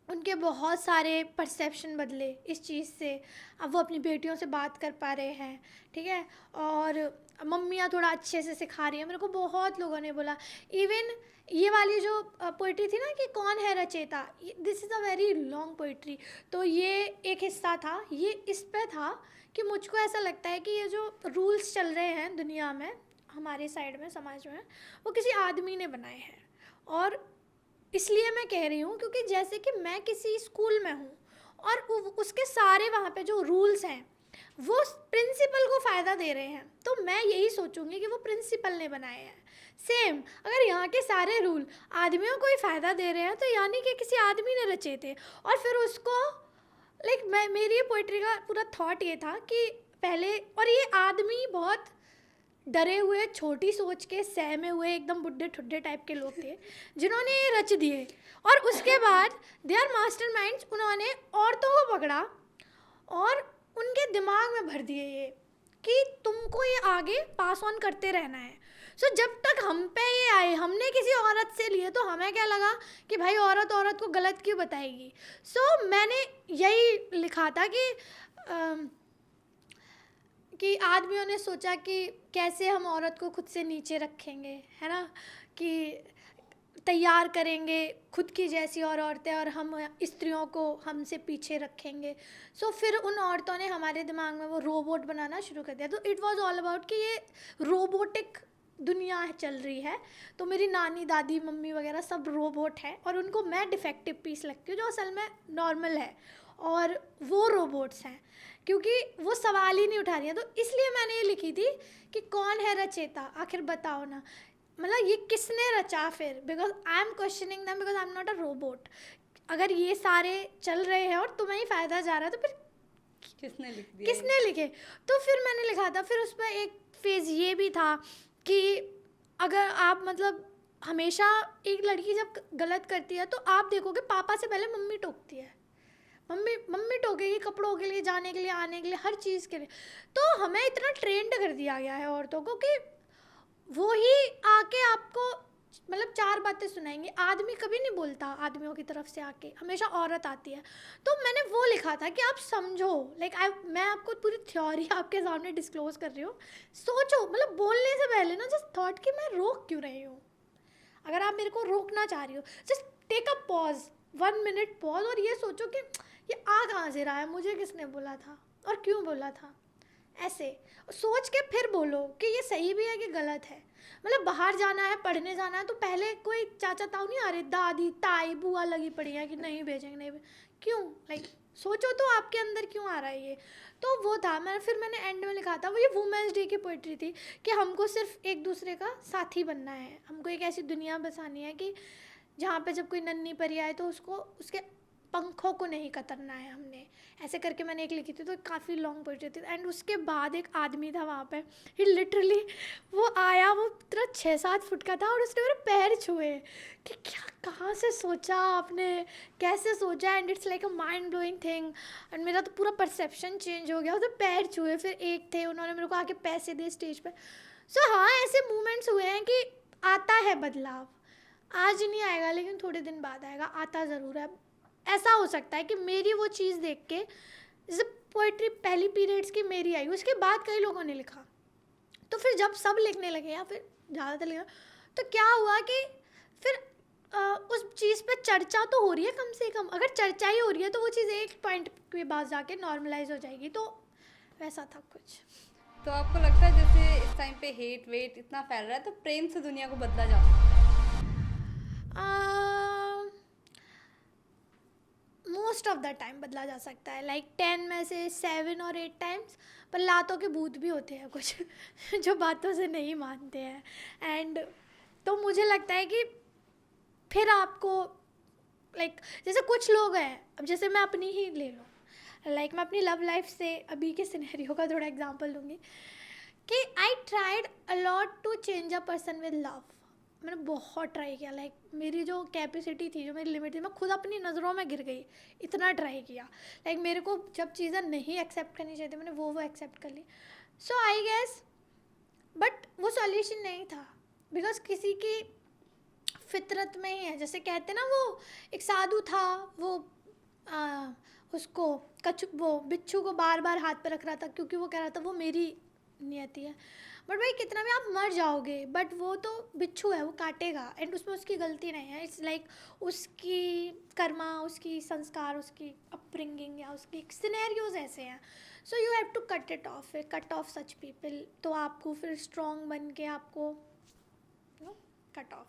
उनके बहुत सारे परसेप्शन बदले इस चीज़ से, अब वो अपनी बेटियों से बात कर पा रहे हैं, ठीक है, और मम्मियाँ थोड़ा अच्छे से सिखा रही हैं। मेरे को बहुत लोगों ने बोला, इवन ये वाली जो पोइट्री थी ना कि कौन है रचेता, this is a very long poetry, तो ये एक हिस्सा था, ये इस पे था कि मुझको ऐसा लगता है कि ये जो रूल्स चल रहे हैं दुनिया में, हमारे साइड में, समाज में, वो किसी आदमी ने बनाए हैं। और इसलिए मैं कह रही हूँ क्योंकि जैसे कि मैं किसी स्कूल में हूँ और उसके सारे वहाँ पे जो रूल्स हैं वो प्रिंसिपल को फ़ायदा दे रहे हैं, तो मैं यही सोचूंगी कि वो प्रिंसिपल ने बनाए हैं। सेम अगर यहाँ के सारे रूल आदमियों को ही फ़ायदा दे रहे हैं तो यानी कि किसी आदमी ने रचे थे, और फिर उसको मेरी ये पोइट्री का पूरा थॉट ये था कि पहले, और ये आदमी बहुत डरे हुए, छोटी सोच के, सहमे हुए, एकदम बुड्ढे ठुड्ढे टाइप के लोग थे जिन्होंने ये रच दिए, और उसके बाद दे आर मास्टर माइंड्स, उन्होंने औरतों को पकड़ा और उनके दिमाग में भर दिए ये कि तुमको ये आगे पास ऑन करते रहना है। सो जब तक हम पे ये आए, हमने किसी औरत से लिए, तो हमें क्या लगा कि भाई औरत को गलत क्यों बताएगी। सो मैंने यही लिखा था कि आदमियों ने सोचा कि कैसे हम औरत को खुद से नीचे रखेंगे, है ना, कि तैयार करेंगे खुद की जैसी और औरतें, और हम स्त्रियों को हमसे पीछे रखेंगे। सो फिर उन औरतों ने हमारे दिमाग में वो रोबोट बनाना शुरू कर दिया। तो इट वाज ऑल अबाउट कि ये रोबोटिक दुनिया चल रही है, तो मेरी नानी, दादी, मम्मी वगैरह सब रोबोट हैं, और उनको मैं डिफेक्टिव पीस लगती हूँ जो असल में नॉर्मल है, और वो रोबोट्स हैं क्योंकि वो सवाल ही नहीं उठा रही हैं। तो इसलिए मैंने ये लिखी थी कि कौन है रचेता, आखिर बताओ ना, मतलब ये किसने रचा फिर, because I am questioning them, because I am not a robot. अगर ये सारे चल रहे हैं और तुम्हें ही फ़ायदा जा रहा है तो फिर किसने लिखे। तो फिर मैंने लिखा था, फिर उस पर एक फेज़ ये भी था कि अगर आप मतलब हमेशा एक लड़की जब गलत करती है तो आप देखोगे पापा से पहले मम्मी टोकती है, मम्मी टोकेगी कपड़ों के लिए, जाने के लिए, आने के लिए, हर चीज़ के लिए। तो हमें इतना ट्रेंड कर दिया गया है औरतों को कि वो ही आके आपको मतलब 4 बातें सुनाएंगे। आदमी कभी नहीं बोलता आदमियों की तरफ से आके, हमेशा औरत आती है। तो मैंने वो लिखा था कि आप समझो, मैं आपको पूरी थ्योरी आपके सामने डिस्क्लोज कर रही हूँ, सोचो, मतलब बोलने से पहले ना जस्ट थॉट कि मैं रोक क्यों रही हूँ। अगर आप मेरे को रोकना चाह रही हो, just take a pause, 1 minute pause, और ये सोचो कि ये आ कहाँ से रहा है, मुझे किसने बोला था और क्यों बोला था। ऐसे सोच के फिर बोलो कि ये सही भी है कि गलत है। मतलब बाहर जाना है, पढ़ने जाना है, तो पहले कोई चाचा ताऊ नहीं आ रहे, दादी, ताई, बुआ लगी पड़ी है कि नहीं भेजेंगे, नहीं क्यों, सोचो तो आपके अंदर क्यों आ रहा है ये। तो वो था, मैंने एंड में लिखा था, वो ये वुमेंस डे की पोइट्री थी कि हमको सिर्फ एक दूसरे का साथी बनना है, हमको एक ऐसी दुनिया बसानी है कि जहाँ पे जब कोई नन्ही परी आए तो उसको उसके पंखों को नहीं कतरना है हमने, ऐसे करके मैंने एक लिखी थी। तो काफ़ी लॉन्ग पोइट्री थी। एंड उसके बाद एक आदमी था वहाँ पे, ही लिटरली वो आया, वो पूरा 6-7 फुट का था, और उसने मेरे पैर छुए कि क्या, कहाँ से सोचा आपने, कैसे सोचा, and it's like a mind blowing thing. And मेरा तो पूरा परसेप्शन चेंज हो गया, उसने पैर छुए। फिर एक थे, उन्होंने मेरे को आके पैसे दिए स्टेज पर। सो हाँ, ऐसे मूवमेंट्स हुए हैं कि आता है बदलाव, आज नहीं आएगा लेकिन थोड़े दिन बाद आएगा, आता ज़रूर है। ऐसा हो सकता है कि मेरी वो चीज़ देख के, जैसे पोइट्री पहली पीरियड्स की मेरी आई, उसके बाद कई लोगों ने लिखा, तो फिर जब सब लिखने लगे या फिर ज़्यादातर लिखा, तो क्या हुआ कि फिर उस चीज़ पे चर्चा तो हो रही है, कम से कम अगर चर्चा ही हो रही है तो वो चीज़ एक पॉइंट के बाद जाके नॉर्मलाइज हो जाएगी। तो वैसा था कुछ। तो आपको लगता है जैसे इस टाइम पे हेट वेट इतना फैल रहा है, तो प्रेम से दुनिया को बदला जा सकता है? मोस्ट ऑफ द टाइम बदला जा सकता है, लाइक 10 में से 7 और 8 टाइम्स। पर लातों के भूत भी होते हैं कुछ जो बातों से नहीं मानते हैं। एंड तो मुझे लगता है कि फिर आपको लाइक जैसे कुछ लोग हैं, अब जैसे मैं अपनी ही ले लूँ, लाइक मैं अपनी लव लाइफ से अभी के सिनेरियो का थोड़ा एग्जांपल दूंगी कि I tried a lot to change a person with love. मैंने बहुत ट्राई किया, लाइक मेरी जो कैपेसिटी थी, जो मेरी लिमिट थी, मैं खुद अपनी नज़रों में गिर गई, इतना ट्राई किया। लाइक मेरे को जब चीज़ें नहीं एक्सेप्ट करनी चाहिए थी, मैंने वो एक्सेप्ट कर ली। सो आई गेस बट वो सॉल्यूशन नहीं था, बिकॉज किसी की फितरत में ही है। जैसे कहते ना, वो एक साधु था, वो उसको वो बिच्छू को बार बार हाथ पर रख रहा था, क्योंकि वो कह रहा था वो मेरी नियति है। बट भाई कितना भी आप मर जाओगे, बट वो तो बिच्छू है, वो काटेगा, एंड उसमें उसकी गलती नहीं है। इट्स लाइक उसकी कर्मा, उसकी संस्कार, उसकी अपब्रिंगिंग या उसकी सिनेरियोज ऐसे हैं। So you have to cut off such people. तो आपको फिर स्ट्रॉन्ग बन के आपको कट ऑफ।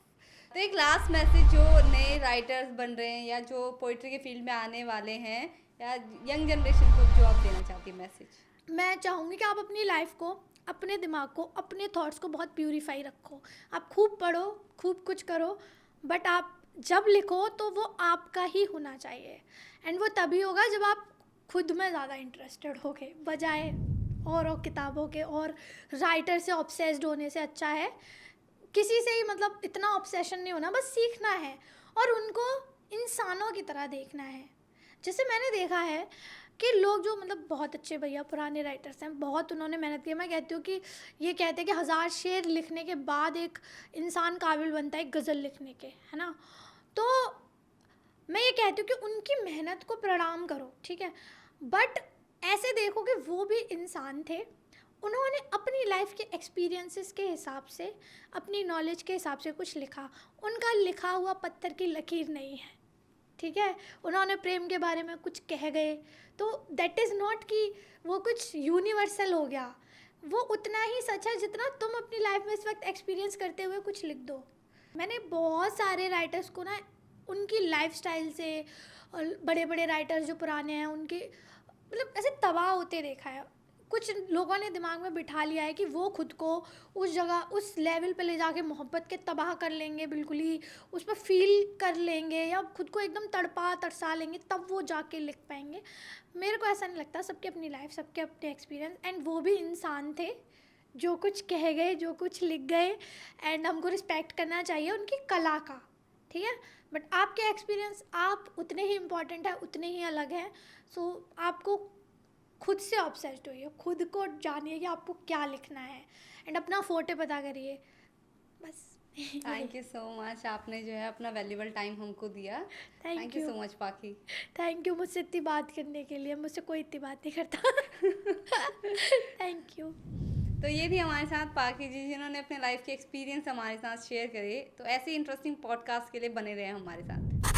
तो एक लास्ट मैसेज जो नए राइटर्स बन रहे हैं या जो पोइट्री के फील्ड में आने वाले हैं या यंग जनरेशन को जो आप देना चाहती हैं मैसेज? मैं चाहूँगी कि आप अपनी लाइफ को, अपने दिमाग को, अपने थॉट्स को बहुत प्यूरीफाई रखो। आप खूब पढ़ो, खूब कुछ करो, बट आप जब लिखो तो वो आपका ही होना चाहिए। एंड वो तभी होगा जब आप खुद में ज़्यादा इंटरेस्टेड होगे, बजाय और किताबों के और राइटर से ऑब्सेस्ड होने से। अच्छा है किसी से ही मतलब इतना ऑब्सेशन नहीं होना, बस सीखना है और उनको इंसानों की तरह देखना है। जैसे मैंने देखा है कि लोग जो मतलब बहुत अच्छे भैया पुराने राइटर्स हैं, बहुत उन्होंने मेहनत की। मैं कहती हूँ कि ये कहते हैं कि 1000 शेर लिखने के बाद एक इंसान काबिल बनता है एक गज़ल लिखने के, है ना। तो मैं ये कहती हूँ कि उनकी मेहनत को प्रणाम करो, ठीक है, बट ऐसे देखो कि वो भी इंसान थे। उन्होंने अपनी लाइफ के एक्सपीरियंसेस के हिसाब से, अपनी नॉलेज के हिसाब से कुछ लिखा। उनका लिखा हुआ पत्थर की लकीर नहीं है, ठीक है। उन्होंने प्रेम के बारे में कुछ कह गए, तो दैट इज़ नॉट कि वो कुछ यूनिवर्सल हो गया। वो उतना ही सच है जितना तुम अपनी लाइफ में इस वक्त एक्सपीरियंस करते हुए कुछ लिख दो। मैंने बहुत सारे राइटर्स को ना उनकी लाइफस्टाइल से, और बड़े बड़े राइटर्स जो पुराने हैं उनके मतलब ऐसे तबाह होते देखा है। कुछ लोगों ने दिमाग में बिठा लिया है कि वो खुद को उस जगह, उस लेवल पे ले जाके मोहब्बत के तबाह कर लेंगे, बिल्कुल ही उस पर फील कर लेंगे या खुद को एकदम तरसा लेंगे, तब वो जाके लिख पाएंगे। मेरे को ऐसा नहीं लगता। सबके अपनी लाइफ, सबके अपने एक्सपीरियंस, एंड वो भी इंसान थे जो कुछ कह गए, जो कुछ लिख गए, एंड हमको रिस्पेक्ट करना चाहिए उनकी कला का, ठीक है। बट आपके एक्सपीरियंस आप उतने ही इम्पॉर्टेंट है, उतने ही अलग हैं। सो आपको खुद से ऑब्सेस्ड होइए, खुद को जानिए कि आपको क्या लिखना है, एंड अपना फोटे पता करिए, बस। थैंक यू सो मच, आपने जो है अपना वैल्यूबल टाइम हमको दिया। थैंक यू सो मच पाकी। थैंक यू मुझसे इतनी बात करने के लिए। मुझसे कोई इतनी बात नहीं करता। Thank you. तो ये थी हमारे साथ पाकी जी, जिन्होंने अपने लाइफ के एक्सपीरियंस हमारे साथ शेयर करे। तो ऐसे इंटरेस्टिंग पॉडकास्ट के लिए बने रहे हमारे साथ।